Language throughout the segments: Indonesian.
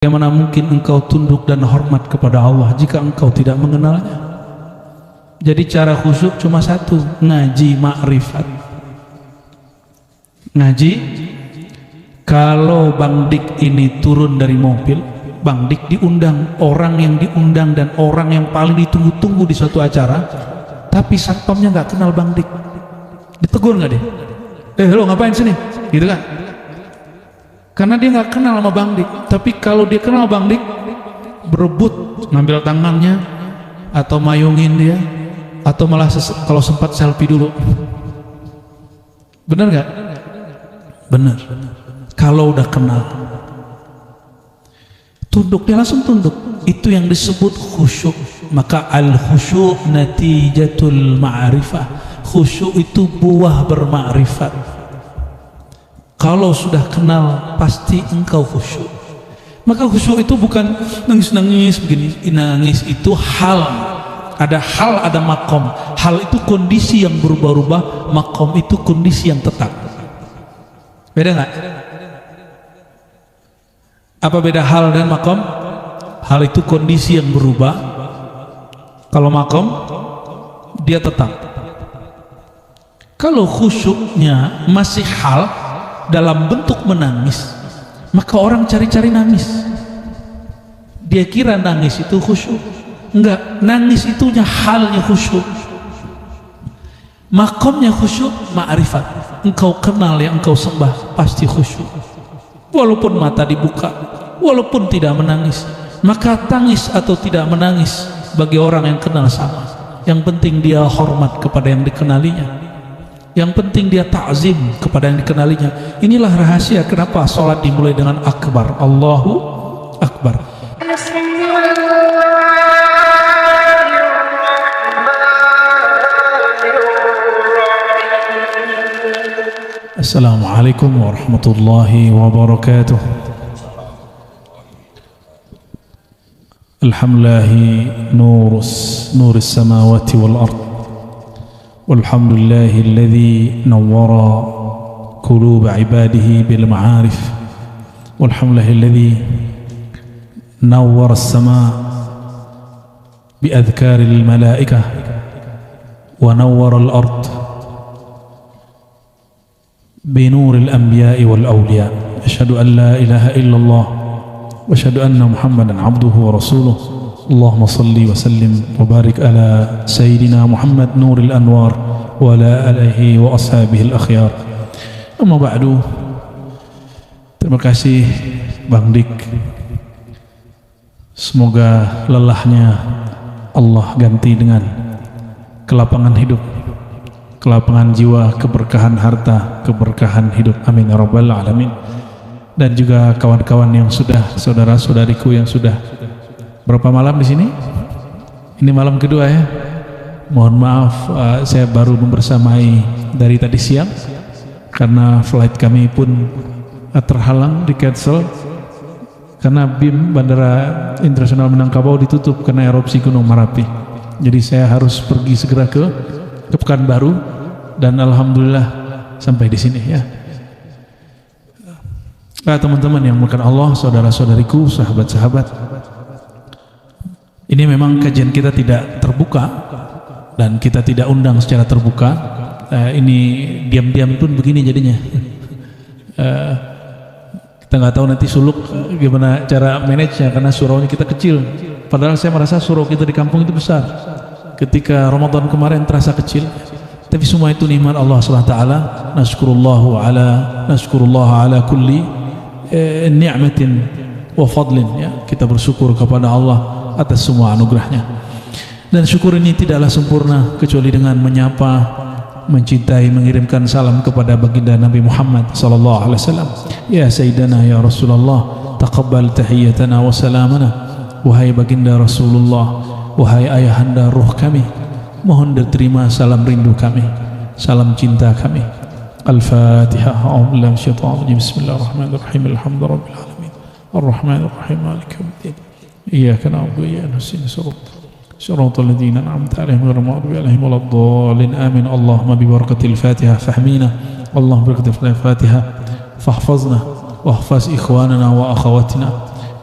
Bagaimana mungkin engkau tunduk dan hormat kepada Allah jika engkau tidak mengenalnya? Jadi cara khusyuk cuma satu, ngaji ma'rifat. Ngaji. Kalau Bang Dik ini turun dari mobil, Bang Dik diundang, orang yang diundang dan orang yang paling ditunggu-tunggu di suatu acara, tapi satpamnya nggak kenal Bang Dik, ditegur nggak dia? Lo ngapain sini? Gitu kan? Karena dia nggak kenal sama Bang Dik. Tapi kalau dia kenal Bang Dik, berebut ngambil tangannya atau mayungin dia, atau malah kalau sempat selfie dulu. Bener nggak? Bener. Kalau udah kenal, tunduk, dia langsung tunduk. Itu yang disebut khusyuk. Maka al khusyuk natijatul ma'rifah. Khusyuk itu buah bermakrifat. Kalau sudah kenal, pasti engkau khusyuk. Maka khusyuk itu bukan nangis-nangis begini. Nangis itu hal. Ada hal, ada makom. Hal itu kondisi yang berubah-ubah. Makom itu kondisi yang tetap. Beda nggak? Apa beda hal dan makom? Hal itu kondisi yang berubah. Kalau makom, dia tetap. Kalau khusyuknya masih hal dalam bentuk menangis, maka orang cari-cari nangis. Dia kira nangis itu khusyuk. Enggak, nangis itunya halnya khusyuk. Makomnya khusyuk, ma'rifat. Engkau kenal yang engkau sembah, pasti khusyuk. Walaupun mata dibuka, walaupun tidak menangis, maka tangis atau tidak menangis bagi orang yang kenal sama. Yang penting dia hormat kepada yang dikenalinya. Yang penting dia ta'zim kepada yang dikenalinya. Inilah rahasia kenapa sholat dimulai dengan akbar. Allahu akbar. Assalamualaikum warahmatullahi wabarakatuh. Alhamdulillahi nuris samawati wal ard. والحمد لله الذي نور قلوب عباده بالمعارف والحمد لله الذي نور السماء بأذكار الملائكة ونور الأرض بنور الأنبياء والأولياء أشهد أن لا إله إلا الله وأشهد أن محمدا عبده ورسوله اللهم صل وسلم وبارك على سيدنا محمد نور الأنوار وعلى آله وأصحابه الأخيار. أما بعد, terima kasih Bang Dik. Semoga lelahnya Allah ganti dengan kelapangan hidup, kelapangan jiwa, keberkahan harta, keberkahan hidup. Amin ya rabbal alamin. Dan juga kawan-kawan yang sudah, saudara-saudariku yang sudah berapa malam di sini? Ini malam kedua ya. Mohon maaf, saya baru membersamai dari tadi siang karena flight kami pun terhalang, di cancel karena BIM Bandara Internasional Minangkabau ditutup karena erupsi Gunung Merapi. Jadi saya harus pergi segera ke Pekanbaru dan alhamdulillah sampai di sini ya. Teman-teman yang melakukan Allah, saudara-saudariku, sahabat-sahabat, ini memang kajian kita tidak terbuka dan kita tidak undang secara terbuka. Ini diam-diam pun begini jadinya. Kita nggak tahu nanti suluk gimana cara manage-nya karena suraunya kita kecil. Padahal saya merasa surau kita di kampung itu besar. Ketika Ramadan kemarin terasa kecil, tapi semua itu nikmat Allah SWT. Nashkurullah ala kulli ni'matin wa fadlin ya. Kita bersyukur kepada Allah atas semua anugerahnya. Dan syukur ini tidaklah sempurna kecuali dengan menyapa, mencintai, mengirimkan salam kepada baginda Nabi Muhammad sallallahu alaihi wasallam. Ya Sayyidana ya Rasulullah, taqabbal tahiyyatana wa salamana. Wahai baginda Rasulullah, wahai ayahanda ruh kami, mohon diterima salam rindu kami, salam cinta kami. Al-Fatihah. A'udzubillahi minasyaitonir rajim. Bismillahirrahmanirrahim. Alhamdulillahirabbil alamin. Arrahmanirrahim. Maliki yaumiddin. إياك نعبد وإياك نستعين صراط الذين أنعمت عليهم غير المغضوب عليهم ولا الضالين آمين. اللهم ببركة الفاتحة فاحمينا، اللهم ببركة الفاتحة فاحفظنا واحفظ إخواننا وأخواتنا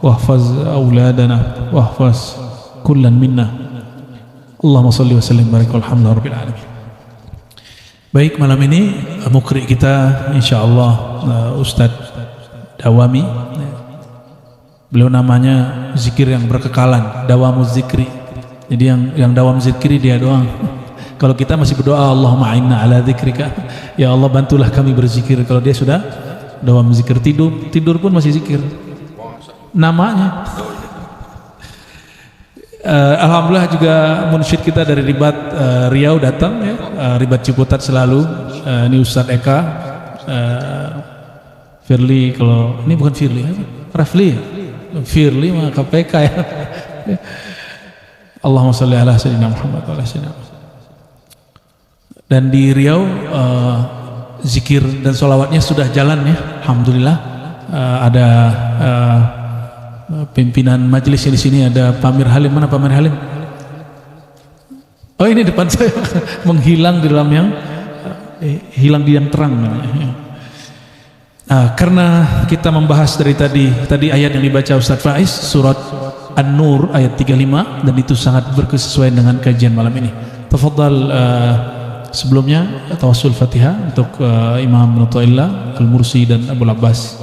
wahfaz auladana wahfaz kullan minna. Allahumma salli wa sallim barik walhamdulillah rabbil alamin. Baik, malam ini mukri kita insyaallah Ustadz Dawami. Beliau namanya zikir yang berkekalan, dawamuz zikri. Jadi yang dawam zikri dia doang. Kalau kita masih berdoa Allahumma a'inna ala dzikrika, ya Allah bantulah kami berzikir. Kalau dia sudah dawam zikir, tidur pun masih zikir namanya. Alhamdulillah juga munsyid kita dari Ribat Riau datang ya, Ribat Ciputat selalu. Ini Ustadz Eka Firly, kalau ini bukan Firly, Rafli ya? Firly mah KPK ya. Allahumma sholli ala sayyidina Muhammad wa ala sayyidina Muhammad. Dan di Riau zikir dan sholawatnya sudah jalan ya, alhamdulillah. Ada pimpinan majelis di sini, ada Pamir Halim. Mana Pamir Halim? Oh, ini depan saya. Menghilang di dalam yang hilang di yang terang namanya. Karena kita membahas dari tadi ayat yang dibaca Ustaz Faiz, surat An-Nur ayat 35, dan itu sangat berkesesuaian dengan kajian malam ini. Tafadhal, sebelumnya tawassul Fatihah untuk Imam Ibnu Athaillah Al-Mursi dan Abul Abbas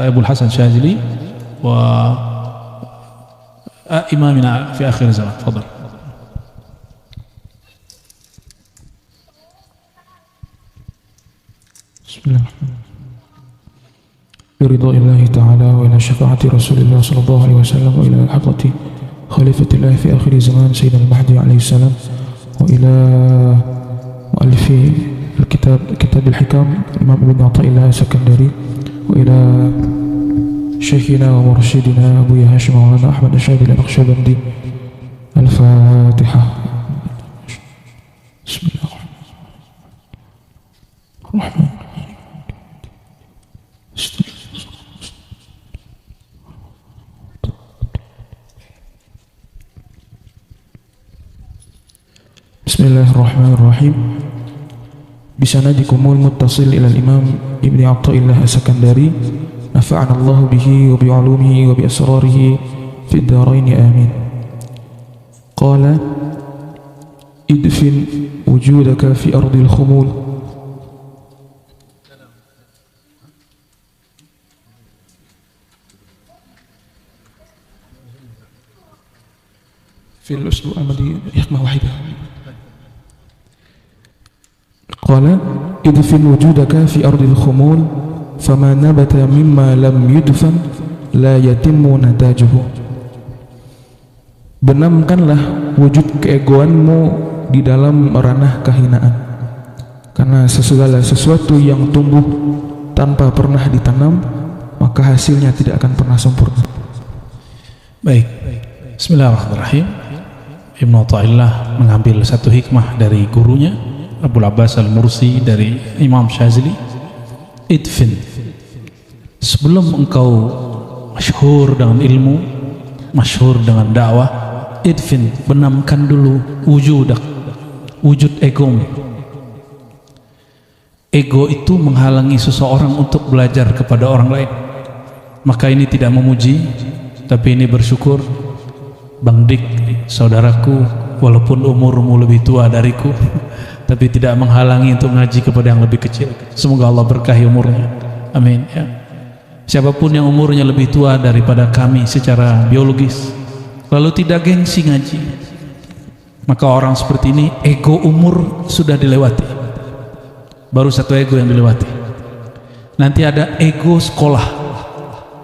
Abul Hasan Syazili wa imamina fi akhir zaman. Tafadhal. Bismillahirrahmanirrahim. برضا الله تعالى وإلى شفاعة رسول الله صلى الله عليه وسلم وإلى حضرة خليفة الله في آخر الزمان سيدنا المهدي عليه السلام وإلى مؤلف كتاب الحكام الإمام ابن عطاء الله السكندري وإلى شيخنا ومرشدنا أبو هاشم مولانا أحمد الشاذلي النقشبندي. الفاتحة. بسم الله الرحمن الرحيم. Bismillahirrahmanirrahim. Bisanadikumul muttasil ila al-imam Ibn Athaillah as-Sakandari, nafa'ana Allah bihi wa bi'ulumihi wa bi'asrarihi fid dharain amin. Qala idfin wujudaka fi ardil khumul. Fil uslu amali hikmah wahidah. Qala idfin wujudaka fi ardil khumul fama nabata mimma lam yudfan la yatimmu natajuhu. Benamkanlah wujud keegoanmu di dalam ranah kehinaan, karena segala sesuatu yang tumbuh tanpa pernah ditanam maka hasilnya tidak akan pernah sempurna. Baik, bismillahirrahmanirrahim. Ibnu Athaillah mengambil satu hikmah dari gurunya Abul Abbas Al-Mursi dari Imam Syazili. Idfin, sebelum engkau masyhur dengan ilmu, masyhur dengan dakwah, idfin, benamkan dulu wujudak, wujud egomu. Ego itu menghalangi seseorang untuk belajar kepada orang lain. Maka ini tidak memuji, tapi ini bersyukur. Bang Dik, saudaraku, walaupun umurmu lebih tua dariku, tapi tidak menghalangi untuk ngaji kepada yang lebih kecil. Semoga Allah berkahi umurnya, amin ya. Siapapun yang umurnya lebih tua daripada kami secara biologis, lalu tidak gengsi ngaji, maka orang seperti ini ego umur sudah dilewati. Baru satu ego yang dilewati. Nanti ada ego sekolah.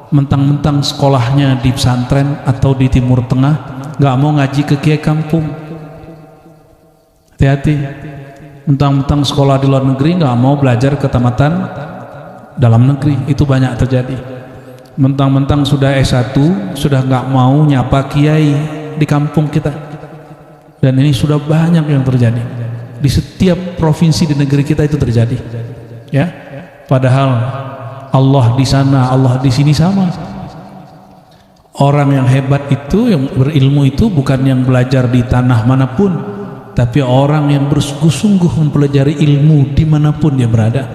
Mentang-mentang sekolahnya di pesantren atau di Timur Tengah, nggak mau ngaji ke kiai kampung. Hati-hati. Mentang-mentang sekolah di luar negeri, nggak mau belajar ke tamatan dalam negeri. Itu banyak terjadi. Mentang-mentang sudah S1, sudah nggak mau nyapa kiai di kampung kita. Dan ini sudah banyak yang terjadi di setiap provinsi di negeri kita, itu terjadi ya. Padahal Allah di sana, Allah di sini sama. Orang yang hebat itu, yang berilmu itu bukan yang belajar di tanah manapun, tapi orang yang bersungguh-sungguh mempelajari ilmu dimanapun dia berada.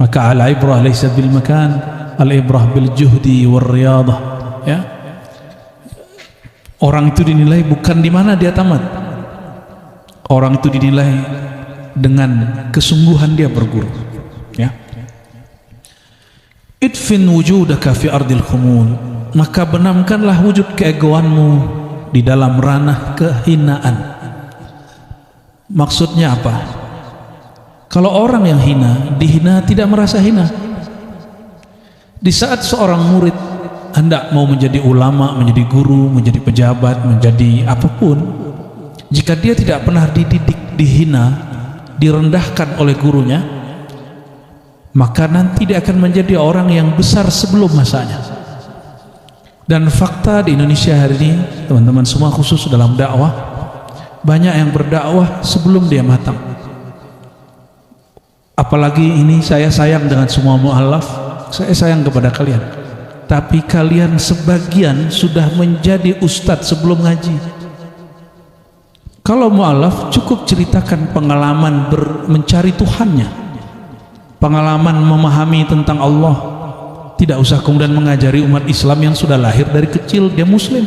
Maka al-ibrah laisa bil makan, al-ibrah bil juhdi war riyadah ya. Orang itu dinilai bukan di mana dia tamat. Orang itu dinilai dengan kesungguhan dia berguru. Ya. Idfin wujudaka fi ardil khumul, maka benamkanlah wujud keegoanmu di dalam ranah kehinaan. Maksudnya apa? Kalau orang yang hina dihina tidak merasa hina. Di saat seorang murid hendak mau menjadi ulama, menjadi guru, menjadi pejabat, menjadi apapun, jika dia tidak pernah dididik, dihina, direndahkan oleh gurunya, maka nanti dia akan menjadi orang yang besar sebelum masanya. Dan fakta di Indonesia hari ini, teman-teman semua, khusus dalam dakwah, banyak yang berdakwah sebelum dia matang. Apalagi ini saya sayang dengan semua mu'alaf, saya sayang kepada kalian. Tapi kalian sebagian sudah menjadi ustadz sebelum ngaji. Kalau mu'alaf cukup ceritakan pengalaman mencari Tuhannya, pengalaman memahami tentang Allah. Tidak usah kemudian mengajari umat Islam yang sudah lahir dari kecil dia muslim.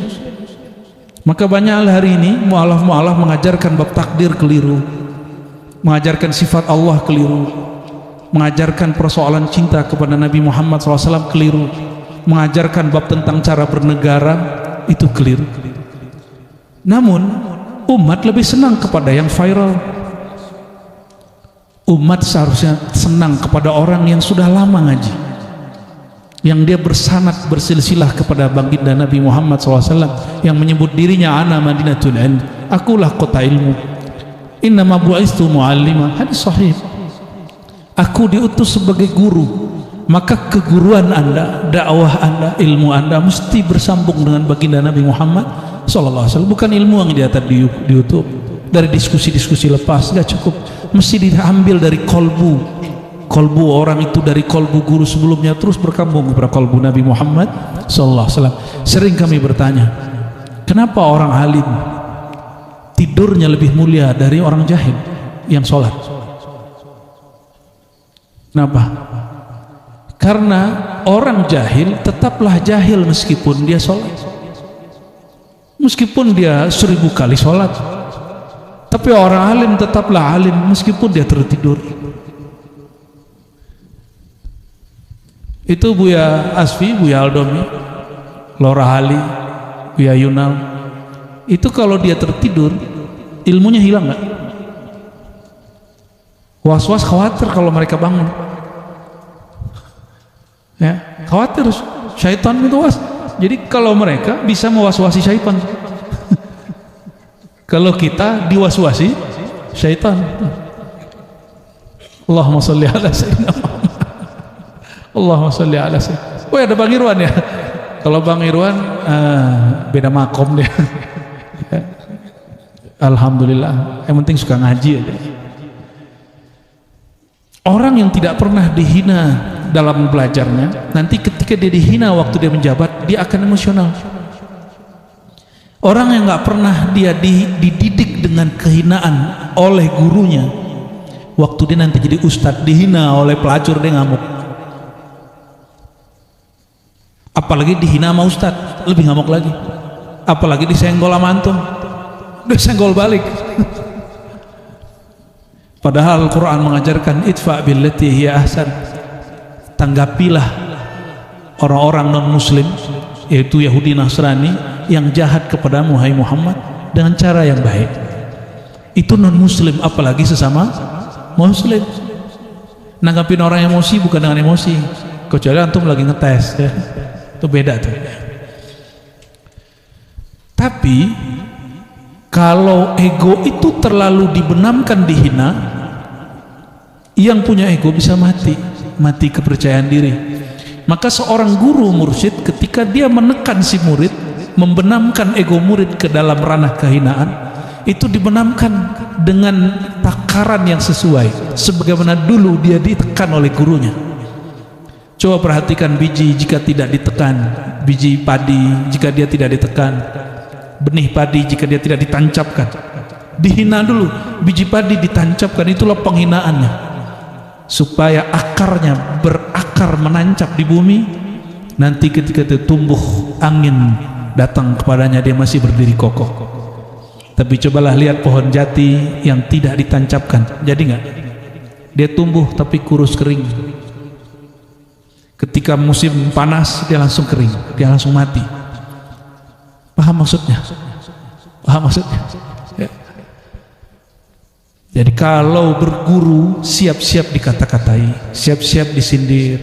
Maka banyak hari ini mu'alaf mengajarkan bab takdir keliru, mengajarkan sifat Allah keliru, mengajarkan persoalan cinta kepada Nabi Muhammad SAW keliru, mengajarkan bab tentang cara bernegara itu keliru. Namun umat lebih senang kepada yang viral. Umat seharusnya senang kepada orang yang sudah lama ngaji, yang dia bersanad bersilsilah kepada baginda Nabi Muhammad SAW, yang menyebut dirinya ana madinatul ilm, akulah kota ilmu, innama bu'istu mu'allima. Hadis sahih. Aku diutus sebagai guru, maka keguruan anda, dakwah anda, ilmu anda mesti bersambung dengan baginda Nabi Muhammad SAW. Bukan ilmu yang dia tadi di YouTube, dari diskusi-diskusi lepas, gak cukup. Mesti diambil dari kolbu orang itu, dari kolbu guru sebelumnya, terus berkambung kepada kolbu Nabi Muhammad SAW. Sering kami bertanya, kenapa orang alim tidurnya lebih mulia dari orang jahil yang sholat? Kenapa? Karena orang jahil tetaplah jahil meskipun dia sholat, meskipun dia 1000 kali sholat. Tapi orang alim tetaplah alim meskipun dia tertidur. Itu Buya Asfi, Buya Aldomi, Lora Hali, Buya Yunal, itu kalau dia tertidur ilmunya hilang nggak? Was-was, khawatir kalau mereka bangun, ya, khawatir syaitan itu was. Jadi kalau mereka bisa mewaswasi syaitan, kalau kita diwaswasi syaitan. Allahumma sholli ala sayyidina Muhammad. Allahumma sholli ala sayyidina. Oh, ada Bang Irwan ya. Kalau Bang Irwan beda makom dia. Alhamdulillah, yang penting suka ngaji aja. Orang yang tidak pernah dihina dalam belajarnya, nanti ketika dia dihina waktu dia menjabat, dia akan emosional. Orang yang nggak pernah dia dididik dengan kehinaan oleh gurunya, waktu dia nanti jadi ustadz dihina oleh pelacur, dia ngamuk. Apalagi dihina sama ustadz, lebih ngamuk lagi. Apalagi disenggol sama antum, dia senggol balik. Padahal Al-Quran mengajarkan idfa billati hiya ahsan, tanggapilah orang-orang non muslim, yaitu Yahudi Nasrani, yang jahat kepadamu hai Muhammad dengan cara yang baik. Itu non muslim, apalagi sesama muslim. Nanggapin orang emosi bukan dengan emosi, kecuali antum lagi ngetes ya, itu beda tuh. Tapi kalau ego itu terlalu dibenamkan, dihina, yang punya ego bisa mati kepercayaan diri. Maka seorang guru mursyid ketika dia menekan si murid, membenamkan ego murid ke dalam ranah kehinaan, itu dibenamkan dengan takaran yang sesuai, sebagaimana dulu dia ditekan oleh gurunya. Coba perhatikan biji jika tidak ditekan, biji padi jika dia tidak ditekan, benih padi jika dia tidak ditancapkan. Dihina dulu, biji padi ditancapkan, itulah penghinaannya, supaya akarnya berakar menancap di bumi. Nanti ketika itu tumbuh angin datang kepadanya dia masih berdiri kokoh. Tapi cobalah lihat pohon jati yang tidak ditancapkan, jadi nggak? Dia tumbuh tapi kurus kering. Ketika musim panas dia langsung kering, dia langsung mati. Paham maksudnya? Paham maksudnya? Ya. Jadi kalau berguru siap-siap dikata-katai, siap-siap disindir.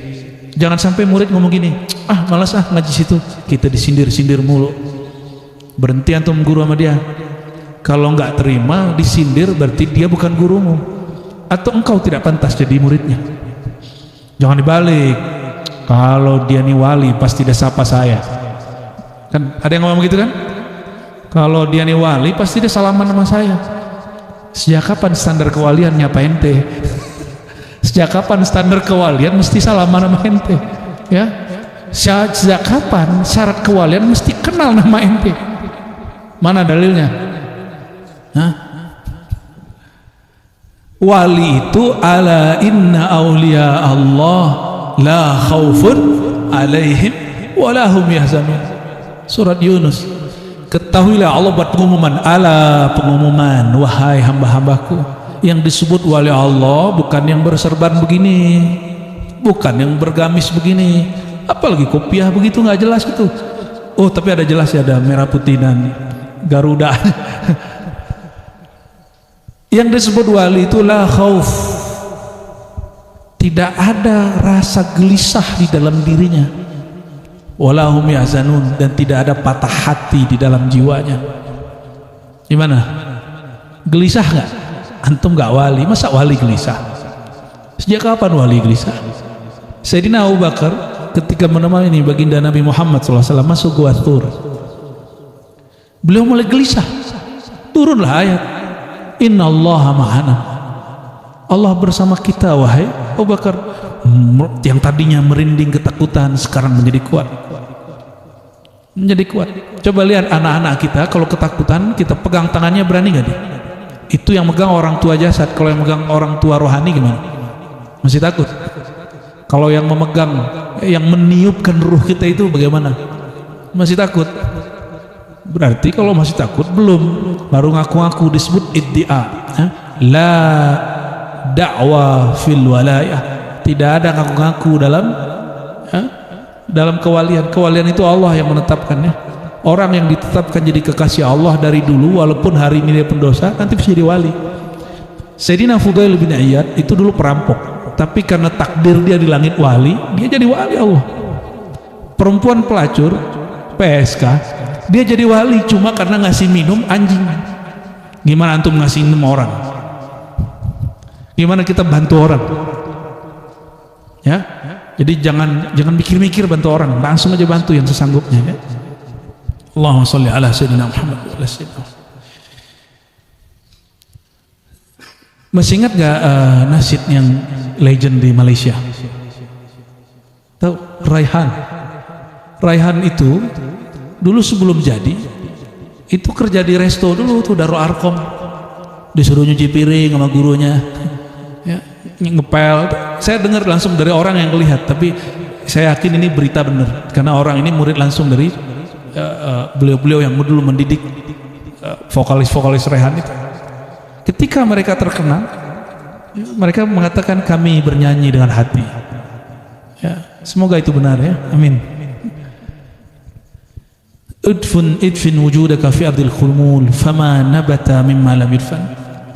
Jangan sampai murid ngomong gini, malas ngaji situ, kita disindir-sindir mulu. Berhenti antum guru sama dia. Kalau nggak terima disindir berarti dia bukan gurumu, atau engkau tidak pantas jadi muridnya. Jangan dibalik. Kalau dia nih wali pasti dia sapa saya. Kan ada yang ngomong gitu kan? Kalau dia nih wali pasti dia salaman sama saya. Sejak kapan standar kewalian nyapa ente? Sejak kapan standar kewalian mesti salaman sama ente? Ya? Sejak kapan syarat kewalian mesti kenal nama ente? Mana dalilnya? Hah? Wali itu ala inna awliya Allah la khaufun alaihim walahum yahzanun. Surat Yunus. Ketahuilah Allah buat pengumuman, ala pengumuman, wahai hamba-hambaku, yang disebut wali Allah bukan yang berserban begini, bukan yang bergamis begini, apalagi kopiah begitu nggak jelas gitu. Oh tapi ada jelas ya, ada merah putih dan Garuda. Yang disebut wali itu la khauf, tidak ada rasa gelisah di dalam dirinya, walahum yahzanun, dan tidak ada patah hati di dalam jiwanya. Gimana? Gelisah nggak? Antum nggak wali, masa wali gelisah? Sejak kapan wali gelisah? Sayyidina Abu Bakar ketika menemani baginda Nabi Muhammad SAW masuk Gua Thur, beliau mulai gelisah. Turunlah ayat, Inna Allaha ma'ana, Allah bersama kita wahai Abu Bakar. Yang tadinya merinding ketakutan sekarang menjadi kuat, menjadi kuat. Coba lihat anak-anak kita, kalau ketakutan kita pegang tangannya, berani gak dia? Itu yang megang orang tua jasad. Kalau yang megang orang tua rohani gimana? Masih takut? Kalau yang memegang, yang meniupkan ruh kita itu bagaimana? Masih takut? Berarti kalau masih takut belum, baru ngaku-ngaku, disebut iddia. La da'wa fil walayah, tidak ada ngaku-ngaku dalam kewalian. Kewalian itu Allah yang menetapkannya. Orang yang ditetapkan jadi kekasih Allah dari dulu, walaupun hari ini dia pendosa, nanti bisa jadi wali. Sayyidina Fudail bin Iyad itu dulu perampok, tapi karena takdir dia di langit wali, dia jadi wali Allah. Perempuan pelacur PSK, dia jadi wali cuma karena ngasih minum anjing. Gimana antum ngasih minum orang? Gimana kita bantu orang? Ya, jadi jangan mikir-mikir bantu orang, langsung aja bantu yang sesanggupnya. Ya. Allahumma sholli ala sayyidina Muhammad wa ala sayyidina. Masih ingat gak nasyid yang legend di Malaysia? Tahu Raihan? Raihan itu dulu sebelum jadi itu kerja di resto dulu tuh, Darul Arkom, disuruh nyuci piring sama gurunya. Ya, ngepel. Saya dengar langsung dari orang yang melihat, tapi saya yakin ini berita benar karena orang ini murid langsung dari beliau-beliau yang dulu mendidik vokalis-vokalis Raihan itu. Ketika mereka terkenal, mereka mengatakan kami bernyanyi dengan hati. Ya, semoga itu benar ya. Amin. Idfin wujudaka fi ardil khulmul fama nabata mimma lam yudfan.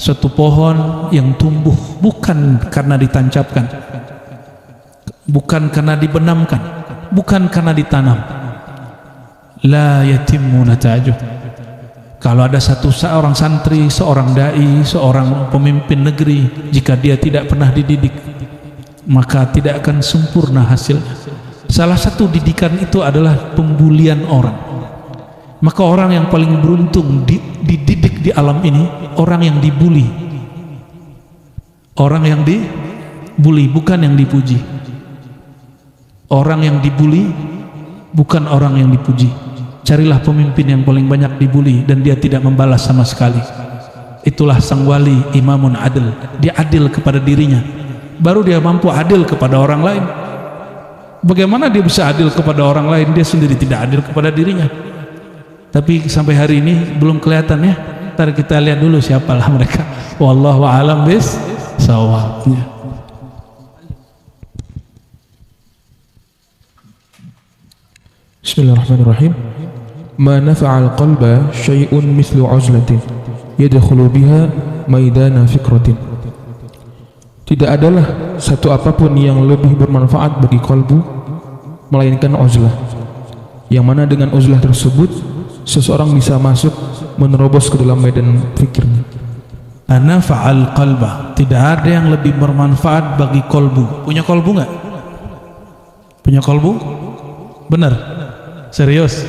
Suatu pohon yang tumbuh bukan karena ditancapkan, bukan karena dibenamkan, bukan karena ditanam. La yatimmu natajuh. Kalau ada seorang santri, seorang dai, seorang pemimpin negeri, jika dia tidak pernah dididik, maka tidak akan sempurna hasilnya. Salah satu didikan itu adalah pembulian orang. Maka orang yang paling beruntung dididik di alam ini, orang yang dibuli. Orang yang dibuli, bukan yang dipuji. Orang yang dibuli, bukan orang yang dipuji. Carilah pemimpin yang paling banyak dibuli dan dia tidak membalas sama sekali. Itulah sang wali, imamun adil. Dia adil kepada dirinya, baru dia mampu adil kepada orang lain. Bagaimana dia bisa adil kepada orang lain, dia sendiri tidak adil kepada dirinya? Tapi sampai hari ini belum kelihatan ya. Ntar kita lihat dulu siapalah mereka. Wallahu a'lam bis-shawab. Bismillahirrahmanirrahim. Ma nafa'al qalba syai'un mithlu uzlatin yadkhulu biha maidana fikratin. Tidak adalah satu apapun yang lebih bermanfaat bagi kalbu melainkan uzlah, yang mana dengan uzlah tersebut seseorang bisa masuk menerobos ke dalam medan fikirnya. Nafa'al qalba, tidak ada yang lebih bermanfaat bagi kalbu. Punya kalbu nggak? Punya kalbu? Benar? Serius?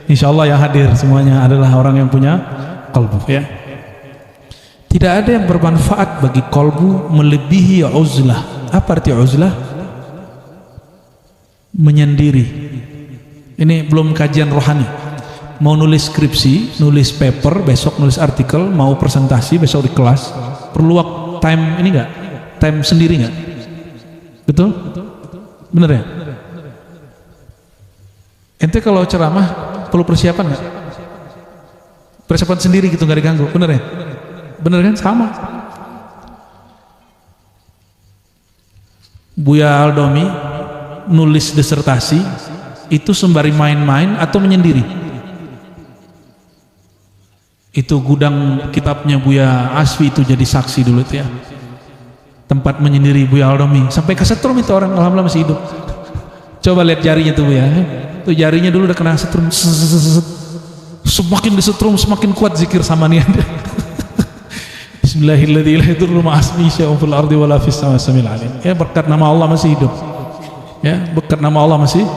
Insyaallah yang hadir semuanya adalah orang yang punya kalbu ya. Tidak ada yang bermanfaat bagi kalbu melebihi uzlah. Apa arti uzlah? Menyendiri. Ini belum kajian rohani. Mau nulis skripsi, nulis paper, besok nulis artikel, mau presentasi besok di kelas, perlu time ini enggak? Time sendiri enggak? Betul? Bener ya? Ente kalau ceramah perlu persiapan nggak? Persiapan sendiri gitu, nggak diganggu, bener ya? Bener kan? Sama. Buya Aldomi nulis disertasi itu sembari main-main atau menyendiri? Itu gudang kitabnya Buya Asfi itu jadi saksi dulu itu ya. Tempat menyendiri Buya Aldomi sampai kesetrum itu orang, alhamdulillah masih hidup. Coba lihat jarinya tuh ya. Tuh jarinya dulu udah kena setrum. Semakin disetrum semakin kuat zikir sama nih. Bismillahirrahmanirrahim. Ya, berkat nama Allah masih hidup. Ya, berkat nama Allah masih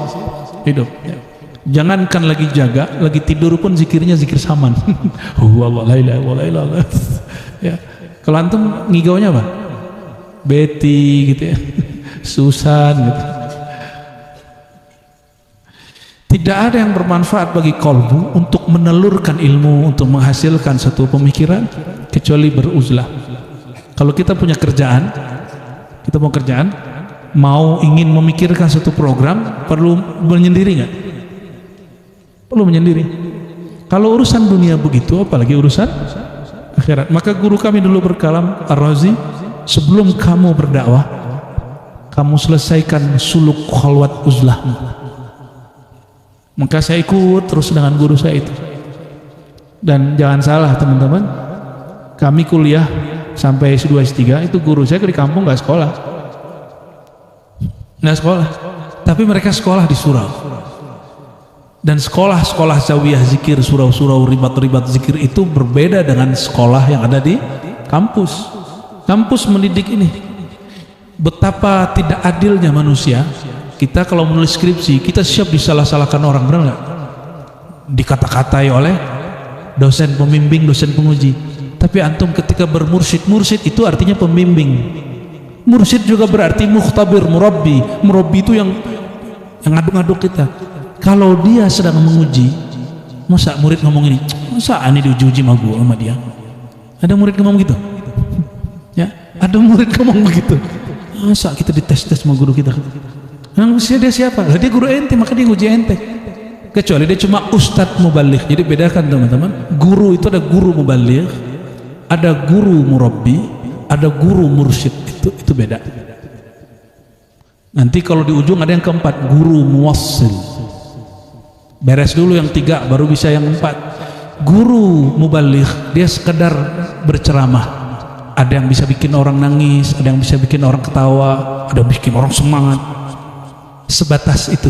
hidup. Ya. Jangankan lagi jaga, lagi tidur pun zikirnya zikir saman. Allah la ilaha illallah. Ya. Kalau antum ngigaunya apa? Betty gitu ya. Susan gitu. Tidak ada yang bermanfaat bagi kalbu untuk menelurkan ilmu, untuk menghasilkan satu pemikiran kecuali beruzlah. Kalau kita punya kerjaan, mau ingin memikirkan satu program, perlu menyendiri nggak? Perlu menyendiri. Kalau urusan dunia begitu, apalagi urusan akhirat. Maka guru kami dulu berkalam, Ar-Razi, sebelum kamu berdakwah, kamu selesaikan suluk khalwat uzlahmu. Maka saya ikut terus dengan guru saya itu. Dan jangan salah teman-teman, kami kuliah sampai S2 S3 itu guru saya di kampung nggak sekolah, tapi mereka sekolah di surau. Dan sekolah-sekolah zawiyah zikir, surau-surau, ribat-ribat zikir itu berbeda dengan sekolah yang ada di kampus. Kampus mendidik ini. Betapa tidak adilnya manusia. Kita kalau menulis skripsi, kita siap disalah-salahkan orang, benar nggak? Dikata-katai oleh dosen pembimbing, dosen penguji. Tapi antum ketika bermursyid, mursyid itu artinya pembimbing. Mursyid juga berarti mukhtabir, murabbi. Murabbi itu yang ngaduk-ngaduk kita. Kalau dia sedang menguji, masa murid ngomong ini, masa ini diuji sama gua sama dia? Ada murid ngomong gitu? Ya, ada murid ngomong begitu. Masa kita dites-tes sama guru kita? Yang dia siapa? Dia guru ente, maka dia uji ente. Kecuali dia cuma ustadz mubaligh. Jadi bedakan teman-teman. Guru itu ada guru mubaligh, ada guru murabbi, ada guru mursyid. Itu beda. Nanti kalau di ujung ada yang keempat, guru muwassil. Beres dulu yang 3, baru bisa yang 4. Guru mubaligh dia sekedar berceramah. Ada yang bisa bikin orang nangis, ada yang bisa bikin orang ketawa, ada yang bikin orang semangat. Sebatas itu.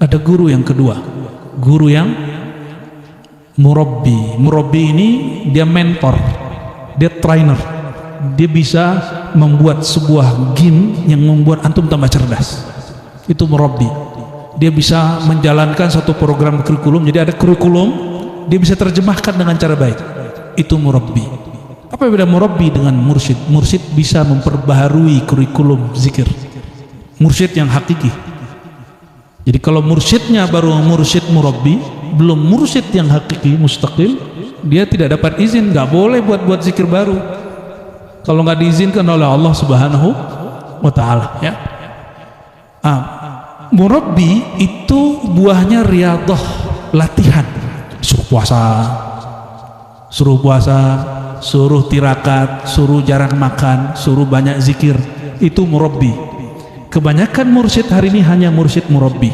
Ada guru yang kedua, guru yang murabbi. Murabbi ini dia mentor, dia trainer, dia bisa membuat sebuah game yang membuat antum tambah cerdas. Itu murabbi. Dia bisa menjalankan satu program kurikulum, jadi ada kurikulum, dia bisa terjemahkan dengan cara baik. Itu murabbi. Apa beda murabbi dengan mursyid? Mursyid bisa memperbaharui kurikulum zikir. Mursyid yang hakiki. Jadi kalau mursyidnya baru mursyid murabbi, belum mursyid yang hakiki mustaqil, dia tidak dapat izin, nggak boleh buat zikir baru kalau nggak diizinkan oleh Allah Subhanahu wa Ta'ala. Ya, murabbi itu buahnya riyadhah latihan, suruh puasa, suruh tirakat, suruh jarang makan, suruh banyak zikir. Itu murabbi. Kebanyakan mursyid hari ini hanya mursyid murabbi.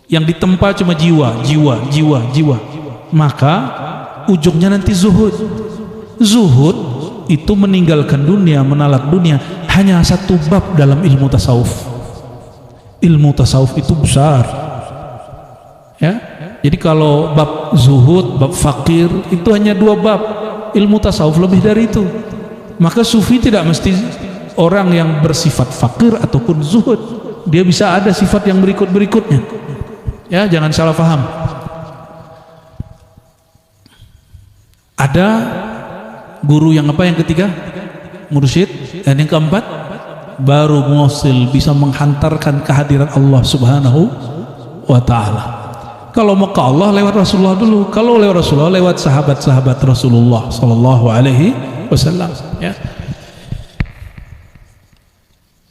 Yang ditempa cuma jiwa. Maka ujungnya nanti zuhud. Zuhud itu meninggalkan dunia, menalak dunia. Hanya satu bab dalam ilmu tasawuf. Ilmu tasawuf itu besar. Ya. Jadi kalau bab zuhud, bab fakir itu hanya 2 bab. Ilmu tasawuf lebih dari itu. Maka sufi tidak mesti orang yang bersifat fakir ataupun zuhud. Dia bisa ada sifat yang berikutnya. Ya, jangan salah paham. Ada guru yang apa, yang ketiga? Mursyid. Dan yang keempat, baru musil, bisa menghantarkan kehadiran Allah Subhanahu wa ta'ala. Kalau mau ke Allah lewat Rasulullah dulu. Kalau lewat Rasulullah, lewat sahabat-sahabat Rasulullah sallallahu alaihi wasallam, ya.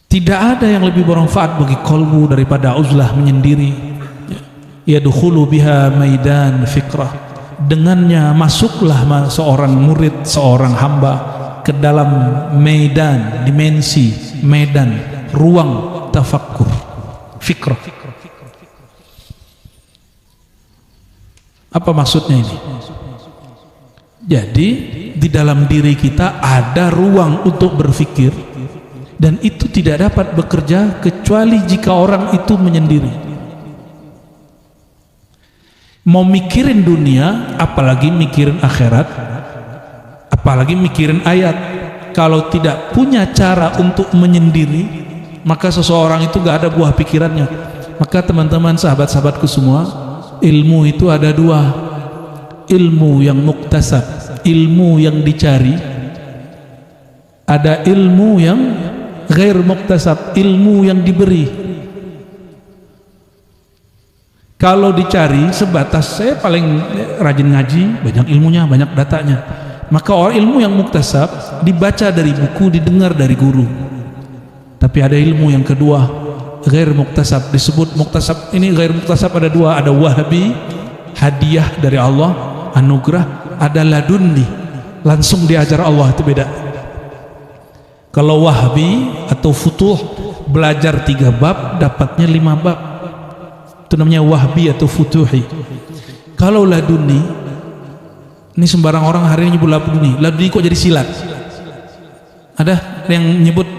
Tidak ada yang lebih bermanfaat bagi kolbu daripada uzlah menyendiri. Yadkhulu biha maidan fikrah. Dengannya masuklah seorang murid, seorang hamba ke dalam medan, dimensi, medan, ruang tafakkur, fikrah. Apa maksudnya ini? Jadi di dalam diri kita ada ruang untuk berpikir, dan itu tidak dapat bekerja kecuali jika orang itu menyendiri. Mau mikirin dunia, apalagi mikirin akhirat, apalagi mikirin ayat, kalau tidak punya cara untuk menyendiri, maka seseorang itu gak ada buah pikirannya. Maka teman-teman, sahabat-sahabatku semua, ilmu itu ada 2. Ilmu yang muktasab, ilmu yang dicari. Ada ilmu yang ghair muktasab, ilmu yang diberi. Kalau dicari sebatas saya paling rajin ngaji, banyak ilmunya, banyak datanya. Maka orang ilmu yang muktasab dibaca dari buku, didengar dari guru. Tapi ada ilmu yang kedua, ghair muktasab. Disebut muktasab ini ghair muktasab ada 2, ada wahbi, hadiah dari Allah, anugerah, ada ladunni, langsung diajar Allah, itu beda. Kalau wahbi atau futuh, belajar 3 bab dapatnya 5 bab, itu namanya wahbi atau futuhi. Kalau laduni, ini sembarang orang hari ini nyebut laduni kok jadi silat? Ada yang nyebut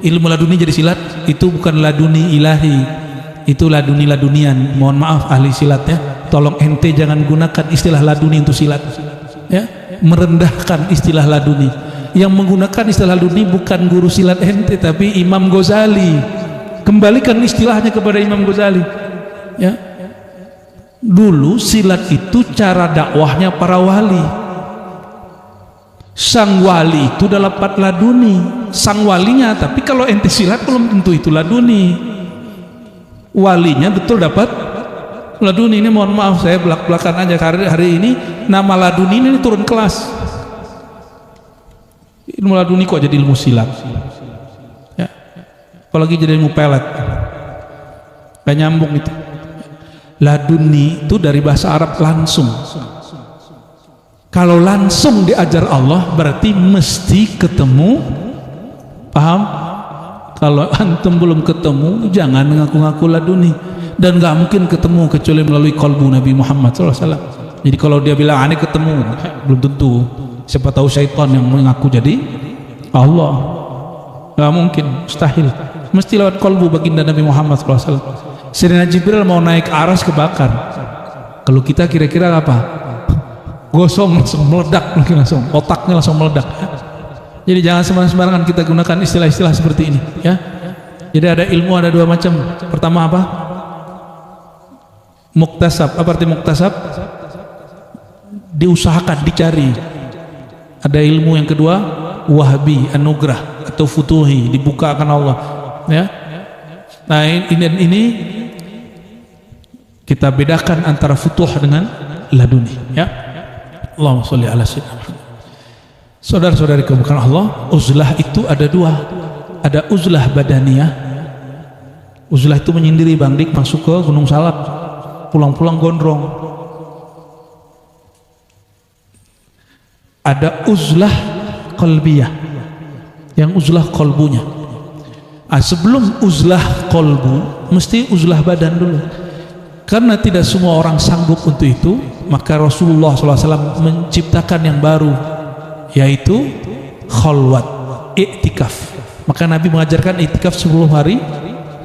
ilmu laduni jadi silat? Itu bukan laduni ilahi, itu ladunian. Mohon maaf ahli silat, ya, tolong ente jangan gunakan istilah laduni untuk silat, ya, merendahkan istilah laduni. Yang menggunakan istilah laduni bukan guru silat ente, tapi Imam Ghazali. Kembalikan istilahnya kepada Imam Ghazali, ya. Dulu silat itu cara dakwahnya para wali. Sang wali itu dapat laduni, sang walinya. Tapi kalau ente silat belum tentu itu laduni. Walinya betul dapat laduni. Ini mohon maaf saya belak-belakan aja, karena hari ini nama laduni ini turun kelas. Ilmu laduni kok jadi ilmu silat, ya. Apalagi jadi ilmu pelet, gak nyambung itu. Laduni itu dari bahasa Arab langsung. Kalau langsung diajar Allah berarti mesti ketemu. Paham? Kalau antum belum ketemu, jangan ngaku-ngaku laduni. Dan gak mungkin ketemu kecuali melalui kolbu Nabi Muhammad SAW. Jadi kalau dia bilang aneh ketemu, belum tentu. Siapa tahu syaitan yang mengaku jadi Allah. Gak mungkin, mustahil. Mesti lewat kolbu baginda Nabi Muhammad SAW. Sayyidina Jibril mau naik aras kebakar. Kalau kita kira-kira apa? Gosong, langsung meledak, mungkin langsung otaknya langsung meledak. Jadi jangan sembarangan kita gunakan istilah-istilah seperti ini, ya. Jadi ada ilmu ada 2 macam. Pertama apa? Muktasab. Apa arti muktasab? Diusahakan, dicari. Ada ilmu yang kedua, wahbi, anugerah atau futuhi, dibukakan Allah, ya. Nah ini kita bedakan antara futuh dengan laduni, ya. Allahumma sholli ala sayyidina Muhammad. Saudara-saudari kebukan Allah, uzlah itu ada 2. Ada uzlah badaniyah. Uzlah itu menyendiri, Bang Dik masuk ke Gunung Salak. pulang-pulang gondrong. Ada uzlah qalbiyah, yang uzlah kolbunya. Sebelum uzlah kolbu, mesti uzlah badan dulu. Karena tidak semua orang sanggup untuk itu, maka Rasulullah SAW menciptakan yang baru, yaitu khalwat, i'tikaf. Maka Nabi mengajarkan i'tikaf 10 hari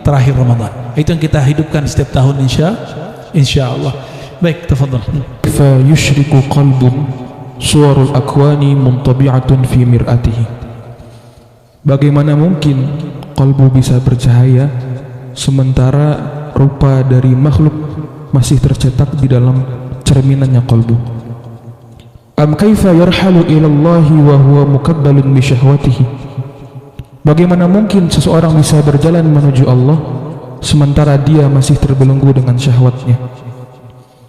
terakhir Ramadan. Itu yang kita hidupkan setiap tahun insya Allah. Baik, tafadhal. Fa yushriku qalbun suwarul akwani muntabi'atun fi mir'atihi. Bagaimana mungkin kalbu bisa bercahaya sementara rupa dari makhluk masih tercetak di dalam cerminannya kalbu? Am kaifa yarhalu ilallahi wa huwa mukabbalun bi syahwatihi. Bagaimana mungkin seseorang bisa berjalan menuju Allah sementara dia masih terbelenggu dengan syahwatnya?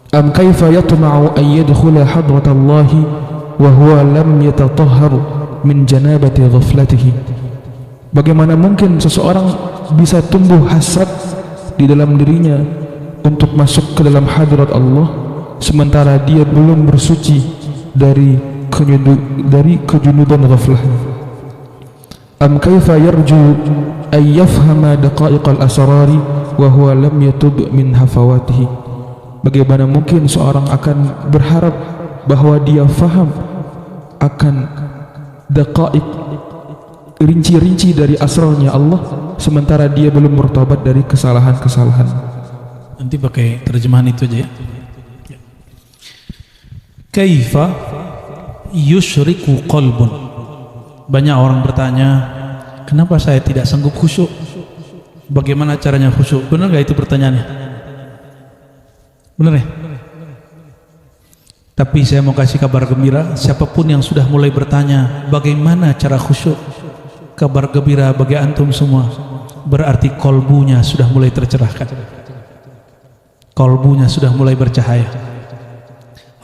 Am kaifa yatma'u an yadkhula hadratallahi wa huwa lam yatatahhar min janabati ghaflatihi. Bagaimana mungkin seseorang bisa tumbuh hasad di dalam dirinya untuk masuk ke dalam hadrat Allah sementara dia belum bersuci dari kejunuban ghaflahnya? Am kaifa yarju an yafhama daqa'iqal asrari wa huwa lam yatub min hafawatihi. Bagaimana mungkin seorang akan berharap bahwa dia faham akan daqa'iq, rinci-rinci dari asrarnya Allah sementara dia belum bertobat dari kesalahan-kesalahan? Nanti pakai terjemahan itu aja ya. Kaifa yushriku qalbun. Banyak orang bertanya, kenapa saya tidak sanggup khusyuk? Bagaimana caranya khusyuk? Benar gak itu pertanyaannya? Benar ya? Tapi saya mau kasih kabar gembira, siapapun yang sudah mulai bertanya bagaimana cara khusyuk, kabar gembira bagi antum semua, berarti kolbunya sudah mulai tercerahkan, kolbunya sudah mulai bercahaya,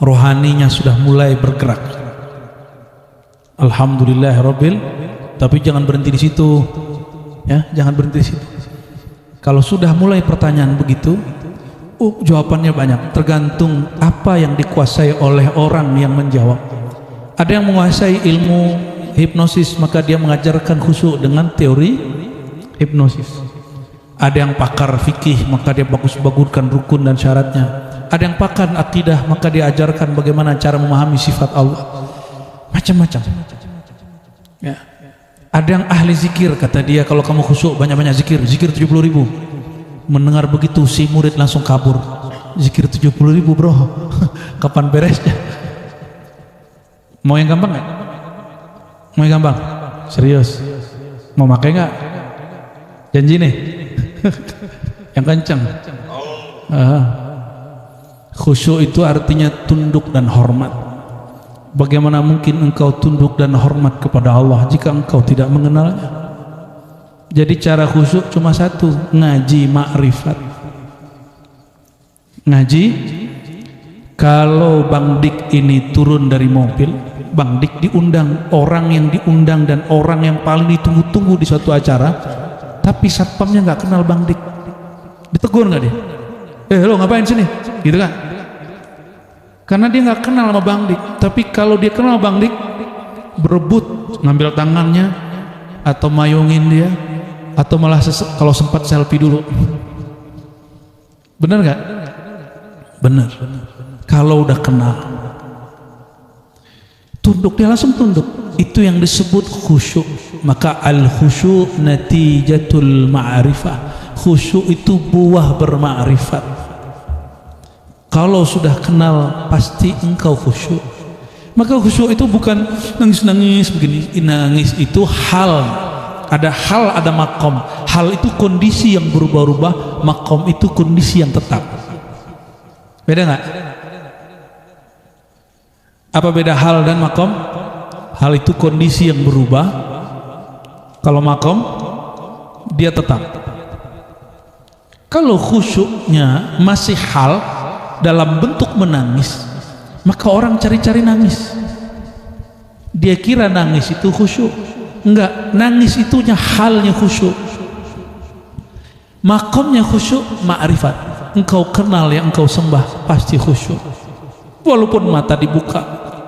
rohaninya sudah mulai bergerak. Alhamdulillahirabbil. Tapi jangan berhenti di situ ya, jangan berhenti di situ. Kalau sudah mulai pertanyaan begitu, jawabannya banyak, tergantung apa yang dikuasai oleh orang yang menjawab. Ada yang menguasai ilmu hipnosis, maka dia mengajarkan khusyuk dengan teori hipnosis. Ada yang pakar fikih, maka dia bagus-baguskan rukun dan syaratnya. Ada yang pakar akidah, maka dia ajarkan bagaimana cara memahami sifat Allah. Macam-macam ya. Ada yang ahli zikir, kata dia kalau kamu khusyuk banyak-banyak zikir 70.000. Mendengar begitu si murid langsung kabur. Zikir 70.000 bro, kapan beresnya? Mau yang gampang nggak? Mau yang gampang? Serius? Mau pakai nggak? Janji nih. Yang kencang. Khusyuk itu artinya tunduk dan hormat. Bagaimana mungkin engkau tunduk dan hormat kepada Allah jika engkau tidak mengenalnya? Jadi cara khusyuk cuma satu, ngaji ma'rifat. Ngaji. Kalau Bang Dik ini turun dari mobil, Bang Dik diundang, orang yang diundang dan orang yang paling ditunggu-tunggu di suatu acara, tapi satpamnya nggak kenal Bang Dik, ditegur nggak dia? Lo ngapain sini? Gitu kan? Karena dia nggak kenal sama Bang Dik. Tapi kalau dia kenal Bang Dik, berebut ngambil tangannya atau mayungin dia, atau malah kalau sempat selfie dulu. Benar nggak? Benar. Kalau udah kenal, tunduk, dia langsung tunduk. Itu yang disebut khusyuk. Maka al khusyuk natijatul ma'rifah. Khusyuk itu buah bermakrifat. Kalau sudah kenal pasti engkau khusyuk. Maka khusyuk itu bukan nangis-nangis begini. Nangis itu hal. Ada hal, ada makom. Hal itu kondisi yang berubah-ubah, makom itu kondisi yang tetap. Beda nggak? Apa beda hal dan makom? Hal itu kondisi yang berubah. Kalau makom, dia tetap. Kalau khusyuknya masih hal dalam bentuk menangis, maka orang cari-cari nangis. Dia kira nangis itu khusyuk. Enggak, nangis itunya halnya khusyuk. Makomnya khusyuk, ma'rifat. engkau kenal yang engkau sembah, pasti khusyuk. Walaupun mata dibuka,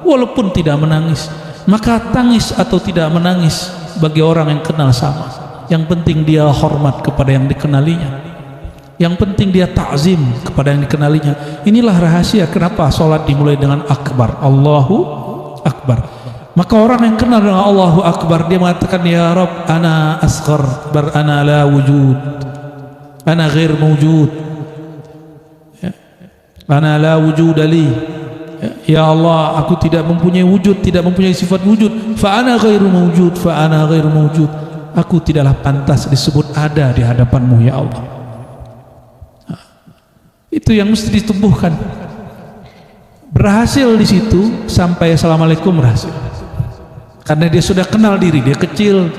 walaupun tidak menangis, maka tangis atau tidak menangis bagi orang yang kenal sama. Yang penting dia hormat kepada yang dikenalinya, yang penting dia ta'zim kepada yang dikenalinya. Inilah rahasia kenapa sholat dimulai dengan akbar, Allahu akbar. Maka orang yang kenal dengan Allahu akbar, dia mengatakan, ya Rabb, ana asghar bar ana la wujud, ana ghair mawjud, ya. Ana la wujud li, ya Allah, aku tidak mempunyai wujud, tidak mempunyai sifat wujud. Fa ana ghair mawjud, fa ana ghair mawjud, aku tidaklah pantas disebut ada di hadapanmu ya Allah. Itu yang mesti ditumbuhkan. Berhasil di situ sampai assalamualaikum berhasil. Karena dia sudah kenal diri, dia kecil,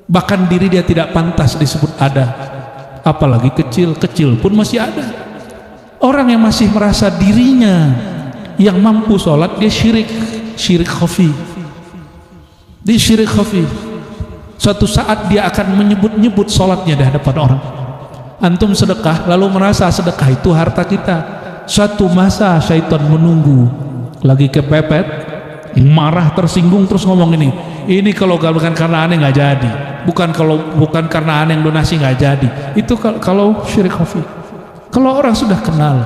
bahkan diri dia tidak pantas disebut ada, apalagi kecil. Kecil pun masih ada. Orang yang masih merasa dirinya yang mampu sholat, dia syirik khafi. Dia syirik khafi. Suatu saat dia akan menyebut-nyebut sholatnya di hadapan orang. Antum sedekah lalu merasa sedekah itu harta kita. Suatu masa syaitan menunggu, lagi kepepet, marah, tersinggung, terus ngomong ini kalau bukan karena aneh nggak jadi, bukan karena aneh yang donasi nggak jadi. Itu kalau syirik khafi. Kalau orang sudah kenal,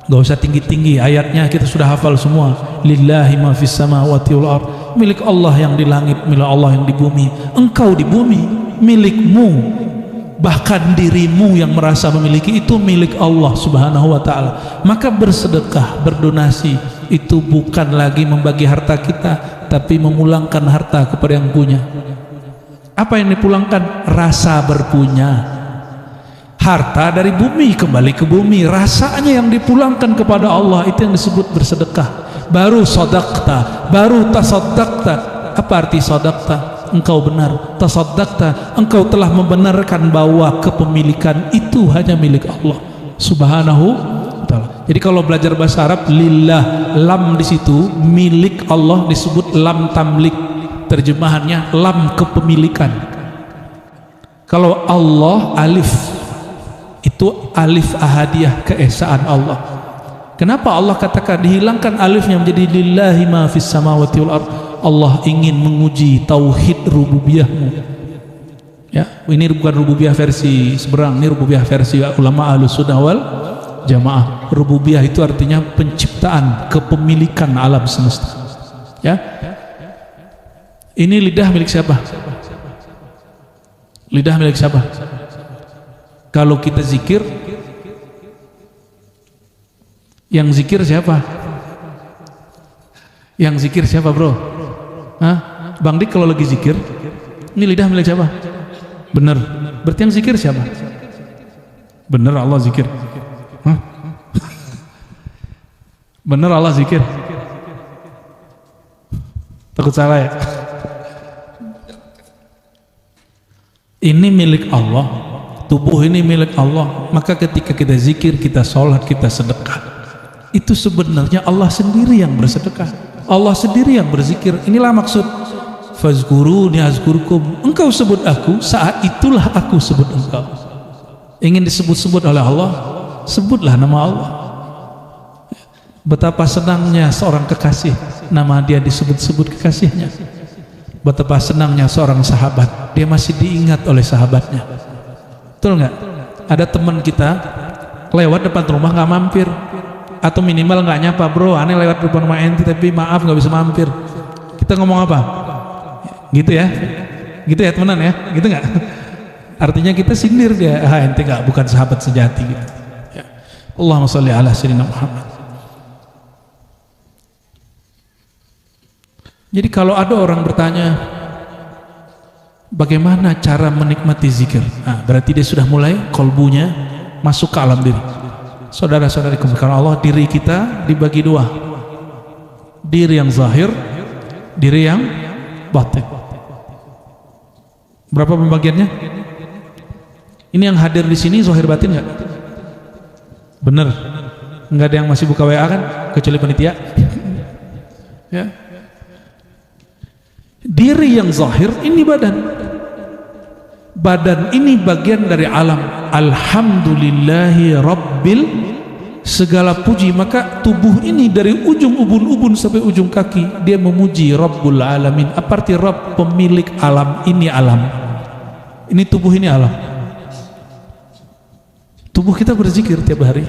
nggak usah tinggi-tinggi ayatnya, kita sudah hafal semua. Lillahi ma fis samawati wal ard, milik Allah yang di langit, milik Allah yang di bumi. Engkau di bumi, milikmu. Bahkan dirimu yang merasa memiliki itu milik Allah subhanahu wa ta'ala. Maka bersedekah, berdonasi itu bukan lagi membagi harta kita, tapi memulangkan harta kepada yang punya. Apa yang dipulangkan? Rasa berpunya. Harta dari bumi kembali ke bumi, rasanya yang dipulangkan kepada Allah, itu yang disebut bersedekah. Baru sodakta, baru tasoddakta. Apa arti sodakta? Engkau benar, tasaddaqta, engkau telah membenarkan bahwa kepemilikan itu hanya milik Allah subhanahu wa ta'ala. Jadi kalau belajar bahasa Arab, lillah, lam di situ milik Allah disebut lam tamlik, terjemahannya lam kepemilikan. Kalau Allah alif, itu alif ahadiyah, keesaan Allah. Kenapa Allah katakan dihilangkan alifnya menjadi lillahi ma fis samawati wal ard? Allah ingin menguji tauhid rububiyahmu. Ya, ini bukan rububiyah versi seberang, ini rububiyah versi ulama Ahlus Sunnah wal Jamaah. Rububiyah itu artinya penciptaan, kepemilikan alam semesta. Ya. Ini lidah milik siapa? Lidah milik siapa? Kalau kita zikir, yang zikir siapa? Yang zikir siapa, bro? Hah? Bang Dik kalau lagi zikir, ini lidah milik siapa? Bener. Berarti yang zikir siapa? Bener Allah zikir. Hah? Bener Allah zikir. Takut salah ya? Ini milik Allah, tubuh ini milik Allah. Maka ketika kita zikir, kita sholat, kita sedekah, itu sebenarnya Allah sendiri yang bersedekah, Allah sendiri yang berzikir. Inilah maksud fazkuruni azkurkum. Engkau sebut aku, saat itulah aku sebut engkau. Ingin disebut-sebut oleh Allah, sebutlah nama Allah. Betapa senangnya seorang kekasih, nama dia disebut-sebut kekasihnya. Betapa senangnya seorang sahabat, dia masih diingat oleh sahabatnya. Betul nggak? Ada teman kita lewat depan rumah nggak mampir, atau minimal nggak nyapa, bro, aneh lewat depan rumah ente tapi maaf nggak bisa mampir. Kita ngomong apa? Gitu ya? Gitu ya temenan ya? Gitu nggak? Artinya kita sindir dia, ente nggak, bukan sahabat sejati gitu. Ya. Allahumma sholli ala sayyidina Muhammad. Jadi kalau ada orang bertanya bagaimana cara menikmati zikir, nah, berarti dia sudah mulai kolbunya masuk ke alam diri. Saudara-saudari karena Allah, diri kita dibagi dua, diri yang zahir, diri yang batin. Berapa pembagiannya? Ini yang hadir di sini zahir batin nggak? Bener, nggak ada yang masih buka WA kan, kecuali panitia. Ya. Diri yang zahir ini badan. badan ini bagian dari alam. Alhamdulillahi Rabbil, segala puji. Maka tubuh ini dari ujung ubun-ubun sampai ujung kaki dia memuji Rabbul Alamin. Apa arti Rabb? Pemilik alam. Ini alam, ini tubuh, ini alam. Tubuh kita berzikir tiap hari.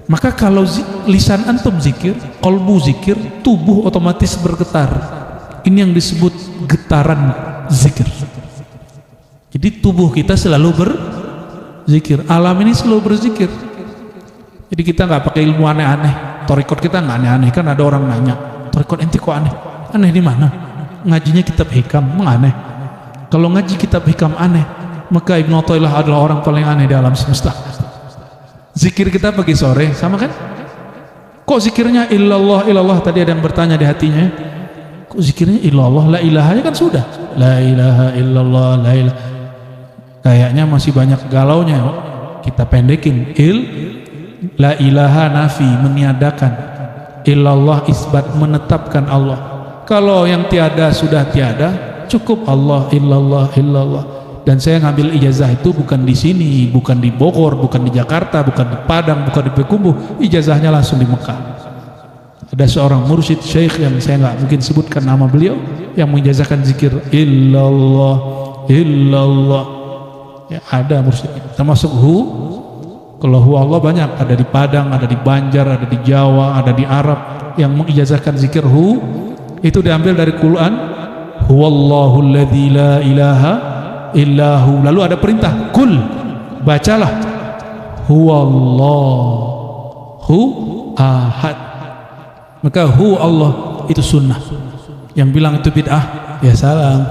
Maka kalau lisan antum zikir, kolbu zikir, tubuh otomatis bergetar. Ini yang disebut getaran zikir. Jadi tubuh kita selalu berzikir, alam ini selalu berzikir. Jadi kita nggak pakai ilmu aneh-aneh. Torikot kita nggak aneh-aneh. Kan ada orang nanya, torikot enti kok aneh? Aneh di mana? Ngajinya kitab hikam, emang aneh? Kalau ngaji kitab hikam aneh, maka Ibnu Athaillah adalah orang paling aneh di alam semesta. Zikir kita pagi sore sama kan? Kok zikirnya illallah illallah? Tadi ada yang bertanya di hatinya, kok zikirnya illallah? La ilahanya kan sudah, la ilaha illallah, la ilaha. Kayaknya masih banyak galaunya. Kita pendekin. La ilaha nafi, meniadakan. Illallah isbat, menetapkan Allah. Kalau yang tiada sudah tiada, cukup Allah, illallah, illallah. Dan saya ngambil ijazah itu bukan di sini, bukan di Bogor, bukan di Jakarta, bukan di Padang, bukan di Payakumbuh. Ijazahnya langsung di Mekah. Ada seorang mursyid syekh yang saya nggak mungkin sebutkan nama beliau, yang mengijazahkan zikir illallah, illallah. Ya, ada mursyid, termasuk kalau Allah banyak, ada di Padang, ada di Banjar, ada di Jawa, ada di Arab yang mengijazahkan zikir itu diambil dari Quran. Huwallahu alladzi la ilaha illahu. Lalu ada perintah, kul, bacalah huwallahu ahad. Maka Allah itu sunnah. Yang bilang itu bid'ah, ya salam.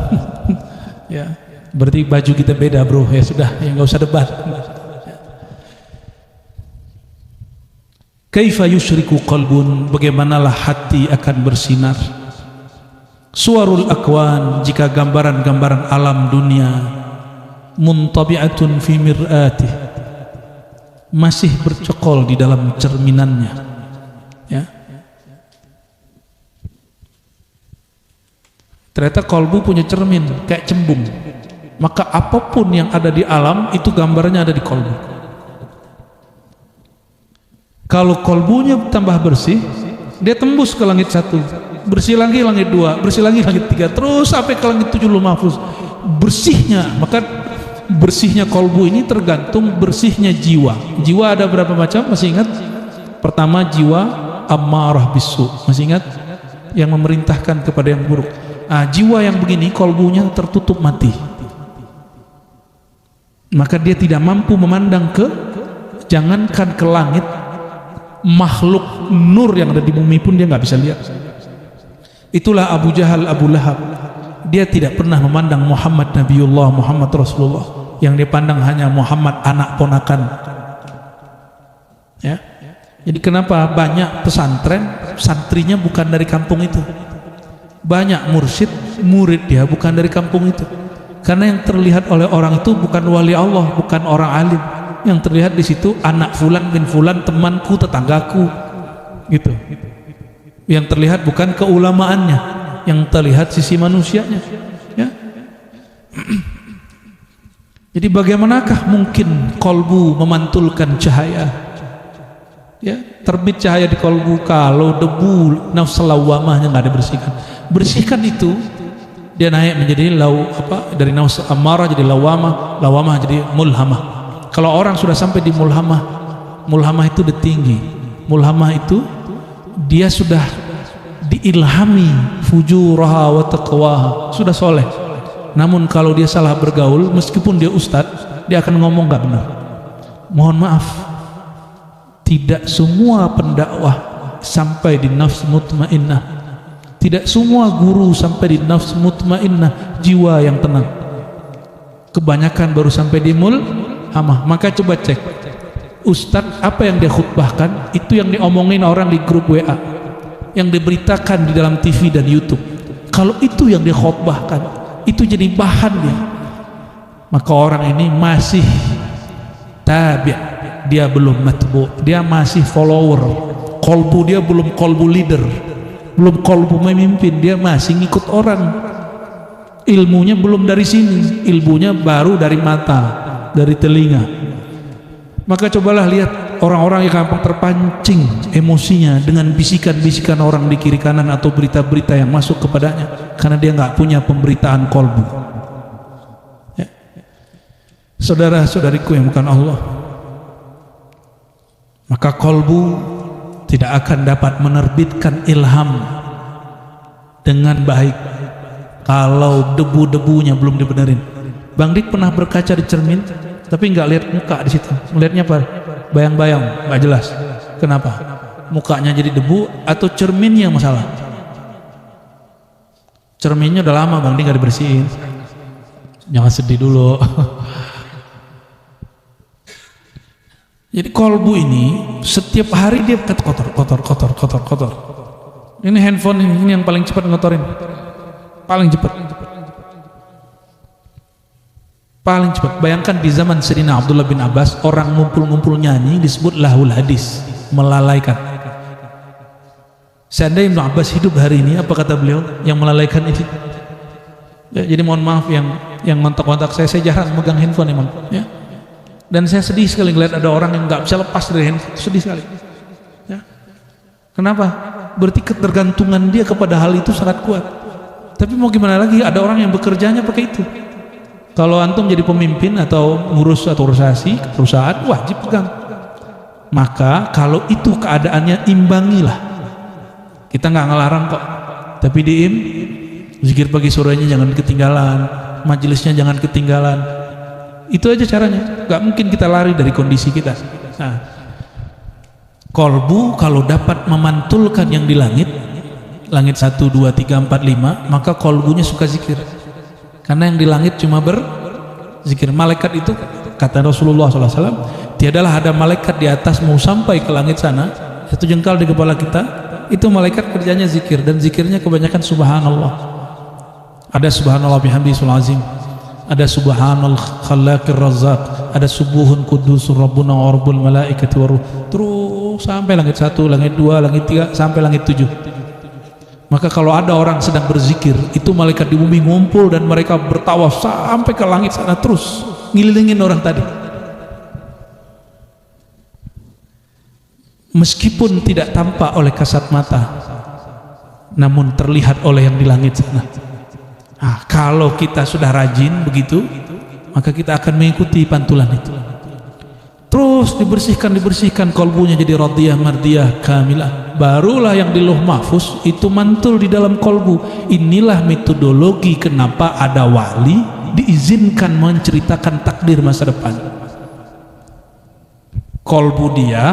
Ya, berarti baju kita beda bro. Ya sudah, ya nggak usah debat. Kaifa yusyriku qalbun, bagaimanalah hati akan bersinar. Suwarul akwan, jika gambaran-gambaran alam dunia muntabi'atun fi mir'atih, masih bercokol di dalam cerminannya, ya. Ternyata kolbu punya cermin kayak cembung. Maka apapun yang ada di alam itu gambarnya ada di kolbu. Kalau kolbunya tambah bersih, dia tembus ke langit 1, bersih lagi langit 2, bersih lagi langit 3, terus sampai ke langit 7 mahfuz. Bersihnya, maka bersihnya kolbu ini tergantung bersihnya jiwa. Jiwa ada berapa macam? Masih ingat? Pertama, jiwa ammarah bisu, masih ingat? Yang memerintahkan kepada yang buruk. Jiwa yang begini kolbunya tertutup mati, maka dia tidak mampu memandang jangankan ke langit, makhluk nur yang ada di bumi pun dia nggak bisa lihat. Itulah Abu Jahal, Abu Lahab. Dia tidak pernah memandang Muhammad Nabiullah, Muhammad Rasulullah. Yang dipandang hanya Muhammad anak ponakan. Ya. Jadi kenapa banyak pesantren santrinya bukan dari kampung itu? Banyak mursyid murid dia bukan dari kampung itu. Karena yang terlihat oleh orang itu bukan wali Allah, bukan orang alim. Yang terlihat di situ anak fulan bin fulan, temanku, tetanggaku, gitu. Yang terlihat bukan keulamaannya, yang terlihat sisi manusianya, ya. Jadi bagaimanakah mungkin kolbu memantulkan cahaya, ya, terbit cahaya di kolbu kalau debu nafs lawamahnya nggak dibersihkan. Bersihkan itu, dia naik menjadi dari nafs ammarah jadi lawamah, lawamah jadi mulhamah. Kalau orang sudah sampai di mulhamah, mulhamah itu udah tinggi. Mulhamah itu dia sudah diilhami fujuraha wa taqwaha, sudah soleh. Namun kalau dia salah bergaul, meskipun dia ustadz, dia akan ngomong gak benar. Mohon maaf, tidak semua pendakwah sampai di nafs mutmainnah. Tidak semua guru sampai di nafs mutmainnah, jiwa yang tenang. Kebanyakan baru sampai di mulhamah. Maka coba cek ustadz apa yang dia khutbahkan, itu yang diomongin orang di grup WA, yang diberitakan di dalam TV dan YouTube. Kalau itu yang dia khutbahkan, itu jadi bahan dia, maka orang ini masih tabi', dia belum matbu', dia masih follower. Kolbu dia belum kolbu leader, belum kolbu memimpin, dia masih ngikut orang. ilmunya belum dari sini, ilmunya baru dari mata, dari telinga. Maka cobalah lihat orang-orang yang gampang terpancing emosinya dengan bisikan-bisikan orang di kiri kanan atau berita-berita yang masuk kepadanya, karena dia nggak punya pemberitaan kolbu. Ya. Saudara-saudariku yang bukan Allah, maka kolbu tidak akan dapat menerbitkan ilham dengan baik kalau debu-debunya belum dibenerin. Bang Dik pernah berkaca di cermin tapi nggak lihat muka di situ, melihatnya apa? Bayang-bayang, nggak jelas. Kenapa? Mukanya jadi debu atau cerminnya yang masalah? Cerminnya udah lama Bang Dik nggak dibersihin. Jangan sedih dulu. Jadi kolbu ini setiap hari dia kotor. Ini handphone ini yang paling cepat ngotorin, paling cepat. Bayangkan di zaman Sayyidina Abdullah bin Abbas, orang ngumpul-ngumpul nyanyi disebut lahul hadis, melalaikan. Seandainya Ibnu Abbas hidup hari ini, apa kata beliau? Yang melalaikan itu. Ya, jadi mohon maaf yang kontak-kontak saya jarang megang handphone emang. Ya. Dan saya sedih sekali ngeliat ada orang yang nggak bisa lepas dari handphone, sedih sekali. Ya. Kenapa? Berarti ketergantungan dia kepada hal itu sangat kuat. Tapi mau gimana lagi? Ada orang yang bekerjanya pakai itu. Kalau antum jadi pemimpin atau ngurus atau organisasi perusahaan, wajib pegang. Maka kalau itu keadaannya, imbangilah. Kita nggak ngelarang kok, tapi diim, zikir pagi sorenya jangan ketinggalan, majelisnya jangan ketinggalan. Itu aja caranya. Nggak mungkin kita lari dari kondisi kita. Nah, kolbu kalau dapat memantulkan yang di langit 1, 2, 3, 4, 5, maka kolbunya suka zikir. Karena yang di langit cuma berzikir. Malaikat itu, kata Rasulullah SAW, tiadalah ada malaikat di atas mau sampai ke langit sana, 1 jengkal di kepala kita, itu malaikat kerjanya zikir, dan zikirnya kebanyakan subhanallah. Ada subhanallah bihamdihi sul azim, ada subhanal khallaqir razzaq, ada subuhun kudusur rabbuna wa rabbul malaikati waruh, terus sampai langit 1, langit 2, langit 3, sampai langit 7. Maka kalau ada orang sedang berzikir, itu malaikat di bumi ngumpul dan mereka bertawaf sampai ke langit sana, terus ngelilingin orang tadi. Meskipun tidak tampak oleh kasat mata, namun terlihat oleh yang di langit sana. Nah, kalau kita sudah rajin begitu, maka kita akan mengikuti pantulan itu. Terus dibersihkan kolbunya jadi radiyah mardiyah kamilah. Barulah yang di lauh mahfuz itu mantul di dalam kolbu. Inilah metodologi kenapa ada wali diizinkan menceritakan takdir masa depan. Kolbu dia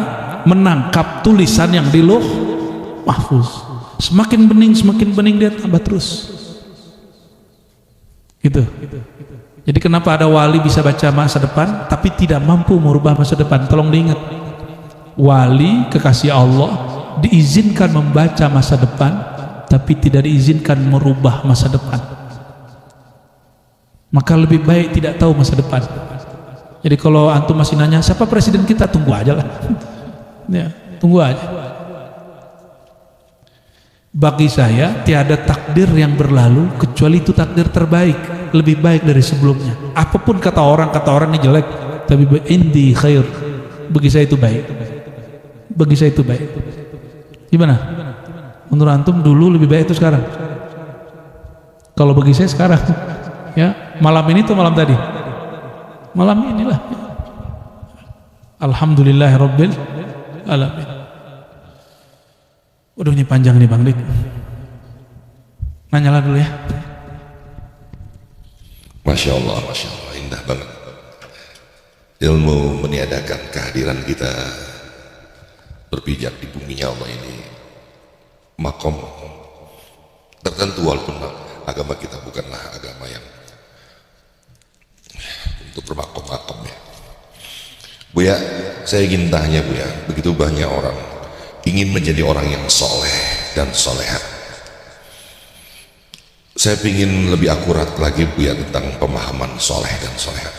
menangkap tulisan yang di lauh mahfuz. Semakin bening dia tambah terus. Gitu. Jadi kenapa ada wali bisa baca masa depan tapi tidak mampu merubah masa depan? Tolong diingat, wali kekasih Allah diizinkan membaca masa depan tapi tidak diizinkan merubah masa depan. Maka lebih baik tidak tahu masa depan. Jadi kalau antum masih nanya siapa presiden kita, tunggu aja lah. Ya, tunggu aja. Bagi saya tiada takdir yang berlalu kecuali itu takdir terbaik, lebih baik dari sebelumnya. Apapun kata orang ini jelek, tapi indi khair, bagi saya itu baik. Bagi saya itu baik. Gimana? Menurut antum dulu lebih baik itu sekarang? Kalau bagi saya sekarang, ya, malam ini tuh malam tadi. Malam inilah. Alhamdulillahirabbil alamin. Udah ini panjang nih Bang Dik. Nanyalah dulu ya. Masya Allah, indah banget. Ilmu meniadakan kehadiran kita berpijak di buminya Allah ini. Makom tertentu, walaupun agama kita bukanlah agama yang untuk bermakom-makom ya. Buya, saya ingin tanya Buya, begitu banyak orang ingin menjadi orang yang soleh dan soleha. Saya ingin lebih akurat lagi Buya tentang pemahaman soleh dan soleha.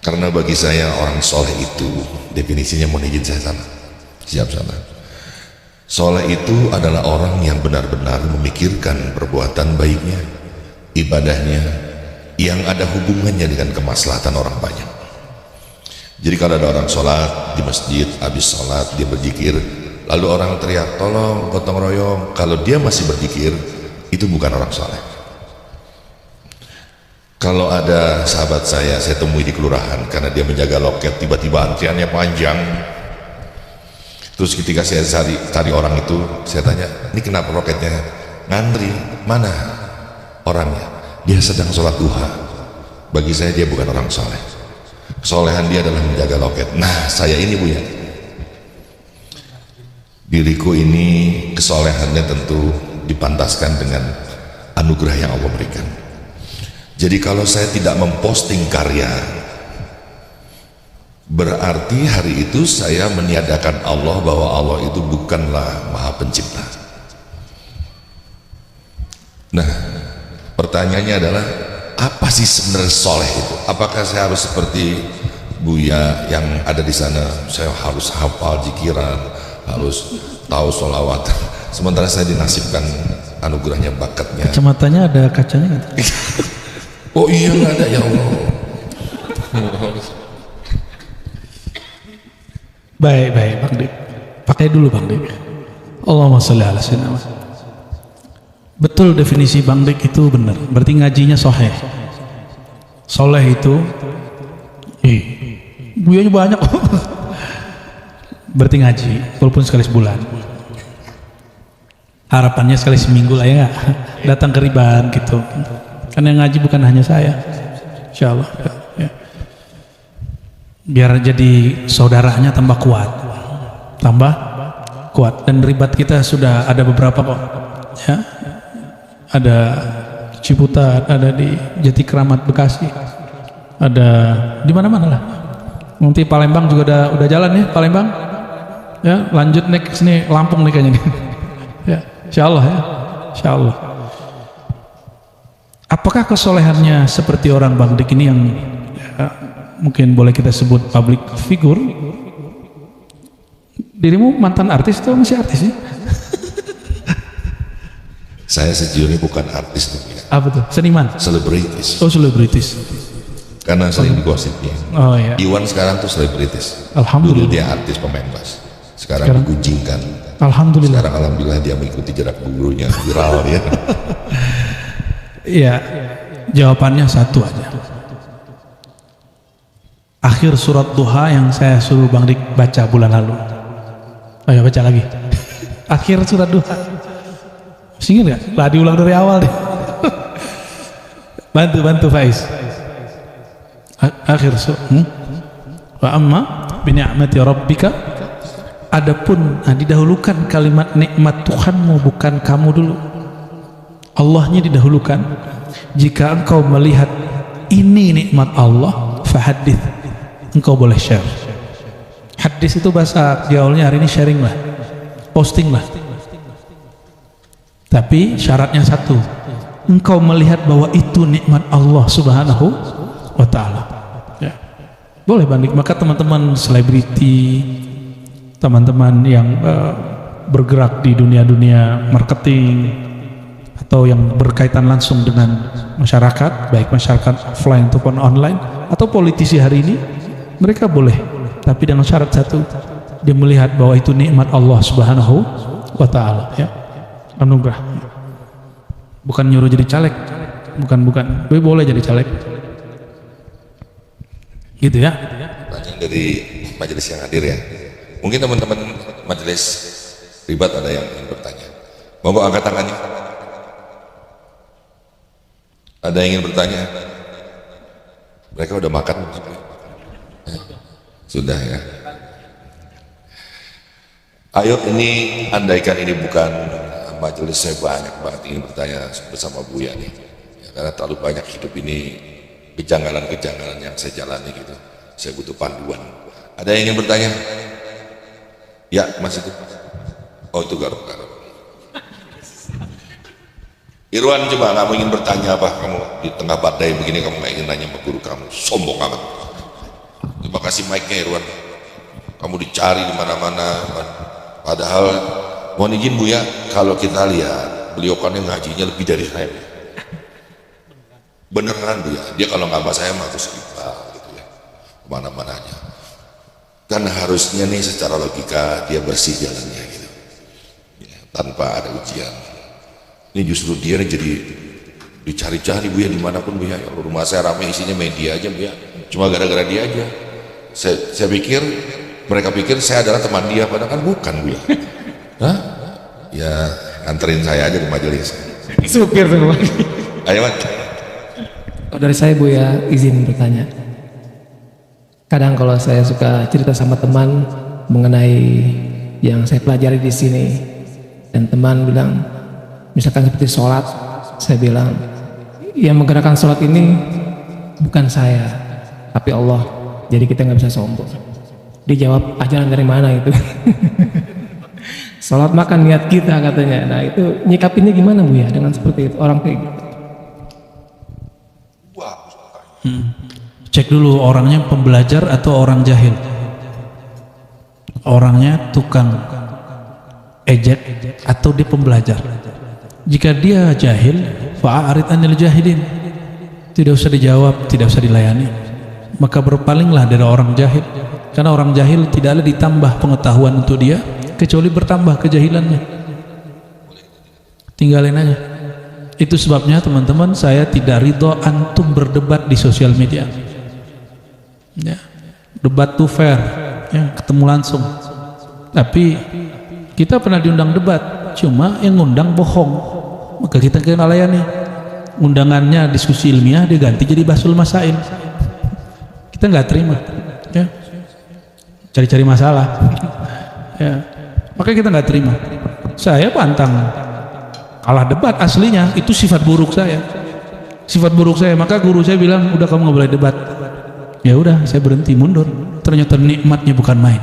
Karena bagi saya orang soleh itu definisinya, mohon izin saya sana. Siap sana. Soleh itu adalah orang yang benar-benar memikirkan perbuatan baiknya, ibadahnya yang ada hubungannya dengan kemaslahatan orang banyak. Jadi kalau ada orang sholat di masjid, habis sholat dia berzikir, lalu orang teriak tolong gotong royong, kalau dia masih berzikir itu bukan orang soleh. Kalau ada sahabat saya temui di kelurahan karena dia menjaga loket, tiba-tiba antriannya panjang. Terus ketika saya cari orang itu, saya tanya, ini kenapa loketnya ngantri? Mana orangnya? Dia sedang sholat duha. Bagi saya dia bukan orang soleh. Kesolehan dia adalah menjaga loket. Nah, saya ini Bu ya, diriku ini kesolehannya tentu dipantaskan dengan anugerah yang Allah berikan. Jadi kalau saya tidak memposting karya, berarti hari itu saya meniadakan Allah, bahwa Allah itu bukanlah Maha Pencipta. Nah, pertanyaannya adalah apa sih sebenarnya soleh itu? Apakah saya harus seperti Buya yang ada di sana, saya harus hafal zikiran, harus tahu sholawat, sementara saya dinasibkan anugerahnya, bakatnya? Kacamatanya ada kacanya nggak? Oh iya, nggak ada, ya Allah. Baik Bang Dik, pakai dulu Bang Dik. Allahumma sholli ala sayyidina Muhammad. Betul definisi Bang Dik itu benar, berarti ngajinya soheh. Soleh itu buyanya banyak. Berarti ngaji walaupun sekali sebulan, harapannya sekali seminggu lah ya, nggak datang ke riban gitu. Kan yang ngaji bukan hanya saya, insya Allah ya. Biar jadi saudaranya tambah kuat, dan ribat kita sudah ada beberapa kok ya, ada Ciputat, ada di Jati Keramat Bekasi, ada di mana-mana lah. Nanti Palembang juga udah jalan ya, Palembang ya, lanjut nih ke sini Lampung nih kayaknya nih. Ya, insyaallah ya, insyaallah. Apakah kesolehannya seperti orang Bang Dik ini yang ya, mungkin boleh kita sebut public figure? Dirimu mantan artis atau masih artis ya? Saya sejujurnya bukan artis tuh ya. Apa tuh? Seniman? Selebritis. Oh, selebritis. Karena sering digosipnya. Oh ya. Iwan sekarang tuh selebritis. Alhamdulillah. Dulu dia artis pemain bass. Sekarang digunjingkan. Alhamdulillah. Sekarang alhamdulillah dia mengikuti jerak gurunya, viral ya. Iya, jawabannya satu aja. Akhir surat Duha yang saya suruh Bang Dik baca bulan lalu. Ayo baca lagi. Akhir surat Duha. Masih ingat gak? Lah diulang dari awal deh. Bantu Faiz. Akhir surat. Wa amma bi ni'mati rabbika. Adapun didahulukan kalimat nikmat Tuhanmu, bukan kamu dulu. Allahnya didahulukan. Jika engkau melihat ini nikmat Allah, fahadith, engkau boleh share. Hadis itu bahasa gaulnya hari ini sharing lah, posting lah. Tapi syaratnya satu, engkau melihat bahwa itu nikmat Allah subhanahu wa ta'ala ya. Boleh banding. Maka teman-teman selebriti, teman-teman yang bergerak di dunia-dunia marketing atau yang berkaitan langsung dengan masyarakat, baik masyarakat offline ataupun online, atau politisi hari ini, mereka boleh, tapi dengan syarat satu, dia melihat bahwa itu nikmat Allah subhanahu wa ta'ala ya, anugerah. Bukan nyuruh jadi caleg, bukan boleh jadi caleg gitu ya. Banyak dari majelis yang hadir ya, mungkin teman-teman majelis ribat ada yang ingin bertanya, monggo angkat tangannya. Ada yang ingin bertanya? Mereka udah makan? Sudah ya. Ayo, ini andaikan ini bukan majelis, saya banyak banget ingin bertanya bersama Buya nih ya, karena terlalu banyak hidup ini kejanggalan-kejanggalan yang saya jalani gitu. Saya butuh panduan. Ada yang ingin bertanya? Ya, Mas itu. Oh, itu garuk-garuk. Irwan, coba kamu ingin bertanya apa? Kamu di tengah badai begini kamu nggak ingin nanya sama guru kamu, sombong amat. Terima kasih mic-nya Irwan. Kamu dicari di mana-mana. Padahal mohon izin Bu ya, kalau kita lihat beliau kan yang ngajinya lebih dari saya. Beneran dia. Dia kalau nggak sama saya mah terus kita gitu ya. Kemana-mananya. Kan harusnya nih secara logika dia bersih jalannya gitu. Ya, tanpa ada ujian. Ini justru dia nih jadi dicari-cari Bu ya dimanapun Bu ya. Rumah saya ramai isinya media aja Bu ya. Cuma gara-gara dia aja. Saya pikir, mereka pikir saya adalah teman dia, padahal kan bukan Bu ya. Hah? Ya anterin saya aja ke majelis. Supir tuh. Ayo Mat. Dari saya Bu ya, izin bertanya. Kadang kalau saya suka cerita sama teman mengenai yang saya pelajari di sini, dan teman bilang, misalkan seperti sholat, saya bilang, yang menggerakkan sholat ini bukan saya, tapi Allah. Jadi kita nggak bisa sombong. Dijawab, ajaran dari mana itu? Sholat makan niat kita katanya. Nah itu nyikapinnya gimana Bu ya dengan seperti itu orang kayak gitu? Cek dulu orangnya pembelajar atau orang jahil. Orangnya tukang ejek atau dia pembelajar. Jika dia jahil, fa'arid anil jahilin, tidak usah dijawab, tidak usah dilayani, maka berpalinglah dari orang jahil. Karena orang jahil tidak ada ditambah pengetahuan untuk dia kecuali bertambah kejahilannya. Tinggalin aja. Itu sebabnya teman-teman, saya tidak ridho antum berdebat di sosial media ya. Debat tuh fair ya, ketemu langsung. Tapi kita pernah diundang debat, cuma yang ngundang bohong, maka kita kena layani. Undangannya diskusi ilmiah diganti jadi basul masail. Kita nggak terima ya. Cari-cari masalah ya. Maka kita nggak terima. Saya pantang kalah debat, aslinya itu sifat buruk saya. Sifat buruk saya. Maka guru saya bilang, udah kamu nggak boleh debat. Ya udah, saya berhenti, mundur. Ternyata nikmatnya bukan main.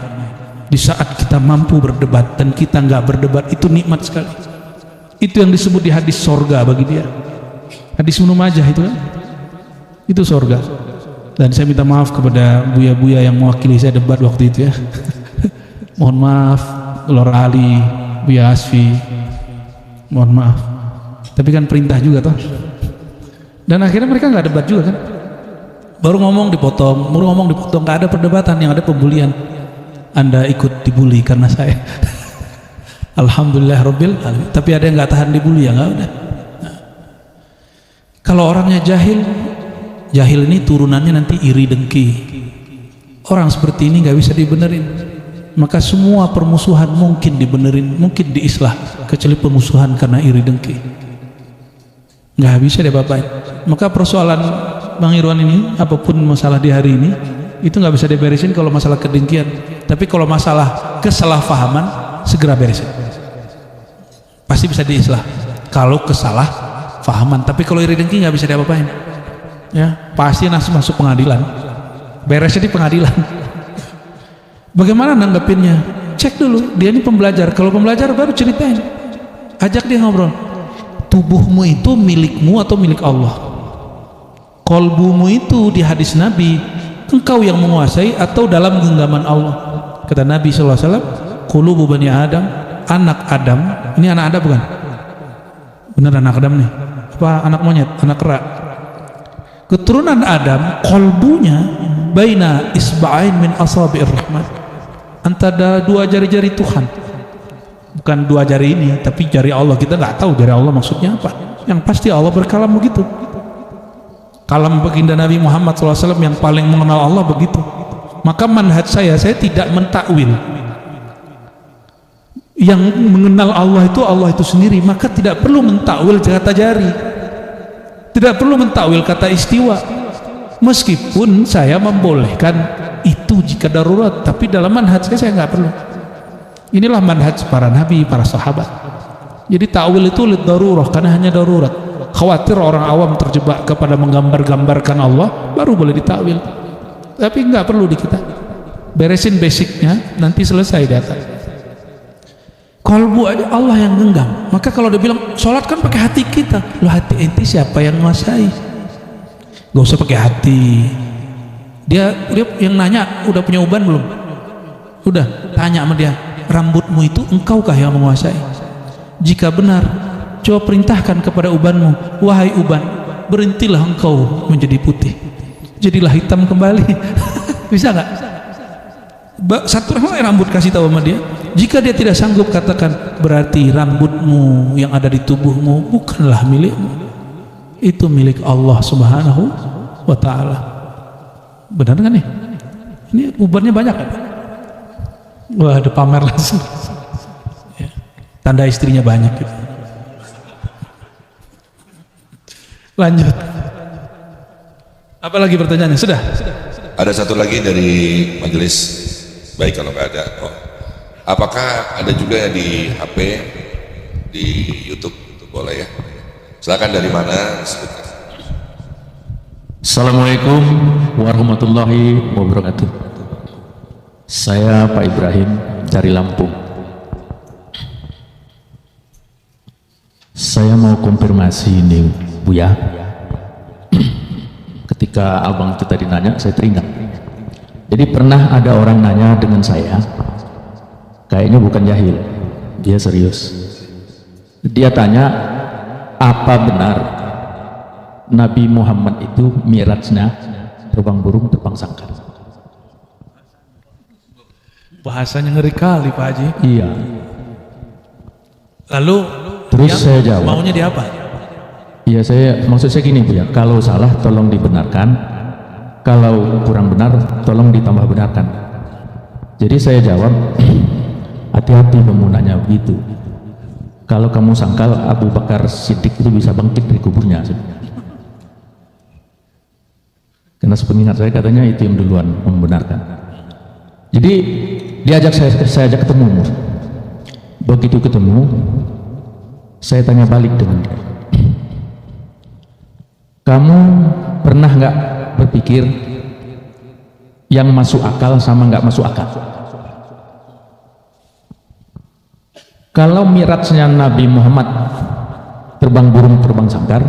Di saat kita mampu berdebat dan kita nggak berdebat, itu nikmat sekali. Itu yang disebut di hadis sorga bagi dia. Hadis Ibnu Majah itu kan, itu sorga. Dan saya minta maaf kepada buya-buya yang mewakili saya debat waktu itu ya. Mohon maaf, Lor Ali, Buya Asfi, mohon maaf. Tapi kan perintah juga toh. Dan akhirnya mereka nggak debat juga kan. Baru ngomong dipotong, nggak ada perdebatan, yang ada pembulian. Anda ikut dibully karena saya. Alhamdulillah Rabbil alamin. Tapi ada yang nggak tahan dibully ya nggak udah. Nah. Kalau orangnya jahil ini turunannya nanti iri dengki. Orang seperti ini nggak bisa dibenerin. Maka semua permusuhan mungkin dibenerin, mungkin diislah, kecuali permusuhan karena iri dengki. Nggak bisa diapa-apain. Maka persoalan Bang Irwan ini, apapun masalah di hari ini, itu nggak bisa diberesin kalau masalah kedengkian. Tapi kalau masalah kesalahpahaman, segera beresin. Pasti bisa diislah. Kalau kesalahpahaman, tapi kalau iri dengki nggak bisa diapa-apain. Ya, pasti masuk pengadilan. Beresnya di pengadilan. Bagaimana nanggepinnya? Cek dulu, dia ini pembelajar. Kalau pembelajar baru ceritain. Ajak dia ngobrol. Tubuhmu itu milikmu atau milik Allah? Kolbumu itu di hadis Nabi, engkau yang menguasai atau dalam genggaman Allah? Kata Nabi SAW, qulubu bani Adam, anak Adam, ini anak Adam bukan? Bener anak Adam nih? Apa anak monyet, anak kera? Keturunan Adam, kolbunya baina isba'ain min asabi'ir rahman, antara dua jari-jari Tuhan. Bukan dua jari ini, tapi jari Allah. Kita nggak tahu jari Allah maksudnya apa. Yang pasti Allah berkalam begitu. Kalam baginda Nabi Muhammad SAW yang paling mengenal Allah begitu. Maka manhaj saya tidak mentakwil. Yang mengenal Allah itu sendiri. Maka tidak perlu mentakwil kata jari, tidak perlu mentakwil kata istiwa. Meskipun saya membolehkan itu jika darurat, tapi dalam manhaj saya nggak perlu. Inilah manhaj para nabi, para sahabat. Jadi takwil itu lid darurah, karena hanya darurat. Khawatir orang awam terjebak kepada menggambar-gambarkan Allah, baru boleh ditakwil. Tapi nggak perlu di kita. Beresin basicnya, nanti selesai data. Kalbu aja Allah yang genggam. Maka kalau dia bilang sholat kan pakai hati kita, lo hati ente siapa yang menguasai? Gak usah pakai hati. Dia yang nanya, udah punya uban belum? Udah, tanya sama dia, rambutmu itu engkaukah yang menguasai? Jika benar, coba perintahkan kepada ubanmu, wahai uban, berhentilah engkau menjadi putih, jadilah hitam kembali. Bisa nggak? Satu rambut kasih tahu sama dia. Jika dia tidak sanggup, katakan berarti rambutmu yang ada di tubuhmu bukanlah milikmu, itu milik Allah Subhanahu wa Ta'ala. Benar kan nih? Ini ubarnya banyak kan? Wah, ada pamer langsung. Ya. Tanda istrinya banyak gitu. Lanjut. Apalagi pertanyaannya? Sudah? Ada satu lagi dari majelis. Baik, kalau nggak ada. Oh. Apakah ada juga di HP, di YouTube? Boleh ya. Silakan, dari mana? Assalamualaikum warahmatullahi wabarakatuh. Saya Pak Ibrahim dari Lampung. Saya mau konfirmasi ini, Buya. Ketika abang itu tadi nanya, saya teringat. Jadi pernah ada orang nanya dengan saya, kayaknya bukan jahil, dia serius. Dia tanya, apa benar Nabi Muhammad itu mi'rajnya terbang burung, terbang sangkar? Bahasanya ngeri kali Pak Haji. Iya. Lalu terus saya jawab, maunya di apa? Iya, maksud saya gini Bu ya, kalau salah tolong dibenarkan, kalau kurang benar tolong ditambah benarkan. Jadi saya jawab, hati-hati kamu nanya begitu. Kalau kamu sangkal Abu Bakar Siddiq itu bisa bangkit dari kuburnya. Karena sepengingat saya katanya itu yang duluan membenarkan. Jadi saya ajak ketemu. Begitu ketemu, saya tanya balik dengan dia, kamu pernah nggak berpikir yang masuk akal sama nggak masuk akal? Kalau mi'rajnya Nabi Muhammad terbang burung, terbang sangkar,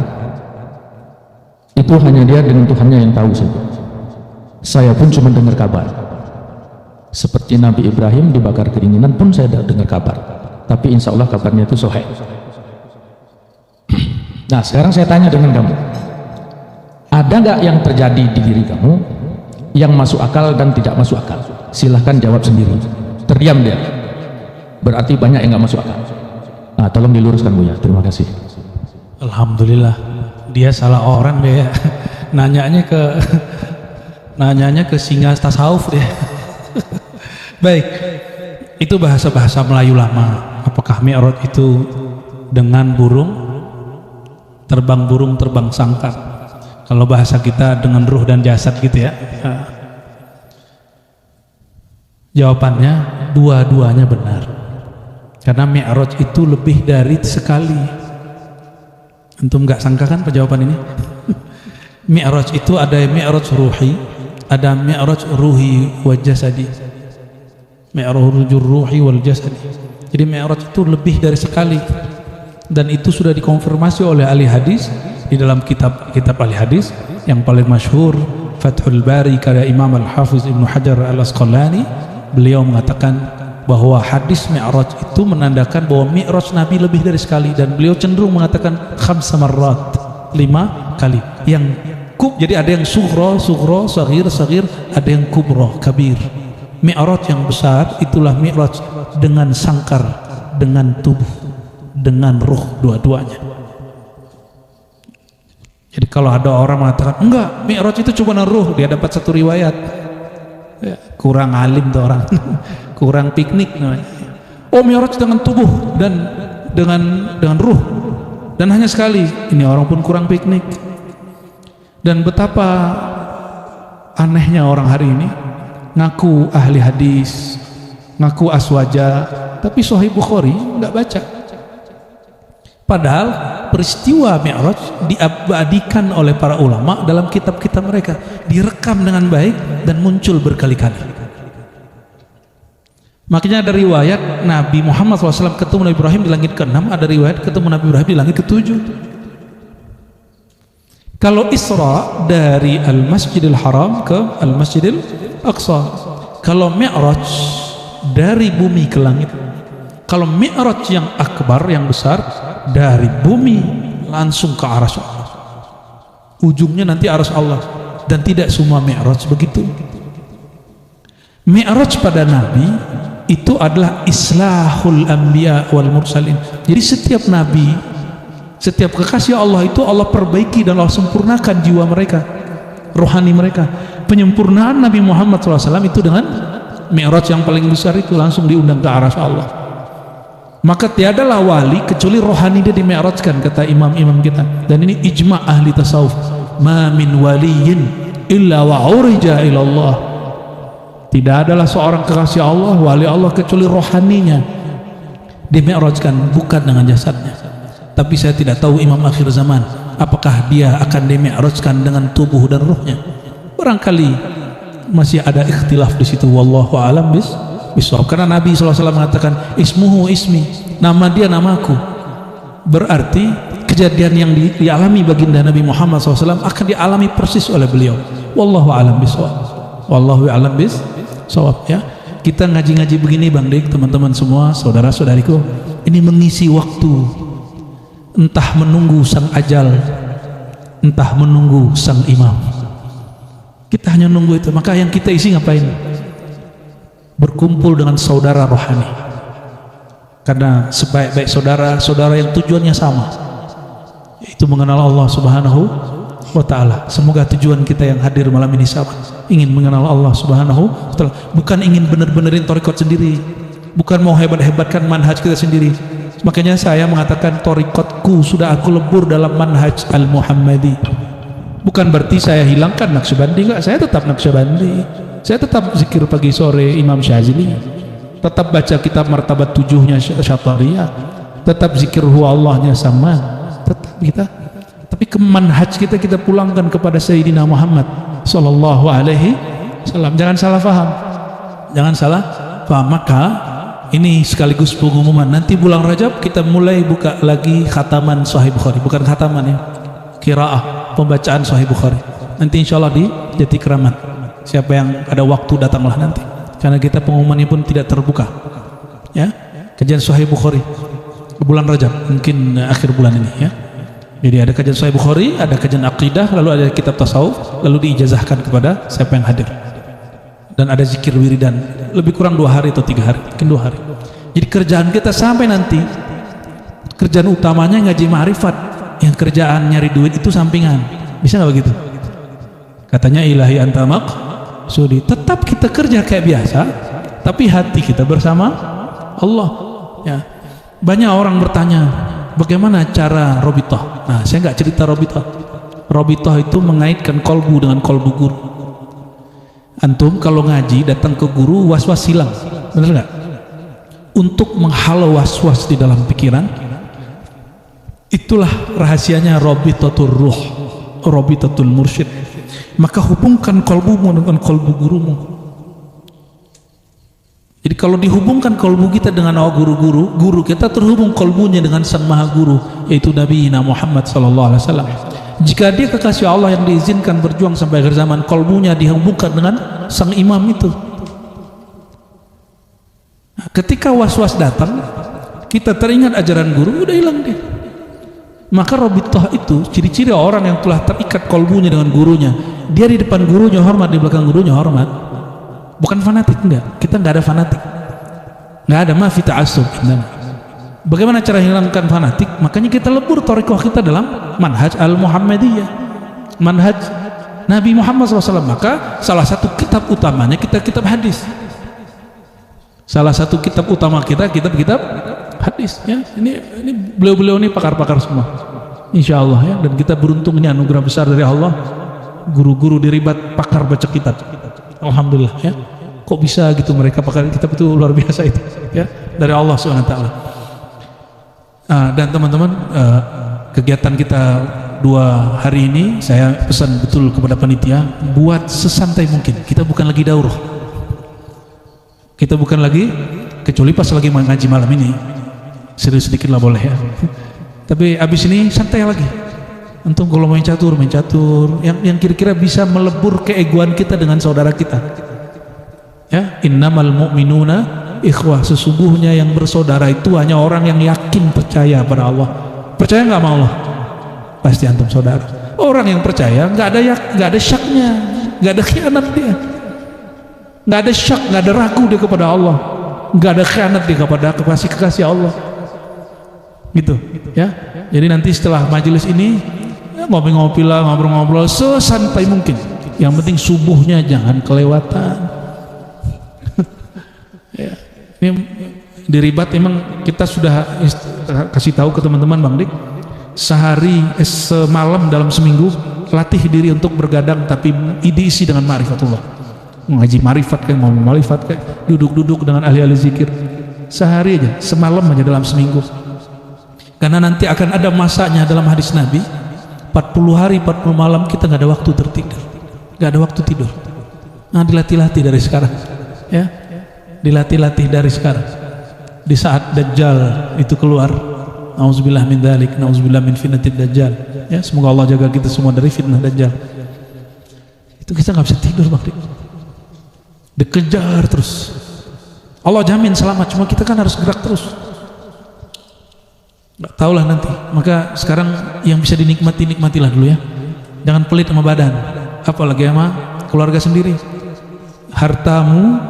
itu hanya dia dengan Tuhannya yang tahu saja. Saya pun cuma dengar kabar. Seperti Nabi Ibrahim dibakar keringinan pun saya dengar kabar. Tapi insya Allah kabarnya itu sahih. Nah, sekarang saya tanya dengan kamu, ada nggak yang terjadi di diri kamu yang masuk akal dan tidak masuk akal? Silahkan jawab sendiri. Terdiam dia, berarti banyak yang nggak masuk akal. Nah, tolong diluruskan Bu ya, terima kasih. Alhamdulillah, dia salah orang deh ya. Nanyanya ke singa tasawuf deh. Baik, itu bahasa-bahasa Melayu lama. Apakah mi'raj itu dengan burung, terbang sangkar? Kalau bahasa kita dengan ruh dan jasad gitu ya. Jawabannya dua-duanya benar. Karena mi'raj itu lebih dari sekali. Antum nggak sangka kan jawaban ini? Mi'raj itu ada mi'raj ruhi, ada mi'raj ruhi wa jasadi. Mi'rajul ruhi wal jasadi. Jadi mi'raj itu lebih dari sekali. Dan itu sudah dikonfirmasi oleh ahli hadis di dalam kitab ahli hadis yang paling masyhur Fathul Bari karya Imam Al-Hafiz Ibnu Hajar Al-Asqalani. Beliau mengatakan bahwa hadis mi'raj itu menandakan bahwa mi'raj Nabi lebih dari sekali, dan beliau cenderung mengatakan 5 marrat, 5 kali. Yang jadi ada yang sughra, saghir, ada yang kubra, kabir. Mi'raj yang besar itulah mi'raj dengan sangkar, dengan tubuh, dengan ruh, dua-duanya. Jadi kalau ada orang mengatakan enggak, mi'raj itu cuma ruh, dia dapat satu riwayat, ya, kurang alim tuh orang. Kurang piknik namanya. Oh, mi'raj dengan tubuh dan dengan ruh, dan hanya sekali, ini orang pun kurang piknik. Dan betapa anehnya orang hari ini, ngaku ahli hadis, ngaku aswaja, tapi Sahih Bukhari nggak baca. Padahal peristiwa mi'raj diabadikan oleh para ulama dalam kitab-kitab mereka, direkam dengan baik dan muncul berkali-kali. Makanya ada riwayat Nabi Muhammad SAW ketemu Nabi Ibrahim di langit ke-6, ada riwayat ketemu Nabi Ibrahim di langit ke-7. Kalau Isra dari Al-Masjidil Haram ke Al-Masjidil Aqsa. Kalau Mi'raj dari bumi ke langit. Kalau Mi'raj yang akbar, yang besar, dari bumi langsung ke arasy Allah. ujungnya nanti arsy Allah. Dan tidak semua mi'raj begitu. Mi'raj pada Nabi itu adalah islahul anbiya wal mursalin. Jadi setiap nabi, setiap kekasih Allah itu Allah perbaiki dan Allah sempurnakan jiwa mereka, rohani mereka. Penyempurnaan Nabi Muhammad SAW itu dengan mi'raj yang paling besar itu, langsung diundang ke arsy Allah. Maka tiadalah wali kecuali rohani dia di-mi'rajkan, kata imam-imam kita. Dan ini ijma' ahli tasawuf, ma min waliyin illa wa urija ilallah. Tidak adalah seorang kekasih Allah, wali Allah, kecuali rohaninya di-mi'rajkan, bukan dengan jasadnya. Tapi saya tidak tahu imam akhir zaman apakah dia akan di-mi'rajkan dengan tubuh dan ruhnya. Barangkali masih ada ikhtilaf di situ, wallahu a'lam bishawab. Karena Nabi SAW mengatakan ismuhu ismi, nama dia namaku. Berarti kejadian yang dialami baginda Nabi Muhammad SAW akan dialami persis oleh beliau. Wallahu a'lam bishawab. Wallahu a'lam bishawab. Ya, kita ngaji-ngaji begini Bang Dik, teman-teman semua, saudara-saudariku, ini mengisi waktu, entah menunggu sang ajal, entah menunggu sang imam. Kita hanya nunggu itu. Maka yang kita isi ngapain? Berkumpul dengan saudara rohani. Karena sebaik-baik saudara yang tujuannya sama, yaitu mengenal Allah Subhanahu wa ta'ala. Semoga tujuan kita yang hadir malam ini sama, ingin mengenal Allah Subhanahu wa ta'ala, bukan ingin bener-benerin thariqat sendiri, bukan mau hebat-hebatkan manhaj kita sendiri. Makanya saya mengatakan thariqatku sudah aku lebur dalam manhaj al-Muhammadi. Bukan berarti saya hilangkan Naqsyabandi, enggak, saya tetap Naqsyabandi, saya tetap zikir pagi sore Imam Syazili, tetap baca kitab martabat 7-nya Syatariyah, tetap zikir huwa Allahnya sama, tetap kita. Tapi manhaj kita pulangkan kepada Sayyidina Muhammad sallallahu alaihi wasallam. Jangan salah paham. Jangan salah paham. Maka ini sekaligus pengumuman, nanti bulan Rajab kita mulai buka lagi khataman Sahih Bukhari, bukan khataman ya, qiraah, pembacaan Sahih Bukhari. Nanti insyaallah di Jati Keramat. Siapa yang ada waktu datanglah nanti. Karena kita pengumumannya pun tidak terbuka. Ya, kajian Sahih Bukhari bulan Rajab, mungkin akhir bulan ini ya. Jadi ada kajian Sahih Bukhari, ada kajian akidah, lalu ada kitab tasawuf, lalu diijazahkan kepada siapa yang hadir. Dan ada zikir wiridan, lebih kurang 2 hari atau 3 hari, mungkin 2 hari. Jadi kerjaan kita sampai nanti, kerjaan utamanya ngaji ma'rifat, yang kerjaan nyari duit itu sampingan. Bisa nggak begitu? Katanya ilahi anta maqsudi. Tetap kita kerja kayak biasa, tapi hati kita bersama Allah. Ya. Banyak orang bertanya, bagaimana cara robitoh? Nah, saya nggak cerita robitoh. Robitoh itu mengaitkan kolbu dengan kolbu guru. Antum kalau ngaji datang ke guru, was-was hilang, benar nggak? Untuk menghalau was-was di dalam pikiran, itulah rahasianya robitatul ruh, robitatul mursyid. Maka hubungkan kolbumu dengan kolbu gurumu. Jadi kalau dihubungkan kolbu kita dengan guru-guru, guru kita terhubung kolbunya dengan sang maha guru, yaitu Nabi Muhammad SAW. Jika dia kekasih Allah yang diizinkan berjuang sampai akhir zaman, kolbunya dihubungkan dengan sang imam itu. Nah, ketika was-was datang, kita teringat ajaran guru, udah hilang dia. Maka robitoh itu ciri-ciri orang yang telah terikat kolbunya dengan gurunya. Dia di depan gurunya hormat, di belakang gurunya hormat. Bukan fanatik, enggak. Kita enggak ada fanatik, enggak ada mafi ta'assub. Bagaimana cara hilangkan fanatik? Makanya kita lebur thariqah kita dalam manhaj al-Muhammadiyah, manhaj Nabi Muhammad SAW. Maka salah satu kitab utamanya kitab hadis. Salah satu kitab utama kita kitab hadis ya. Ini beliau-beliau ini pakar-pakar semua, insya Allah ya. Dan kita beruntung, ini anugerah besar dari Allah, guru-guru diribat pakar baca kitab, alhamdulillah ya. Kok bisa gitu mereka pakar kitab, itu luar biasa itu ya, dari Allah SWT. Dan teman-teman, kegiatan kita 2 hari ini saya pesan betul kepada panitia, buat sesantai mungkin. Kita bukan lagi daurah, kita bukan lagi, kecuali pas lagi ngaji malam ini serius sedikit lah boleh ya. Tapi abis ini santai lagi. Antum kalau main catur yang kira-kira bisa melebur keegoan kita dengan saudara kita. Ya, innamal mu'minuna ikhwah, sesungguhnya yang bersaudara itu hanya orang yang yakin percaya pada Allah. Percaya nggak sama Allah? pasti antum saudara. Orang yang percaya nggak ada syaknya, nggak ada khianat dia, nggak ada syak, nggak ada ragu dia kepada Allah, nggak ada khianat dia kepada kekasih Allah, gitu ya. Jadi nanti setelah majelis ini ya, ngopi-ngopi lah, ngobrol-ngobrol sesantai mungkin. Yang penting subuhnya jangan kelewatan. Ya. Ini di Ribat emang kita sudah kasih tahu ke teman-teman Bang Dik, semalam dalam seminggu latih diri untuk bergadang tapi diisi dengan ma'rifatullah, ngaji marifat kayak ngomong marifat kayak duduk-duduk dengan ahli-ahli zikir sehari aja, semalam aja dalam seminggu, karena nanti akan ada masanya dalam hadis Nabi 40 hari 40 malam kita nggak ada waktu tertidur, nggak ada waktu tidur. Nah, dilatih-latih dari sekarang ya, dilatih-latih dari sekarang. Di saat Dajjal itu keluar, nauzubillah min dzalik, nauzubillah min fitnatid Dajjal ya, semoga Allah jaga kita semua dari fitnah Dajjal. Itu kita nggak bisa tidur Bang, dikejar terus. Allah jamin selamat, cuma kita kan harus gerak terus. Nggak tahulah nanti. Maka sekarang yang bisa dinikmati, nikmatilah dulu ya, jangan pelit sama badan, apalagi sama keluarga sendiri. Hartamu,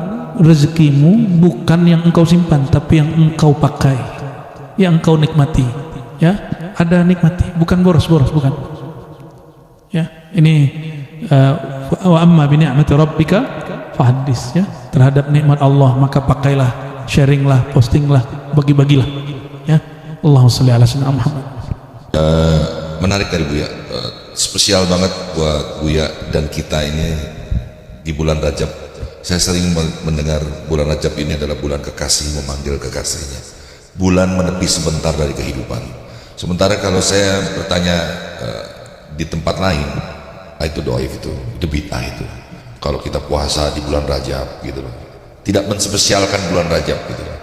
rezekimu bukan yang engkau simpan, tapi yang engkau pakai, yang engkau nikmati ya. Ada nikmati, bukan boros-boros, bukan ya. Ini wa amma bi ni'mati rabbika fahaddis ya, terhadap nikmat Allah maka pakailah, sharinglah, postinglah, bagi-bagilah ya. Allahumma shalli ala sayyidina Muhammad. Menarik dari Buya, spesial banget buat Buya dan kita ini di bulan Rajab. Saya sering mendengar bulan Rajab ini adalah bulan kekasih memanggil kekasihnya, bulan menepi sebentar dari kehidupan. Sementara kalau saya bertanya di tempat lain, itu doif, itu bid'ah itu. Kalau kita puasa di bulan Rajab gitu loh, tidak menspesialkan bulan Rajab gitu loh.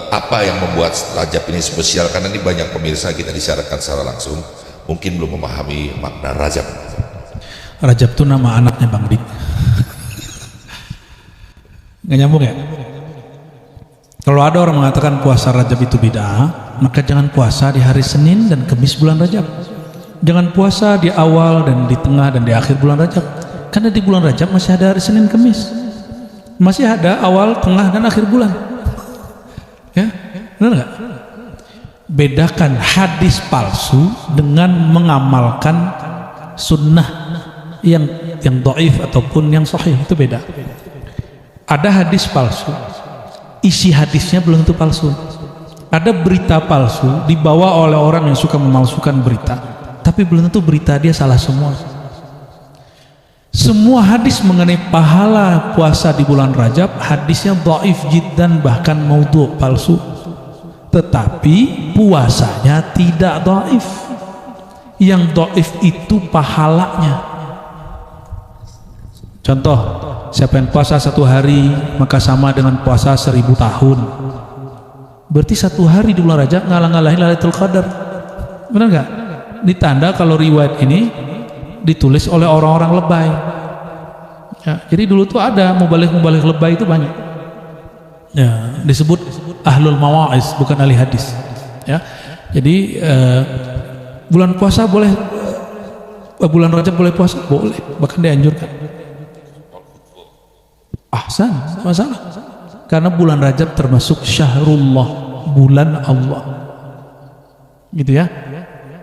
Apa yang membuat Rajab ini spesial? Karena ini banyak pemirsa kita disiarkan secara langsung mungkin belum memahami makna Rajab. Rajab itu nama anaknya Bang Dik. Nggak nyambung ya? Kalau ada orang mengatakan puasa Rajab itu bid'ah, maka jangan puasa di hari Senin dan Kamis bulan Rajab. Jangan puasa di awal dan di tengah dan di akhir bulan Rajab, karena di bulan Rajab masih ada hari Senin Kamis, masih ada awal, tengah dan akhir bulan ya. Benar nggak? Bedakan hadis palsu dengan mengamalkan sunnah yang dhaif ataupun yang sahih, itu beda. Ada hadis palsu, isi hadisnya belum tentu palsu. Ada berita palsu dibawa oleh orang yang suka memalsukan berita, tapi belum tentu berita dia salah semua. Semua hadis mengenai pahala puasa di bulan Rajab hadisnya dhaif jiddan, bahkan maudhu', palsu. Tetapi puasanya tidak dhaif. Yang dhaif itu pahalanya. Contoh, siapa yang puasa 1 hari maka sama dengan puasa 1000 tahun. Berarti 1 hari di bulan Rajab ngalah-ngalahin Lailatul Qadar. Benar nggak? Ditanda kalau riwayat ini ditulis oleh orang-orang lebay ya. Jadi dulu tuh ada mubalik lebay itu banyak ya, disebut ahlul mawa'iz, bukan ahli hadis ya. Jadi bulan puasa boleh, bulan Rajab boleh puasa, boleh, bahkan dianjurkan. Ahsan, masalah, karena bulan Rajab termasuk syahrullah, bulan Allah gitu ya.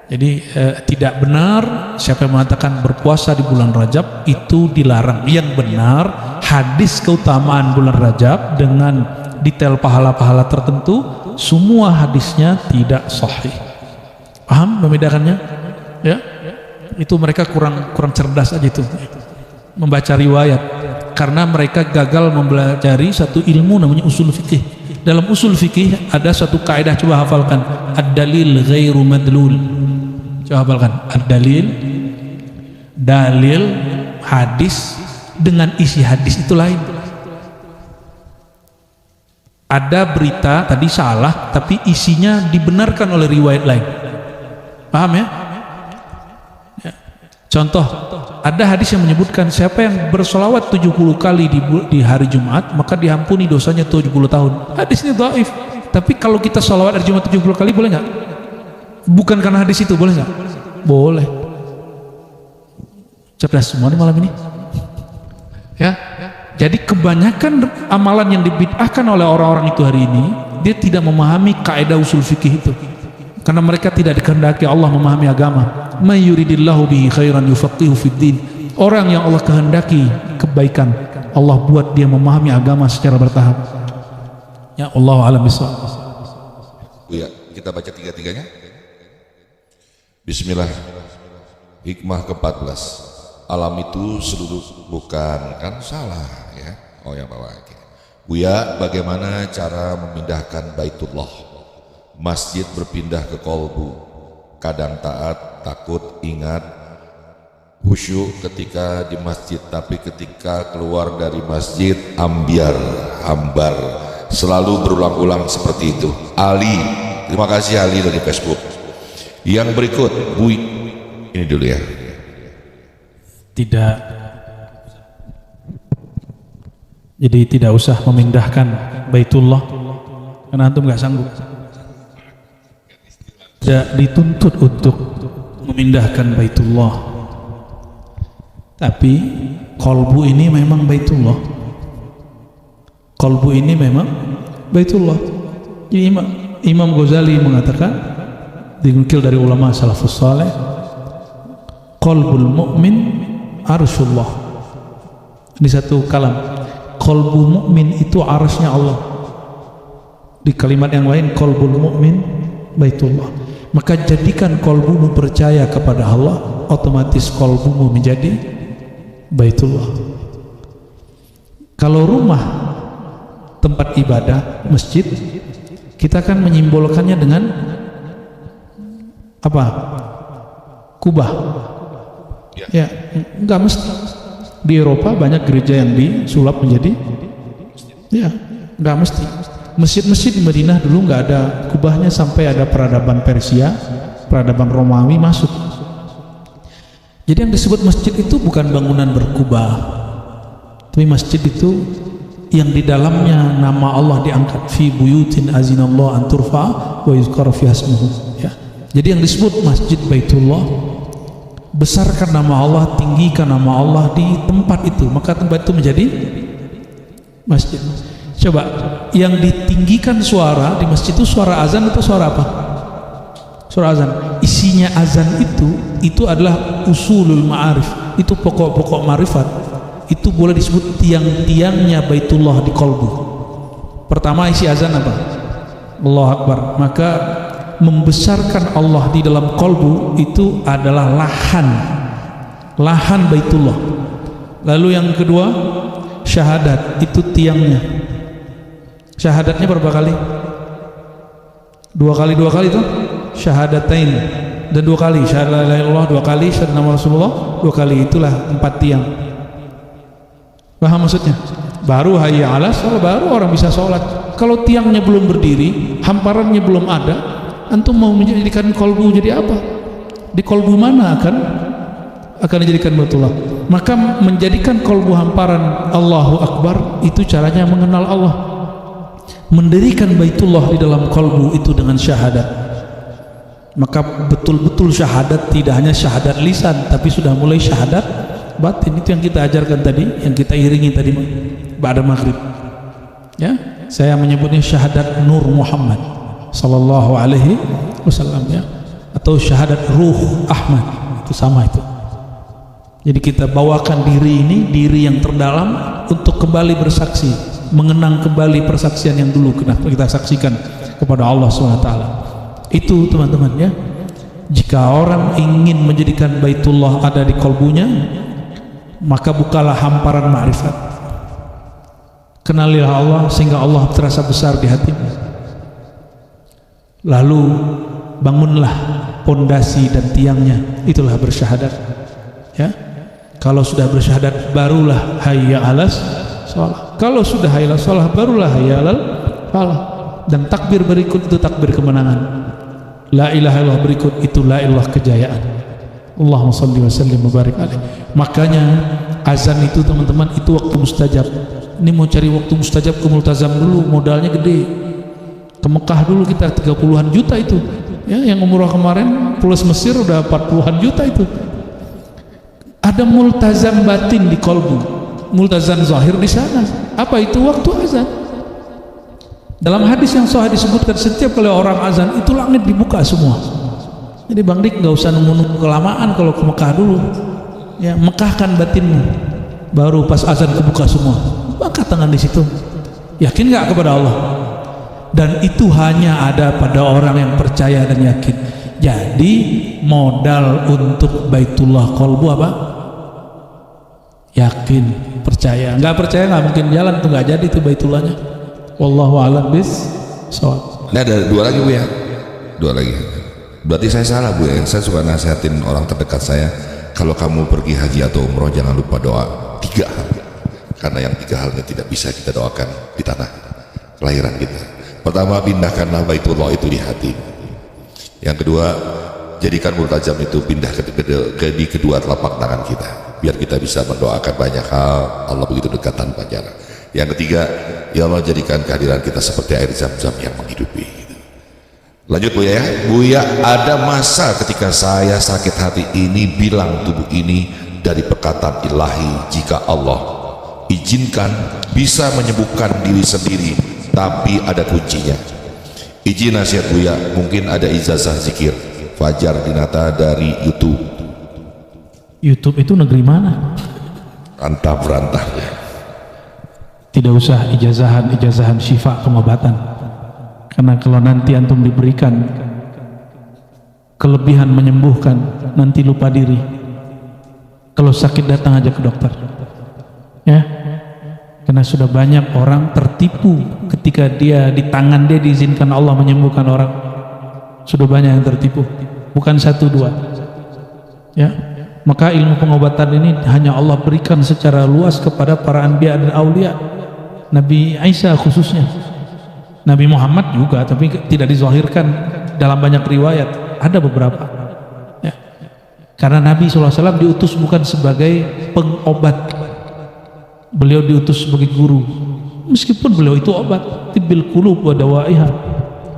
Jadi tidak benar siapa yang mengatakan berpuasa di bulan Rajab itu dilarang. Yang benar hadis keutamaan bulan Rajab dengan detail pahala-pahala tertentu, semua hadisnya tidak sahih. Paham membedakannya? Ya, itu mereka kurang cerdas aja itu membaca riwayat, karena mereka gagal mempelajari satu ilmu namanya usul fikih. Dalam usul fikih ada satu kaidah, coba hafalkan, ad-dalil ghairu madlul. Coba hafalkan, ad-dalil, dalil hadis dengan isi hadis itu lain. Ada berita tadi salah tapi isinya dibenarkan oleh riwayat lain. Paham ya? Ya. Contoh, ada hadis yang menyebutkan siapa yang bersolawat 70 kali di hari Jumat maka diampuni dosanya 70 tahun. Hadisnya dhaif. Tapi kalau kita solawat hari Jumat 70 kali boleh nggak? Bukan karena hadis itu, boleh nggak? Boleh. Cerdas semua nih malam ini. Ya. Jadi kebanyakan amalan yang dibid'ahkan oleh orang-orang itu hari ini, dia tidak memahami kaidah usul fikih itu. Karena mereka tidak dikehendaki Allah memahami agama. May yuridillahu bihi khairan yufaqihu fiddin. Orang yang Allah kehendaki kebaikan, Allah buat dia memahami agama secara bertahap. Ya Allah a'lam bishawab. Ya, kita baca tiga-tiganya. Bismillah. Hikmah ke-14. Alam itu seluruh bukan, kan salah ya. Oh yang bawah. Buya, bagaimana cara memindahkan Baitullah? Masjid berpindah ke kolbu. Kadang taat, takut, ingat, khusyuk ketika di masjid, tapi ketika keluar dari masjid ambiar, hambar. Selalu berulang-ulang seperti itu. Ali, terima kasih Ali dari Facebook. Yang berikut, Bu, ini dulu ya. Tidak, jadi tidak usah memindahkan Baitullah karena antum nggak sanggup. Tidak dituntut untuk memindahkan Baitullah, tapi kolbu ini memang Baitullah. Kolbu ini memang Baitullah. Jadi Imam Ghazali mengatakan, dinukil dari ulama salafus saleh, qalbul mu'min arsyullah. Ini satu kalam. Qalbu mukmin itu arasnya Allah. Di kalimat yang lain, qalbul mukmin Baitullah. Maka jadikan qalbumu percaya kepada Allah, otomatis qalbumu menjadi Baitullah. Kalau rumah tempat ibadah, masjid, kita kan menyimbolkannya dengan apa? Kubah. Ya, enggak mesti. Di Eropa banyak gereja yang disulap menjadi, ya, enggak mesti. Masjid-masjid di Madinah dulu enggak ada kubahnya sampai ada peradaban Persia, peradaban Romawi masuk. Jadi yang disebut masjid itu bukan bangunan berkubah, tapi masjid itu yang di dalamnya nama Allah diangkat, fi buyutin azinallahu an turfa wa yuzkara fiha ismuhu. Ya. Jadi yang disebut masjid Baitullah, besarkan nama Allah, tinggikan nama Allah di tempat itu, maka tempat itu menjadi masjid. Coba, yang ditinggikan suara di masjid itu suara azan atau suara apa? Suara azan. Isinya azan itu adalah usulul ma'arif, itu pokok-pokok ma'rifat. Itu boleh disebut tiang-tiangnya Baitullah di kolbu. Pertama isi azan apa? Allahu Akbar. Maka membesarkan Allah di dalam kolbu itu adalah lahan Baitullah. Lalu yang kedua, syahadat, itu tiangnya. Syahadatnya berapa kali? Dua kali itu syahadatain, dan 2 kali syahadat la ilaha illallah, 2 kali syahadat nama Rasulullah, 2 kali, itulah 4 tiang. Paham maksudnya? Baru hayya 'alas shalah, baru orang bisa sholat. Kalau tiangnya belum berdiri, hamparannya belum ada, antum mau menjadikan kolbu jadi apa? Di kolbu mana akan dijadikan Baitullah? Maka menjadikan kolbu hamparan Allahu Akbar itu caranya mengenal Allah. Mendirikan Baitullah di dalam kolbu itu dengan syahadat. Maka betul-betul syahadat, tidak hanya syahadat lisan, tapi sudah mulai syahadat batin. Itu yang kita ajarkan tadi, yang kita iringi tadi ba'da maghrib. Ya, saya menyebutnya syahadat Nur Muhammad sallallahu alaihi wasallam, ya, atau syahadat Ruh Ahmad, itu sama itu. Jadi kita bawakan diri ini, diri yang terdalam, untuk kembali bersaksi, mengenang kembali persaksian yang dulu kita saksikan kepada Allah SWT. Itu teman-teman, ya. Jika orang ingin menjadikan Baitullah ada di kolbunya, maka bukalah hamparan ma'rifat, kenalilah Allah sehingga Allah terasa besar di hatimu. Lalu bangunlah pondasi dan tiangnya, itulah bersyahadat, ya. Kalau sudah bersyahadat, barulah hayya 'alas shalah. Kalau sudah hayya 'alas shalah, barulah hayya 'alal falah. Dan takbir berikut itu takbir kemenangan. La ilaha illallah berikut itu la ilah kejayaan. Allahumma shalli wa sallim wa barik alaih. Makanya azan itu teman-teman, itu waktu mustajab. Ini mau cari waktu mustajab ke multazam dulu, modalnya gede. Ke Mekah dulu kita 30-an juta itu, ya. Yang umroh kemarin plus Mesir udah 40-an juta itu. Ada multazam batin di kolbu, multazam zahir di sana. Apa itu? Waktu azan. Dalam hadis yang sahih disebutkan setiap kali orang azan itu langit dibuka semua. Jadi Bang Dik nggak usah nunggu kelamaan kalau ke Mekah dulu. Ya, mekahkan batinmu, baru pas azan kebuka semua. Angkat tangan di situ. Yakin nggak kepada Allah? Dan itu hanya ada pada orang yang percaya dan yakin. Jadi modal untuk Baitullah Qalbu apa? Yakin, percaya. Nggak percaya nggak mungkin jalan tuh, nggak jadi tuh Baitullahnya. Wallahu a'lam bishawab. Ini ada 2 lagi Bu ya, 2 lagi. Berarti saya salah Bu ya. Saya suka nasihatin orang terdekat saya, kalau kamu pergi haji atau umroh jangan lupa doa 3 hal, karena yang 3 halnya tidak bisa kita doakan di tanah kelahiran kita. Pertama, pindahkanlah Baitullah itu di hati. Yang kedua, jadikan multajam itu pindah di kedua telapak tangan kita, biar kita bisa mendoakan banyak hal. Allah begitu dekat tanpa jarak. Yang ketiga, ya Allah jadikan kehadiran kita seperti air zam-zam yang menghidupi. Lanjut Bu ya. Bu ya, ada masa ketika saya sakit hati ini bilang tubuh ini dari perkataan ilahi, jika Allah izinkan bisa menyembuhkan diri sendiri, tapi ada kuncinya. Izin nasihat Bu ya, mungkin ada ijazah zikir Fajar Dinata dari YouTube. YouTube itu negeri mana? Rantah-rantah ya. Tidak usah ijazahan syifa pengobatan, karena kalau nanti antum diberikan kelebihan menyembuhkan, nanti lupa diri. Kalau sakit datang aja ke dokter ya, karena sudah banyak orang tertipu ketika dia di tangan dia diizinkan Allah menyembuhkan orang. Sudah banyak yang tertipu, bukan 1 2 ya. Maka ilmu pengobatan ini hanya Allah berikan secara luas kepada para anbiya dan aulia. Nabi Isa khususnya, Nabi Muhammad juga, tapi tidak dizahirkan dalam banyak riwayat. Ada beberapa ya. Karena Nabi SAW diutus bukan sebagai pengobat, beliau diutus sebagai guru. Meskipun beliau itu obat, tibbil qulub wa dawaiha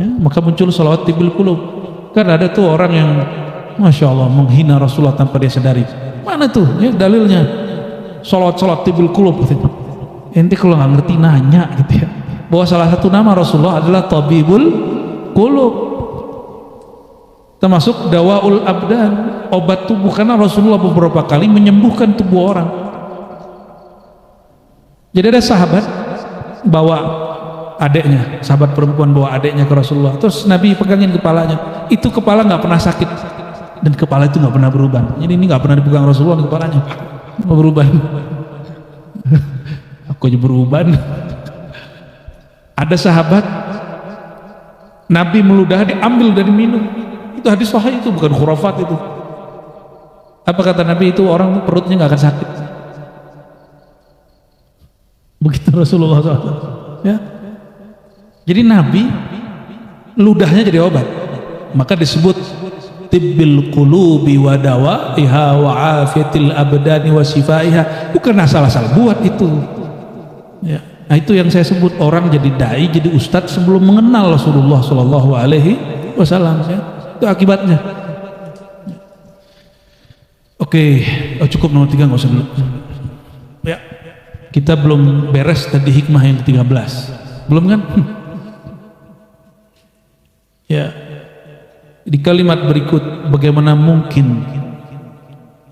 ya, maka muncul salawat tibbil qulub. Karena ada tuh orang yang Masya Allah menghina Rasulullah tanpa dia sadari. Mana tuh ya dalilnya? Salawat tibbil qulub. Ente kalau nggak ngerti nanya gitu ya, bahwa salah satu nama Rasulullah adalah Tabibul Qulub, termasuk Dawaul Abdan, obat tubuh. Karena Rasulullah beberapa kali menyembuhkan tubuh orang. Jadi ada sahabat bawa adeknya, sahabat perempuan bawa adeknya ke Rasulullah, terus Nabi pegangin kepalanya. Itu kepala nggak pernah sakit dan kepala itu nggak pernah berubah. Jadi ini nggak pernah dipegang Rasulullah kepalanya, nggak berubah. Aku aja berubah. Ada sahabat Nabi meludah diambil dan minum. Itu hadis sahih, itu bukan khurafat itu. Apa kata Nabi? Itu orang perutnya nggak akan sakit. Begitu Rasulullah SAW ya. Jadi Nabi ludahnya jadi obat, maka disebut tibbil qulubi wa dawaiha wa afiatil abdani wa sifaiha. Bukan asal-asal buat itu ya. Nah itu yang saya sebut orang jadi dai, jadi ustadz sebelum mengenal Rasulullah Shallallahu Alaihi Wasallam ya. Itu akibatnya. Oke, cukup nomor 3, nggak usah dulu ya. Kita belum beres tadi hikmah yang ke-13, belum kan? Ya, di kalimat berikut, bagaimana mungkin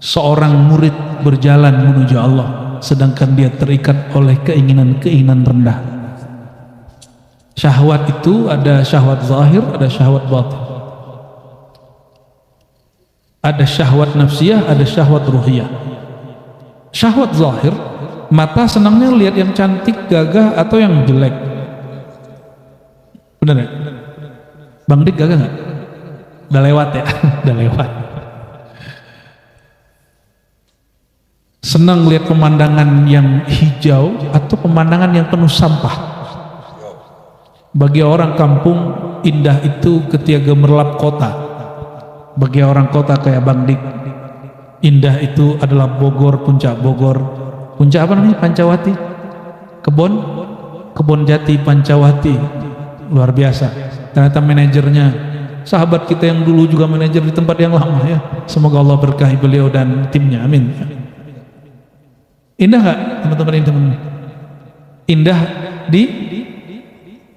seorang murid berjalan menuju Allah sedangkan dia terikat oleh keinginan-keinginan rendah. Syahwat itu ada syahwat zahir, ada syahwat batin. Ada syahwat nafsiyah, ada syahwat ruhiyah. Syahwat zahir, mata senangnya lihat yang cantik, gagah atau yang jelek. Benar ya? Bang Dik gagah nggak? Udah lewat ya? Udah lewat. Senang lihat pemandangan yang hijau atau pemandangan yang penuh sampah. Bagi orang kampung, indah itu ketika gemerlap kota. Bagi orang kota kayak Bang Dik, indah itu adalah Bogor, puncak Bogor. Puncak apa namanya? Pancawati. Kebon Jati Pancawati. Luar biasa. Ternyata manajernya sahabat kita yang dulu juga manajer di tempat yang lama ya. Semoga Allah berkahi beliau dan timnya, amin. Indah nggak teman-teman ini teman? Indah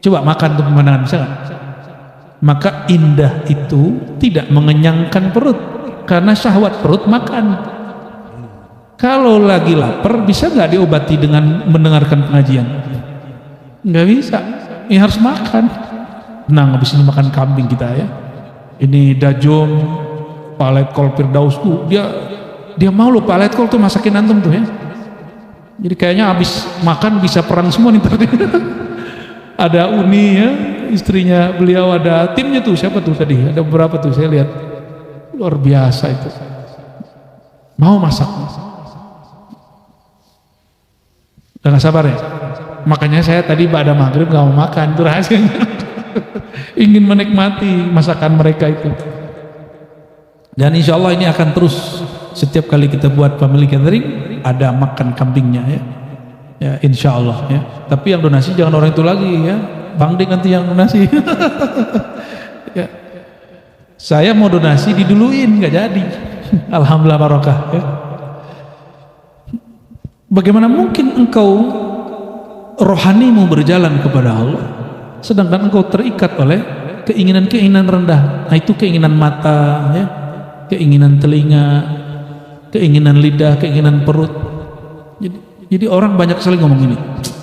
coba makan tuh pemandangan, bisa nggak? Maka indah itu tidak mengenyangkan perut, karena syahwat perut makan. Kalau lagi lapar bisa nggak diobati dengan mendengarkan pengajian? Nggak bisa, ya harus makan. Nah, habis ini makan kambing kita ya. Ini dajom, palet kol Firdaus tuh dia mau loh palet kol tuh masakin antum tuh ya. Jadi kayaknya habis makan bisa perang semua nih tadi. Ada Uni ya, istrinya beliau, ada timnya tuh, siapa tuh tadi? Ada beberapa tuh saya lihat. Luar biasa itu. Mau masak. Udah gak sabar ya? Makanya saya tadi pada maghrib gak mau makan, itu rahasianya. Ingin menikmati masakan mereka itu. Dan insya Allah ini akan terus, setiap kali kita buat family gathering ada makan kambingnya ya. Ya insya Allah ya. Tapi yang donasi jangan orang itu lagi ya. Bang Dik nanti yang donasi. Ya. Saya mau donasi diduluin nggak jadi. Alhamdulillah barokah ya. Bagaimana mungkin engkau rohanimu berjalan kepada Allah sedangkan engkau terikat oleh keinginan-keinginan rendah. Nah itu keinginan mata ya, keinginan telinga, keinginan lidah, keinginan perut. Jadi orang banyak sekali ngomong ini,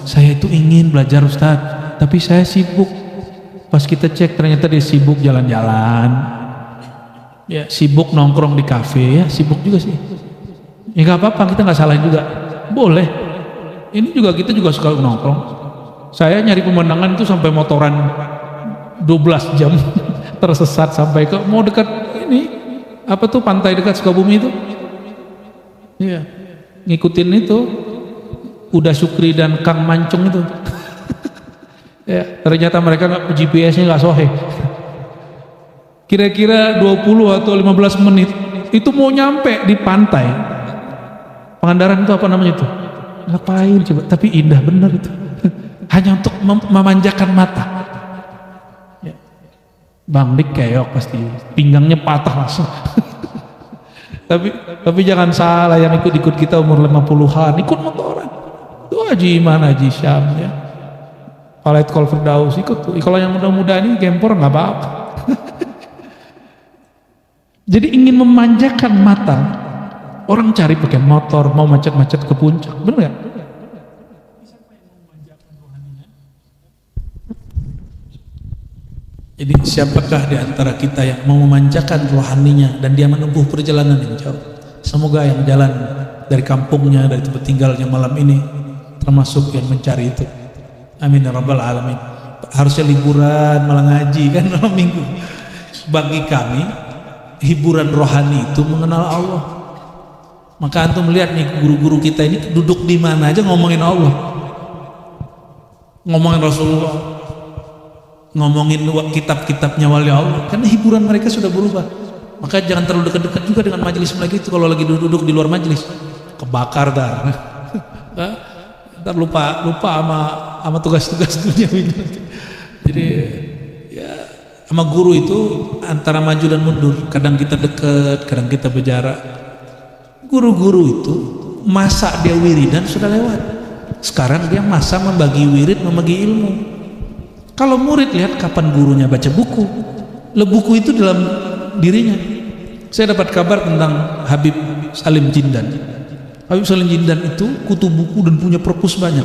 saya itu ingin belajar Ustaz, tapi saya sibuk. Pas kita cek ternyata dia sibuk jalan-jalan, ya sibuk nongkrong di kafe, ya sibuk juga sih. Ya nggak apa-apa, kita nggak salahin juga, boleh. Ini juga kita juga suka nongkrong. Saya nyari pemandangan itu sampai motoran 12 jam tersesat sampai ke mau dekat ini apa tuh pantai dekat Sukabumi itu, iya ngikutin itu. Udah Syukri dan Kang Mancung itu. Ya, ternyata mereka nggak GPS-nya nggak sohe. Kira-kira 20 atau 15 menit itu mau nyampe di pantai. Pangandaran itu apa namanya itu? Ngapain coba? Tapi indah bener itu. Hanya untuk memanjakan mata. Ya. Bang Dik keok pasti, pinggangnya patah langsung. tapi jangan salah, yang ikut kita umur 50-an ikut motoran. Itu Haji Iman, Haji Syam ya. Palet kol Firdaus ikut tuh. Kalau yang muda-muda ini gempor nggak apa-apa. Jadi ingin memanjakan mata, orang cari pakai motor, mau macet-macet ke puncak, bener nggak? Jadi siapakah di antara kita yang mau memanjakan rohaninya dan dia menempuh perjalanan yang jauh? Semoga yang jalan dari kampungnya, dari tempat tinggalnya malam ini termasuk yang mencari itu. Amin ya rabbal alamin. Harusnya liburan malah ngaji kan malam minggu. Bagi kami hiburan rohani itu mengenal Allah. Maka antum melihat nih guru-guru kita ini duduk di mana aja ngomongin Allah, ngomongin Rasulullah, ngomongin kitab-kitabnya wali Allah, karena hiburan mereka sudah berubah. Maka jangan terlalu dekat-dekat juga dengan majelis mereka itu. Kalau lagi duduk di luar majelis kebakar dar. Ntar lupa sama tugas-tugas dunia. Jadi ya sama guru itu antara maju dan mundur. Kadang kita dekat, kadang kita berjarak. Guru-guru itu masa dia wiridan sudah lewat. Sekarang dia masa membagi wirid, membagi ilmu. Kalau murid lihat kapan gurunya baca buku. Buku itu dalam dirinya. Saya dapat kabar tentang Habib Salim Jindan. Habib Salim Jindan itu kutu buku dan punya perpus banyak.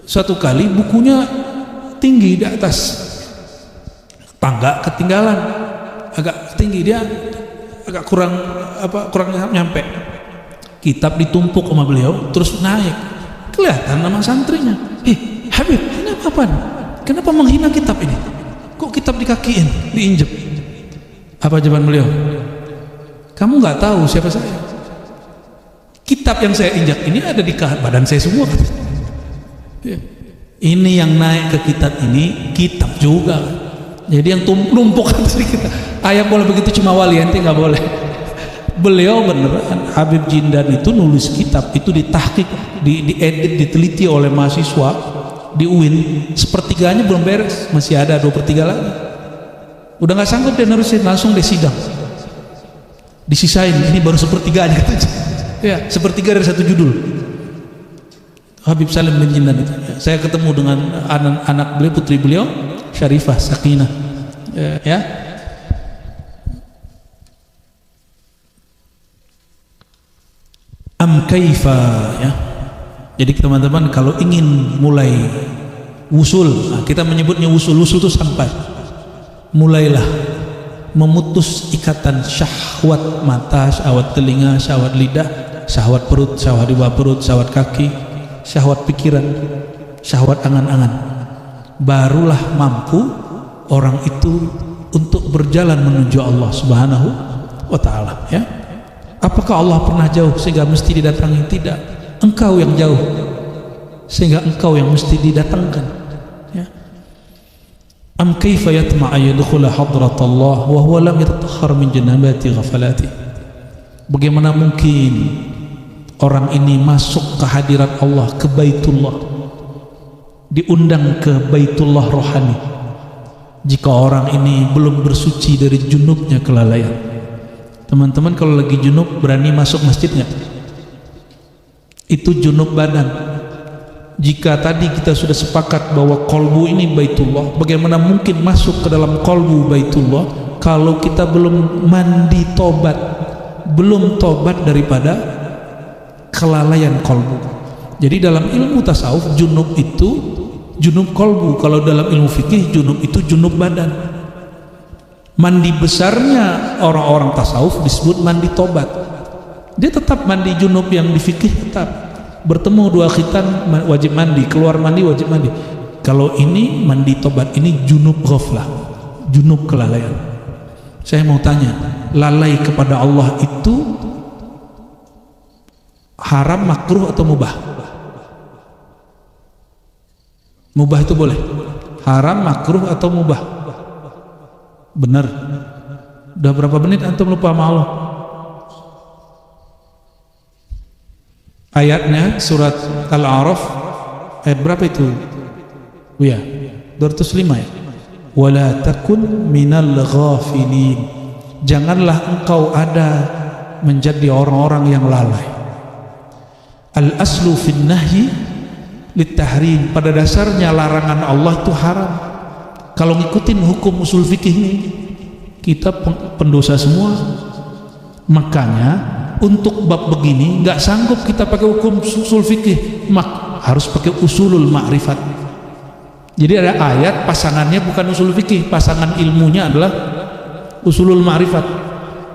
Suatu kali bukunya tinggi di atas tangga, ketinggalan agak tinggi, dia agak kurang nyampe. Kitab ditumpuk sama beliau terus naik, kelihatan nama santrinya. Habib, ini apa? Kenapa menghina kitab ini? Kok kitab dikakiin, diinjek? Apa jawaban beliau? Kamu nggak tahu siapa saya. Kitab yang saya injak ini ada di badan saya semua. Ini yang naik ke kitab ini kitab juga. Jadi yang numpuk di kitab. Ayah boleh begitu cuma wali, ente nggak boleh. Beliau beneran Habib Jindan itu nulis kitab itu ditahqiq, diedit, diteliti oleh mahasiswa di UIN. Sepertiganya belum beres, masih ada 2/3 lagi. Udah nggak sanggup dia nerusin, langsung dia sidang. Disisain, ini baru sepertiganya katanya. Ya, sepertiga dari satu judul. Habib Salim bin Jindan itu. Ya, saya ketemu dengan anak beliau, putri beliau, Syarifah Sakinah. Ya. Am kaifa, ya. Jadi teman-teman kalau ingin mulai wusul, kita menyebutnya wusul itu sampai. Mulailah memutus ikatan syahwat mata, syahwat telinga, syahwat lidah, syahwat perut, syahwat di bawah perut, syahwat kaki, syahwat pikiran, syahwat angan-angan. Barulah mampu orang itu untuk berjalan menuju Allah Subhanahu wa taala, ya. Apakah Allah pernah jauh sehingga mesti didatangi? Tidak. Engkau yang jauh sehingga engkau yang mesti didatangkan, ya. Am kaifa yatma'a yadkhula hadratallah wa huwa lam yatatahhar min janabati ghafalati. Bagaimana mungkin orang ini masuk ke hadirat Allah, ke Baitullah, diundang ke Baitullah rohani, jika orang ini belum bersuci dari junubnya kelalaian? Teman-teman kalau lagi junub berani masuk masjid nggak? Itu junub badan. Jika tadi kita sudah sepakat bahwa kolbu ini Baitullah, bagaimana mungkin masuk ke dalam kolbu Baitullah kalau kita belum mandi tobat, belum tobat daripada kelalaian kolbu. Jadi dalam ilmu tasawuf junub itu junub kolbu, kalau dalam ilmu fikih junub itu junub badan. Mandi besarnya orang-orang tasawuf disebut mandi tobat. Dia tetap mandi junub yang di fikih tetap. Bertemu dua khitan wajib mandi, keluar mandi wajib mandi. Kalau ini mandi tobat, ini junub ghaflah, junub kelalaian. Saya mau tanya, lalai kepada Allah itu haram, makruh atau mubah? Mubah itu boleh. Haram, makruh atau mubah? Benar. Udah berapa menit antum lupa sama Allah? Ayatnya surat Al-A'raf ayat berapa itu? Oh ya, 205 ya. Wala takun minal ghafilin. Janganlah engkau ada menjadi orang-orang yang lalai. Al-aslu fin nahyi litahrim. Pada dasarnya larangan Allah itu haram. Kalau ngikutin hukum usul fikih ini, kita pendosa semua. Makanya untuk bab begini nggak sanggup kita pakai hukum usul fikih, harus pakai usulul ma'rifat. Jadi ada ayat pasangannya bukan usul fikih, pasangan ilmunya adalah usulul ma'rifat.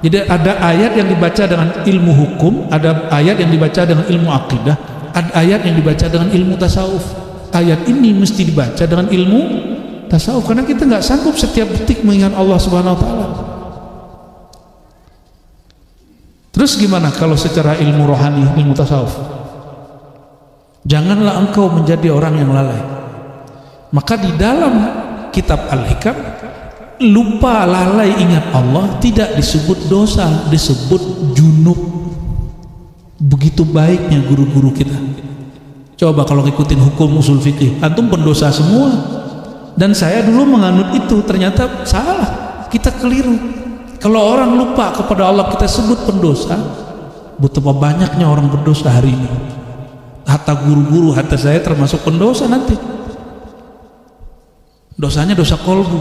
Jadi ada ayat yang dibaca dengan ilmu hukum, ada ayat yang dibaca dengan ilmu akidah, ada ayat yang dibaca dengan ilmu tasawuf. Ayat ini mesti dibaca dengan ilmu tasawuf karena kita nggak sanggup setiap detik mengingat Allah Subhanahu wa taala. Terus gimana kalau secara ilmu rohani, ilmu tasawuf? Janganlah engkau menjadi orang yang lalai. Maka di dalam kitab Al-Hikam, lupa, lalai, ingat Allah tidak disebut dosa, disebut junub. Begitu baiknya guru-guru kita. Coba kalau ngikutin hukum usul fikih, antum pendosa semua. Dan saya dulu menganut itu, ternyata salah, kita keliru. Kalau orang lupa kepada Allah kita sebut pendosa, betapa banyaknya orang berdosa hari ini. Hatta guru-guru, hatta saya termasuk pendosa nanti. Dosanya dosa kolbu.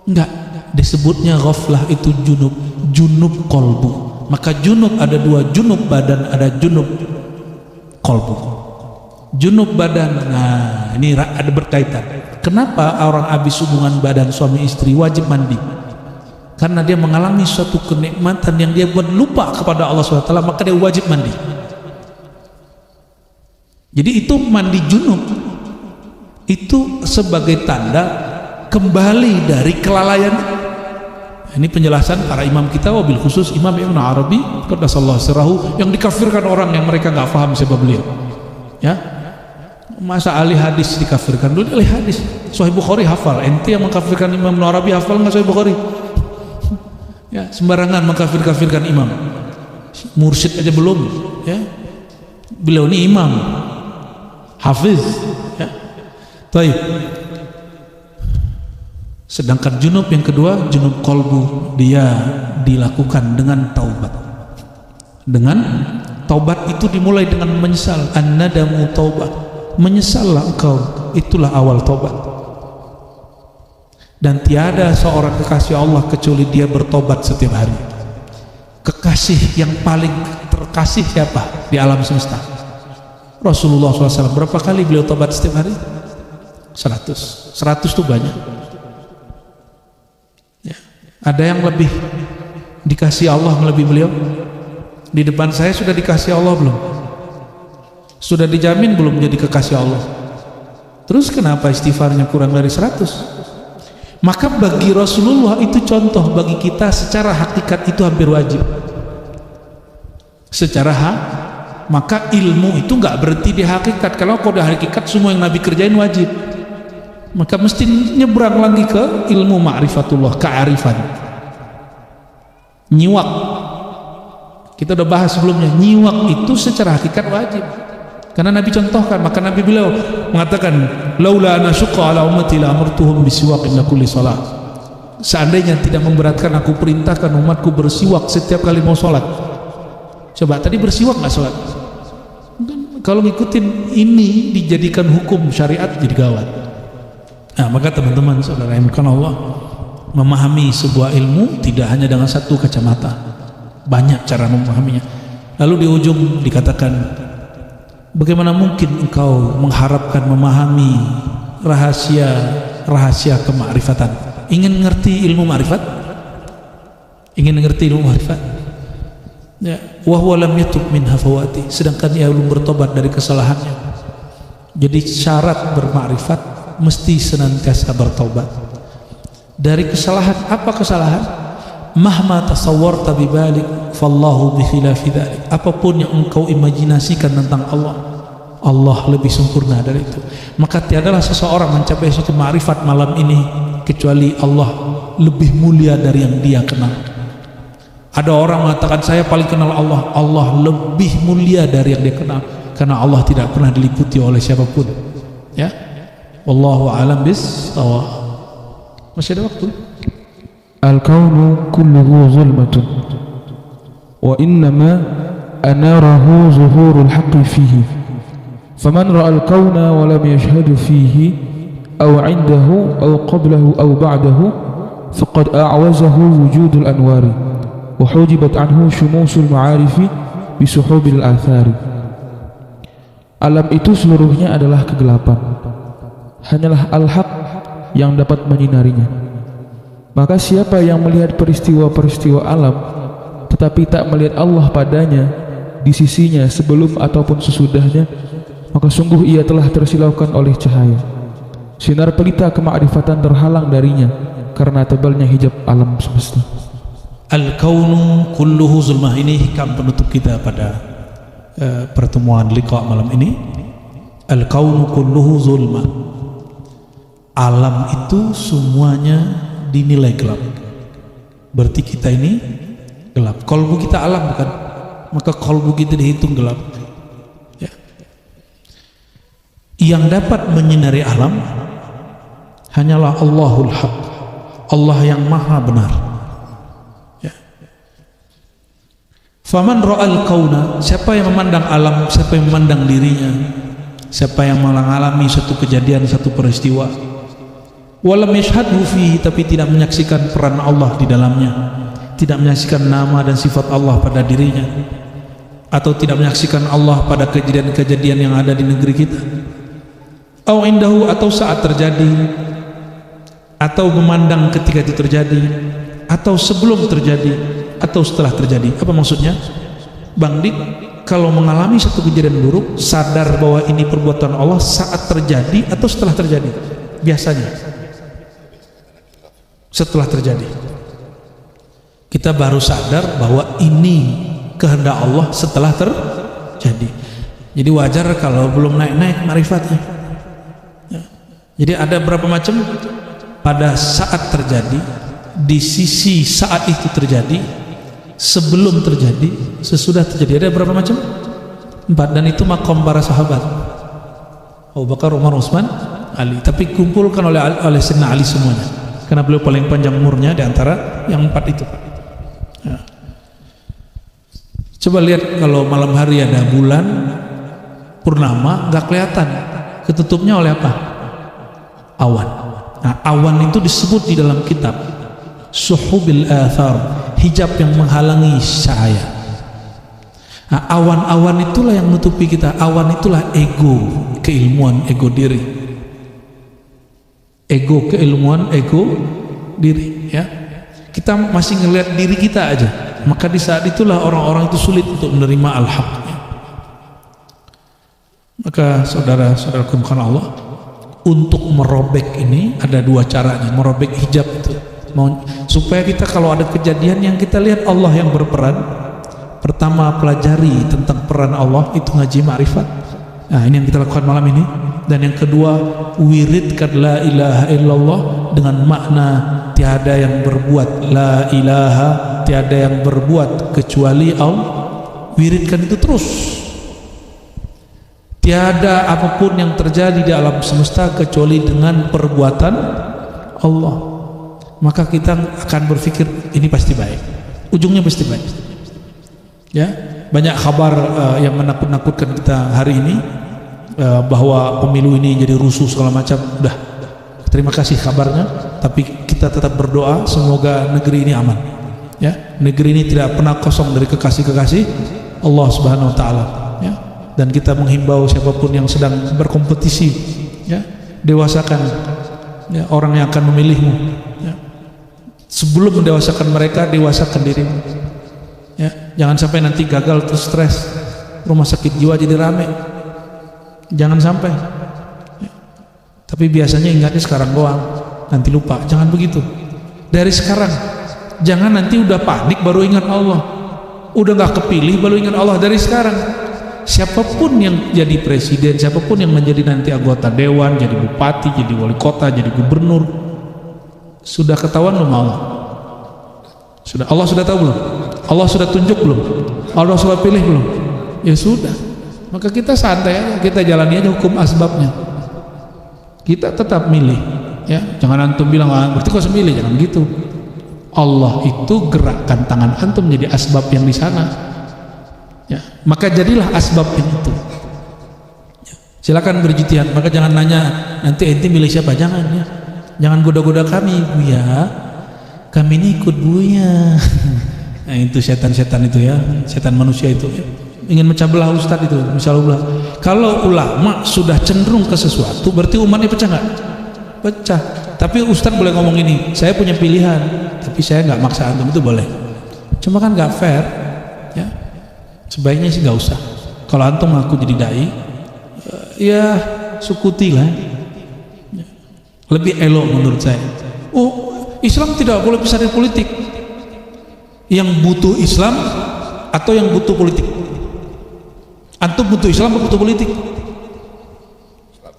Enggak, disebutnya ghaflah itu junub, junub kolbu. Maka junub ada dua, junub badan, ada junub kolbu. Junub badan, nah ini ada berkaitan. Kenapa orang habis hubungan badan suami istri wajib mandi? Karena dia mengalami suatu kenikmatan yang dia buat lupa kepada Allah SWT, maka dia wajib mandi. Jadi itu mandi junub itu sebagai tanda kembali dari kelalaian. Ini penjelasan para imam kita, wabil khusus Imam Ibn Arabi qaddasallahu sirrahu, yang dikafirkan orang yang mereka nggak paham siapa beliau. Ya, masa ahli hadis dikafirkan? Dulu ahli hadis Sahih Bukhari hafal, ente yang mengkafirkan Imam Ibn Arabi hafal nggak Sahih Bukhari? Ya, sembarangan mengkafir-kafirkan imam. Mursyid aja belum, ya. Beliau ini imam, hafiz, ya. Baik. Sedangkan junub yang kedua, junub kolbu, dia dilakukan dengan taubat. Dengan taubat itu dimulai dengan menyesal. An-nadamu taubah, menyesallah engkau, itulah awal taubat. Dan tiada seorang kekasih Allah kecuali dia bertobat setiap hari. Kekasih yang paling terkasih siapa di alam semesta? Rasulullah SAW. Berapa kali beliau tobat setiap hari? 100 itu banyak ya. Ada yang lebih dikasih Allah melebihi beliau? Di depan saya sudah dikasih Allah belum? Sudah dijamin belum jadi kekasih Allah? Terus kenapa istighfarnya kurang dari 100? Maka bagi Rasulullah itu contoh, bagi kita secara hakikat itu hampir wajib. Secara maka ilmu itu nggak berhenti di hakikat. Kalau kau di hakikat semua yang Nabi kerjain wajib, maka mesti nyebrang lagi ke ilmu ma'rifatullah, kearifan. Nyiwak, kita udah bahas sebelumnya, nyiwak itu secara hakikat wajib karena Nabi contohkan. Maka Nabi beliau mengatakan, laula ana syuqqa ala ummati la amartuhum bisiwak inda kulli salat. Seandainya tidak memberatkan, aku perintahkan umatku bersiwak setiap kali mau sholat. Coba tadi bersiwak nggak sholat? Kalau ngikutin ini dijadikan hukum syariat jadi gawat. Nah, maka teman-teman saudara yang dimuliakan Allah, memahami sebuah ilmu tidak hanya dengan satu kacamata, banyak cara memahaminya. Lalu di ujung dikatakan, bagaimana mungkin engkau mengharapkan memahami rahasia kemakrifatan? Ingin ngerti ilmu makrifat? Ingin ngerti ilmu makrifat? Ya, wa huwa lam yatub min hafawati, sedangkan ia belum bertobat dari kesalahannya. Jadi syarat bermakrifat mesti senantiasa bertobat dari kesalahan. Apa kesalahan? Mahma tasawwarta bibalik fallahu bikhilafi dzalik. Apapun yang engkau imajinasikan tentang Allah, Allah lebih sempurna dari itu. Maka tiadalah seseorang mencapai suatu makrifat malam ini kecuali Allah lebih mulia dari yang dia kenal. Ada orang mengatakan saya paling kenal Allah, Allah lebih mulia dari yang dia kenal, karena Allah tidak pernah diliputi oleh siapapun. Ya, wallahu a'lam bis-shawab. Masih ada waktu. Al-kaunu kulluhu zulmatun wa innama anarahu zuhurul haqqi fihi. Faman ra'a al-kauna wa lam yashhadu fihi aw 'indahu aw qablahu aw ba'dahu faqad a'wazahu wujudul anwari wa hujibat anhu syumusul ma'arifi bisuhubil athari. Alam itu seluruhnya adalah kegelapan, hanyalah al-haq yang dapat menyinarinya. Maka siapa yang melihat peristiwa-peristiwa alam tetapi tak melihat Allah padanya di sisinya sebelum ataupun sesudahnya, maka sungguh ia telah tersilaukan oleh cahaya. Sinar pelita kemakrifatan terhalang darinya karena tebalnya hijab alam semesta. Al-kaunu kulluhu zulmah, ini hikam penutup kita pada pertemuan liqa malam ini. Al-kaunu kulluhu zulmah, alam itu semuanya dinilai gelap. Berarti kita ini gelap. Kolbu kita alam bukan? Maka kolbu kita dihitung gelap ya. Yang dapat menyinari alam hanyalah Allahul Haq, Allah yang maha benar. Faman ra'al kauna, siapa yang memandang alam, siapa yang memandang dirinya, siapa yang mengalami satu kejadian, satu peristiwa, walam yashhadhu fihi, tapi tidak menyaksikan peran Allah di dalamnya, tidak menyaksikan nama dan sifat Allah pada dirinya, atau tidak menyaksikan Allah pada kejadian-kejadian yang ada di negeri kita, au indahu, atau saat terjadi, atau memandang ketika itu terjadi, atau sebelum terjadi, atau setelah terjadi. Apa maksudnya? Bang Dik, kalau mengalami satu kejadian buruk, sadar bahwa ini perbuatan Allah saat terjadi atau setelah terjadi? Biasanya setelah terjadi. Kita baru sadar bahwa ini kehendak Allah setelah terjadi. Jadi wajar kalau belum naik-naik marifatnya ya. Jadi ada berapa macam? Pada saat terjadi, di sisi saat itu terjadi, sebelum terjadi, sesudah terjadi. Ada berapa macam? 4, dan itu makom para sahabat Abu Bakar, Umar, Utsman, Ali. Tapi kumpulkan oleh Sayyidina Ali semuanya. karena beliau paling panjang umurnya di antara yang 4 itu. Ya. Coba lihat kalau malam hari ada bulan purnama nggak kelihatan, ketutupnya oleh apa? Awan. Nah, awan itu disebut di dalam kitab suhubil athar, hijab yang menghalangi cahaya. Nah, awan-awan itulah yang menutupi kita. Awan itulah ego, keilmuan, ego diri. Ego, keilmuan, ego diri, ya. Kita masih ngelihat diri kita aja. Maka di saat itulah orang-orang itu sulit untuk menerima al-haq. Maka saudara-saudaraku bukan Allah, untuk merobek ini ada 2 caranya. Merobek hijab itu supaya kita kalau ada kejadian yang kita lihat Allah yang berperan. Pertama, pelajari tentang peran Allah, itu ngaji ma'rifat. Nah, ini yang kita lakukan malam ini. Dan yang kedua, wiridkan la ilaha illallah dengan makna tiada yang berbuat, la ilaha, tiada yang berbuat kecuali Allah. Wiridkan itu terus. Tiada apapun yang terjadi di alam semesta kecuali dengan perbuatan Allah. Maka kita akan berpikir ini pasti baik, ujungnya pasti baik. Ya, banyak kabar yang menakut-nakutkan kita hari ini, bahwa pemilu ini jadi rusuh segala macam. Udah, terima kasih kabarnya, tapi kita tetap berdoa semoga negeri ini aman. Ya, negeri ini tidak pernah kosong dari kekasih-kekasih Allah Subhanahu Wa Taala. Ya, dan kita menghimbau siapapun yang sedang berkompetisi, ya, dewasakan ya, orang yang akan memilihmu. Ya. Sebelum mendewasakan mereka, dewasakan dirimu. Ya, jangan sampai nanti gagal terus stres, rumah sakit jiwa jadi rame. Jangan sampai. Ya. Tapi biasanya ingatnya sekarang doang, nanti lupa. Jangan begitu. Dari sekarang. Jangan nanti udah panik baru ingat Allah. Udah gak kepilih baru ingat Allah. Dari sekarang. Siapapun yang jadi presiden, siapapun yang menjadi nanti anggota dewan, jadi bupati, jadi wali kota, jadi gubernur, sudah ketahuan belum Allah? Sudah, Allah sudah tahu belum? Allah sudah tunjuk belum? Allah sudah pilih belum? Ya sudah. Maka kita santai aja, kita jalani aja hukum asbabnya. Kita tetap milih, ya. Jangan antum bilang, berarti kau semilih, jangan gitu. Allah itu gerakkan tangan antum menjadi asbab yang di sana. Ya, maka jadilah asbab yang itu. Ya, silakan berjitihan. Maka jangan nanya nanti ente milih siapa, jangan ya. Jangan goda-goda kami, Buya. Kami ini ikut Buya. Nah, itu setan-setan itu ya, setan manusia itu ya. Ingin mecah belah ustadz itu, misalnya. Kalau ulama sudah cenderung ke sesuatu, berarti umatnya pecah nggak? Pecah. Tapi ustadz boleh ngomong ini, saya punya pilihan, tapi saya nggak maksa antum, itu boleh. Cuma kan nggak fair, ya. Sebaiknya sih nggak usah. Kalau antum ngaku jadi dai, ya sukuti lah. Lebih elok menurut saya. Oh, Islam tidak boleh pisah dari politik. Yang butuh Islam atau yang butuh politik? Antum butuh Islam atau butuh politik?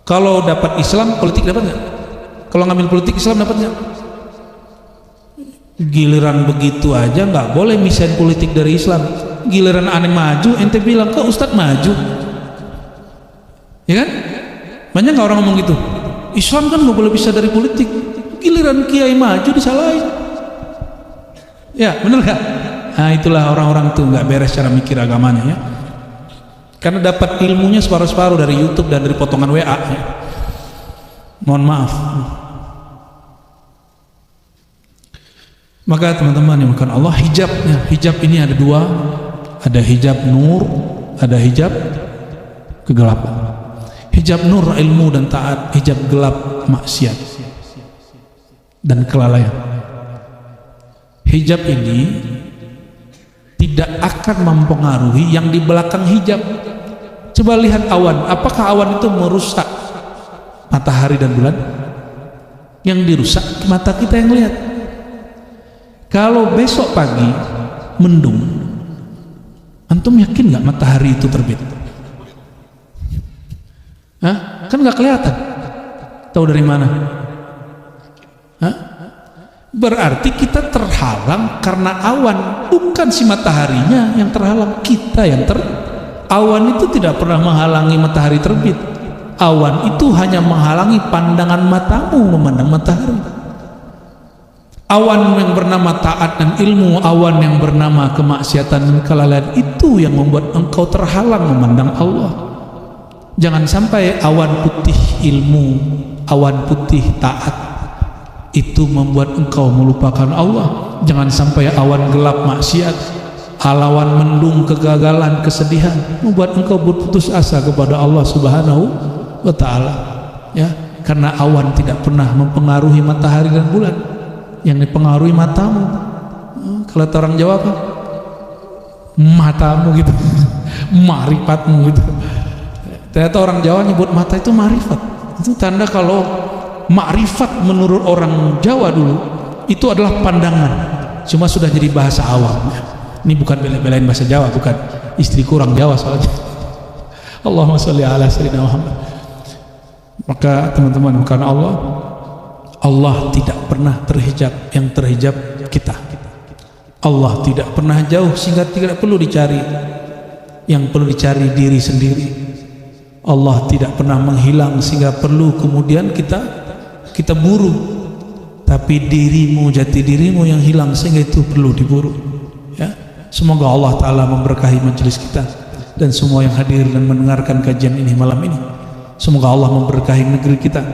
Kalau dapat Islam, politik dapat nggak? Kalau ngambil politik, Islam dapat nggak? Giliran begitu aja nggak boleh misahin politik dari Islam. Giliran aneh maju, ente bilang kok Ustadz maju, ya kan? Banyak nggak orang ngomong gitu? Islam kan nggak boleh pisah dari politik. Giliran kiai maju disalahin. Ya bener nggak? Nah itulah orang-orang tuh nggak beres cara mikir agamanya ya. Karena dapat ilmunya separuh-separuh dari YouTube dan dari potongan WA ya. Mohon maaf. Maka teman-teman yang bukan Allah, hijabnya, hijab ini ada 2. Ada hijab nur, ada hijab kegelapan. Hijab nur ilmu dan taat, hijab gelap maksiat dan kelalaian. Hijab ini tidak akan mempengaruhi yang di belakang hijab. Coba lihat awan, apakah awan itu merusak matahari dan bulan? Yang dirusak mata kita yang lihat. Kalau besok pagi mendung, antum yakin nggak matahari itu terbit? Hah? Kan nggak kelihatan. Tahu dari mana? Hah? Berarti kita terhalang karena awan, bukan si mataharinya yang terhalang, kita yang awan itu tidak pernah menghalangi matahari terbit. Awan itu hanya menghalangi pandangan matamu memandang matahari. Awan yang bernama taat dan ilmu, awan yang bernama kemaksiatan dan kelalaian, itu yang membuat engkau terhalang memandang Allah. Jangan sampai awan putih ilmu, awan putih taat itu membuat engkau melupakan Allah. Jangan sampai awan gelap maksiat, awan mendung kegagalan, kesedihan membuat engkau berputus asa kepada Allah Subhanahu wa taala. Ya, karena awan tidak pernah mempengaruhi matahari dan bulan. Yang dipengaruhi matamu. Kalau orang Jawa apa? Matamu gitu. Marifatmu gitu. Ternyata orang Jawa nyebut mata itu marifat. Itu tanda kalau makrifat menurut orang Jawa dulu itu adalah pandangan. Cuma sudah jadi bahasa awam. Ini bukan bela-belain bahasa Jawa, bukan. Istriku orang Jawa soalnya. Allahumma sholli ala sayyidina Muhammad. Maka teman-teman, karena Allah tidak pernah terhijab, yang terhijab kita. Allah tidak pernah jauh sehingga tidak perlu dicari, yang perlu dicari diri sendiri. Allah tidak pernah menghilang sehingga perlu kemudian kita buru, tapi dirimu, jati dirimu yang hilang sehingga itu perlu diburu. Ya, semoga Allah Ta'ala memberkahi majelis kita dan semua yang hadir dan mendengarkan kajian ini malam ini. Semoga Allah memberkahi negeri kita,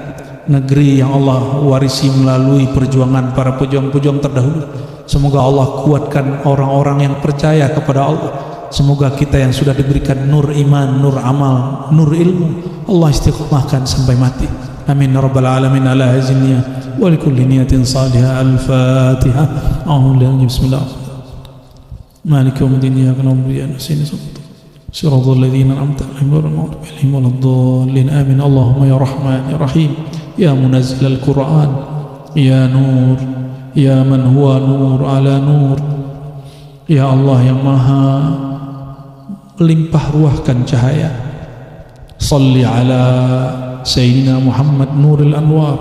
negeri yang Allah warisi melalui perjuangan para pejuang-pejuang terdahulu. Semoga Allah kuatkan orang-orang yang percaya kepada Allah. Semoga kita yang sudah diberikan nur iman, nur amal, nur ilmu, Allah istiqomahkan sampai mati. Amin ya rabbal alamin. Ala hazinnya wa likulli niyatin salihah. Al-Fatihah. Bismillah. Malik yawmiddin, iyyaka na'budu wa iyyaka nasta'in. Shiratal ladzina an'amta 'alaihim ghairil maghdubi 'alaihim waladdallin. Amin. Allahumma ya Rahman ya Rahim, ya munazzil al-Quran, ya nur, ya man huwa nur ala nur, ya Allah yang maha melimpah ruahkan cahaya. Salli ala Sayyidina Muhammad nuril anwar.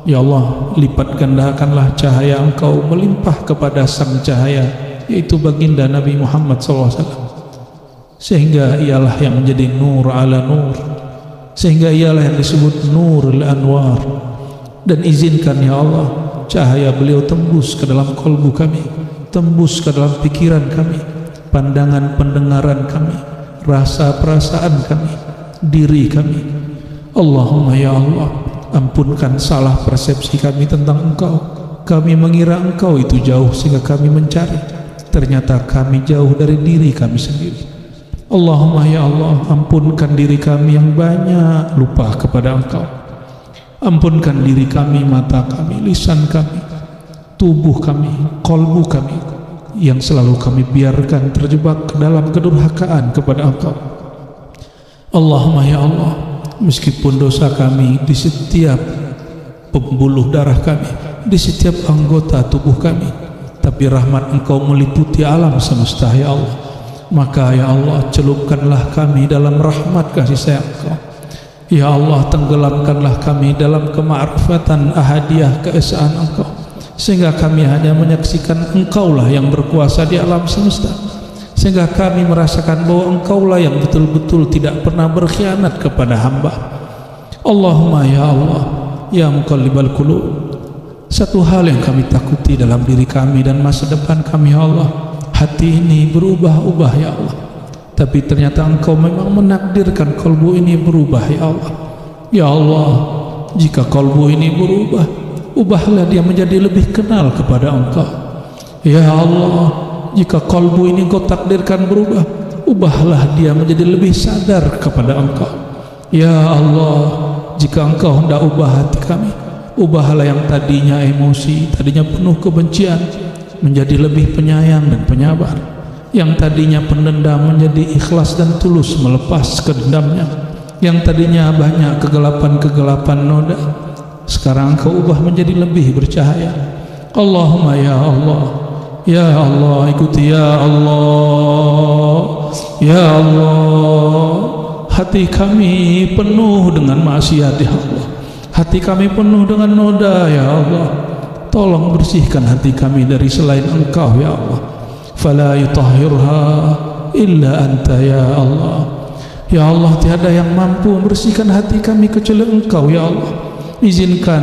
Ya Allah, lipat gandakanlah cahaya engkau melimpah kepada sang cahaya, yaitu baginda Nabi Muhammad SAW, sehingga ialah yang menjadi nur ala nur, sehingga ialah yang disebut nurul anwar. Dan izinkan ya Allah, cahaya beliau tembus ke dalam kalbu kami, tembus ke dalam pikiran kami, pandangan pendengaran kami, rasa perasaan kami, diri kami. Allahumma ya Allah, ampunkan salah persepsi kami tentang engkau. Kami mengira engkau itu jauh sehingga kami mencari, ternyata kami jauh dari diri kami sendiri. Allahumma ya Allah, ampunkan diri kami yang banyak lupa kepada engkau. Ampunkan diri kami, mata kami, lisan kami, tubuh kami, kalbu kami yang selalu kami biarkan terjebak ke dalam kedurhakaan kepada engkau. Allahumma ya Allah, meskipun dosa kami di setiap pembuluh darah kami, di setiap anggota tubuh kami, tapi rahmat engkau meliputi alam semesta ya Allah. Maka ya Allah, celupkanlah kami dalam rahmat kasih sayang engkau. Ya Allah, tenggelamkanlah kami dalam kema'rifatan ahadiyah keesaan engkau, sehingga kami hanya menyaksikan engkaulah yang berkuasa di alam semesta, sehingga kami merasakan bahwa engkaulah yang betul-betul tidak pernah berkhianat kepada hamba. Allahumma ya Allah, ya muqallibal qulub, satu hal yang kami takuti dalam diri kami dan masa depan kami ya Allah, hati ini berubah-ubah ya Allah, tapi ternyata engkau memang menakdirkan kalbu ini berubah ya Allah. Ya Allah, jika kalbu ini berubah, ubahlah dia menjadi lebih kenal kepada engkau. Ya Allah, jika kalbu ini engkau takdirkan berubah, ubahlah dia menjadi lebih sadar kepada engkau. Ya Allah, jika engkau hendak ubah hati kami, ubahlah yang tadinya emosi, tadinya penuh kebencian, menjadi lebih penyayang dan penyabar, yang tadinya pendendam menjadi ikhlas dan tulus melepas kedendamnya, yang tadinya banyak kegelapan-kegelapan noda, sekarang engkau ubah menjadi lebih bercahaya. Allahumma ya Allah, ya Allah, ikuti ya Allah, ya Allah. Hati kami penuh dengan maksiat ya Allah, hati kami penuh dengan noda ya Allah. Tolong bersihkan hati kami dari selain engkau ya Allah. Fala yutahhirha illa anta ya Allah. Ya Allah, tiada yang mampu membersihkan hati kami kecuali engkau ya Allah. Izinkan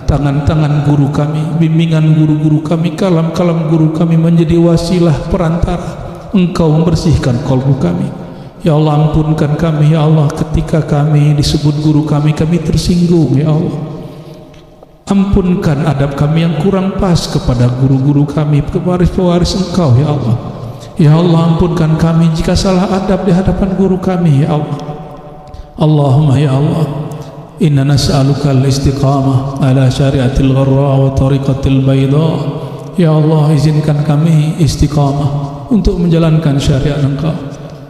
tangan-tangan guru kami, bimbingan guru-guru kami, kalam-kalam guru kami menjadi wasilah perantara Engkau membersihkan kalbu kami. Ya Allah, ampunkan kami ya Allah ketika kami disebut guru kami tersinggung ya Allah. Ampunkan adab kami yang kurang pas kepada guru-guru kami, pewaris-pewaris Engkau ya Allah. Ya Allah, ampunkan kami jika salah adab di hadapan guru kami ya Allah. Allahumma ya Allah, inna nas'aluka al-istiqamah ala syariatil gharra wa tariqatil bayda. Ya Allah, izinkan kami istiqamah untuk menjalankan syariat Engkau,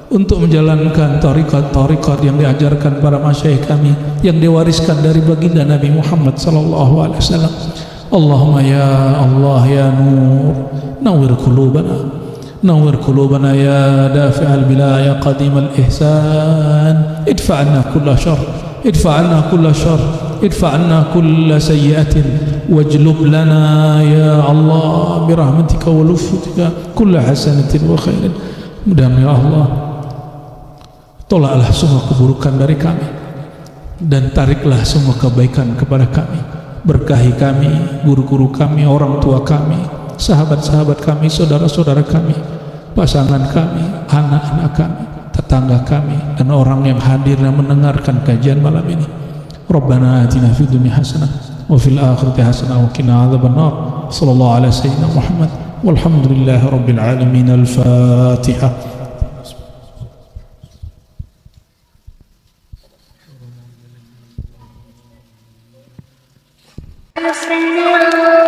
untuk menjalankan tariqat-tariqat yang diajarkan para masyayikh kami, yang diwariskan dari baginda Nabi Muhammad sallallahu alaihi wasallam. Allahumma ya Allah ya Nur, nawwir qulubana ya dafi'al bila ya qadimal ihsan, idfa'na kulla syarr, idfa'na kulla syarr, idfa'na kulla sayyi'atin, wajlub lana ya Allah birahmatika wa lutfika kulla hasanatin wa khairin. Mudah-mudahan ya Allah, tolaklah semua keburukan dari kami dan tariklah semua kebaikan kepada kami. Berkahi kami, guru-guru kami, orang tua kami, sahabat-sahabat kami, saudara-saudara kami, pasangan kami, anak-anak kami, tetangga kami, dan orang yang hadir dan mendengarkan kajian malam ini. Rabbana atina fid dunya hasanah wa fil akhirati hasanah wa qina adzabannar. Sallallahu ala sayyidina Muhammad walhamdulillahi rabbil alamin. Al-Fatihah. Bismillah.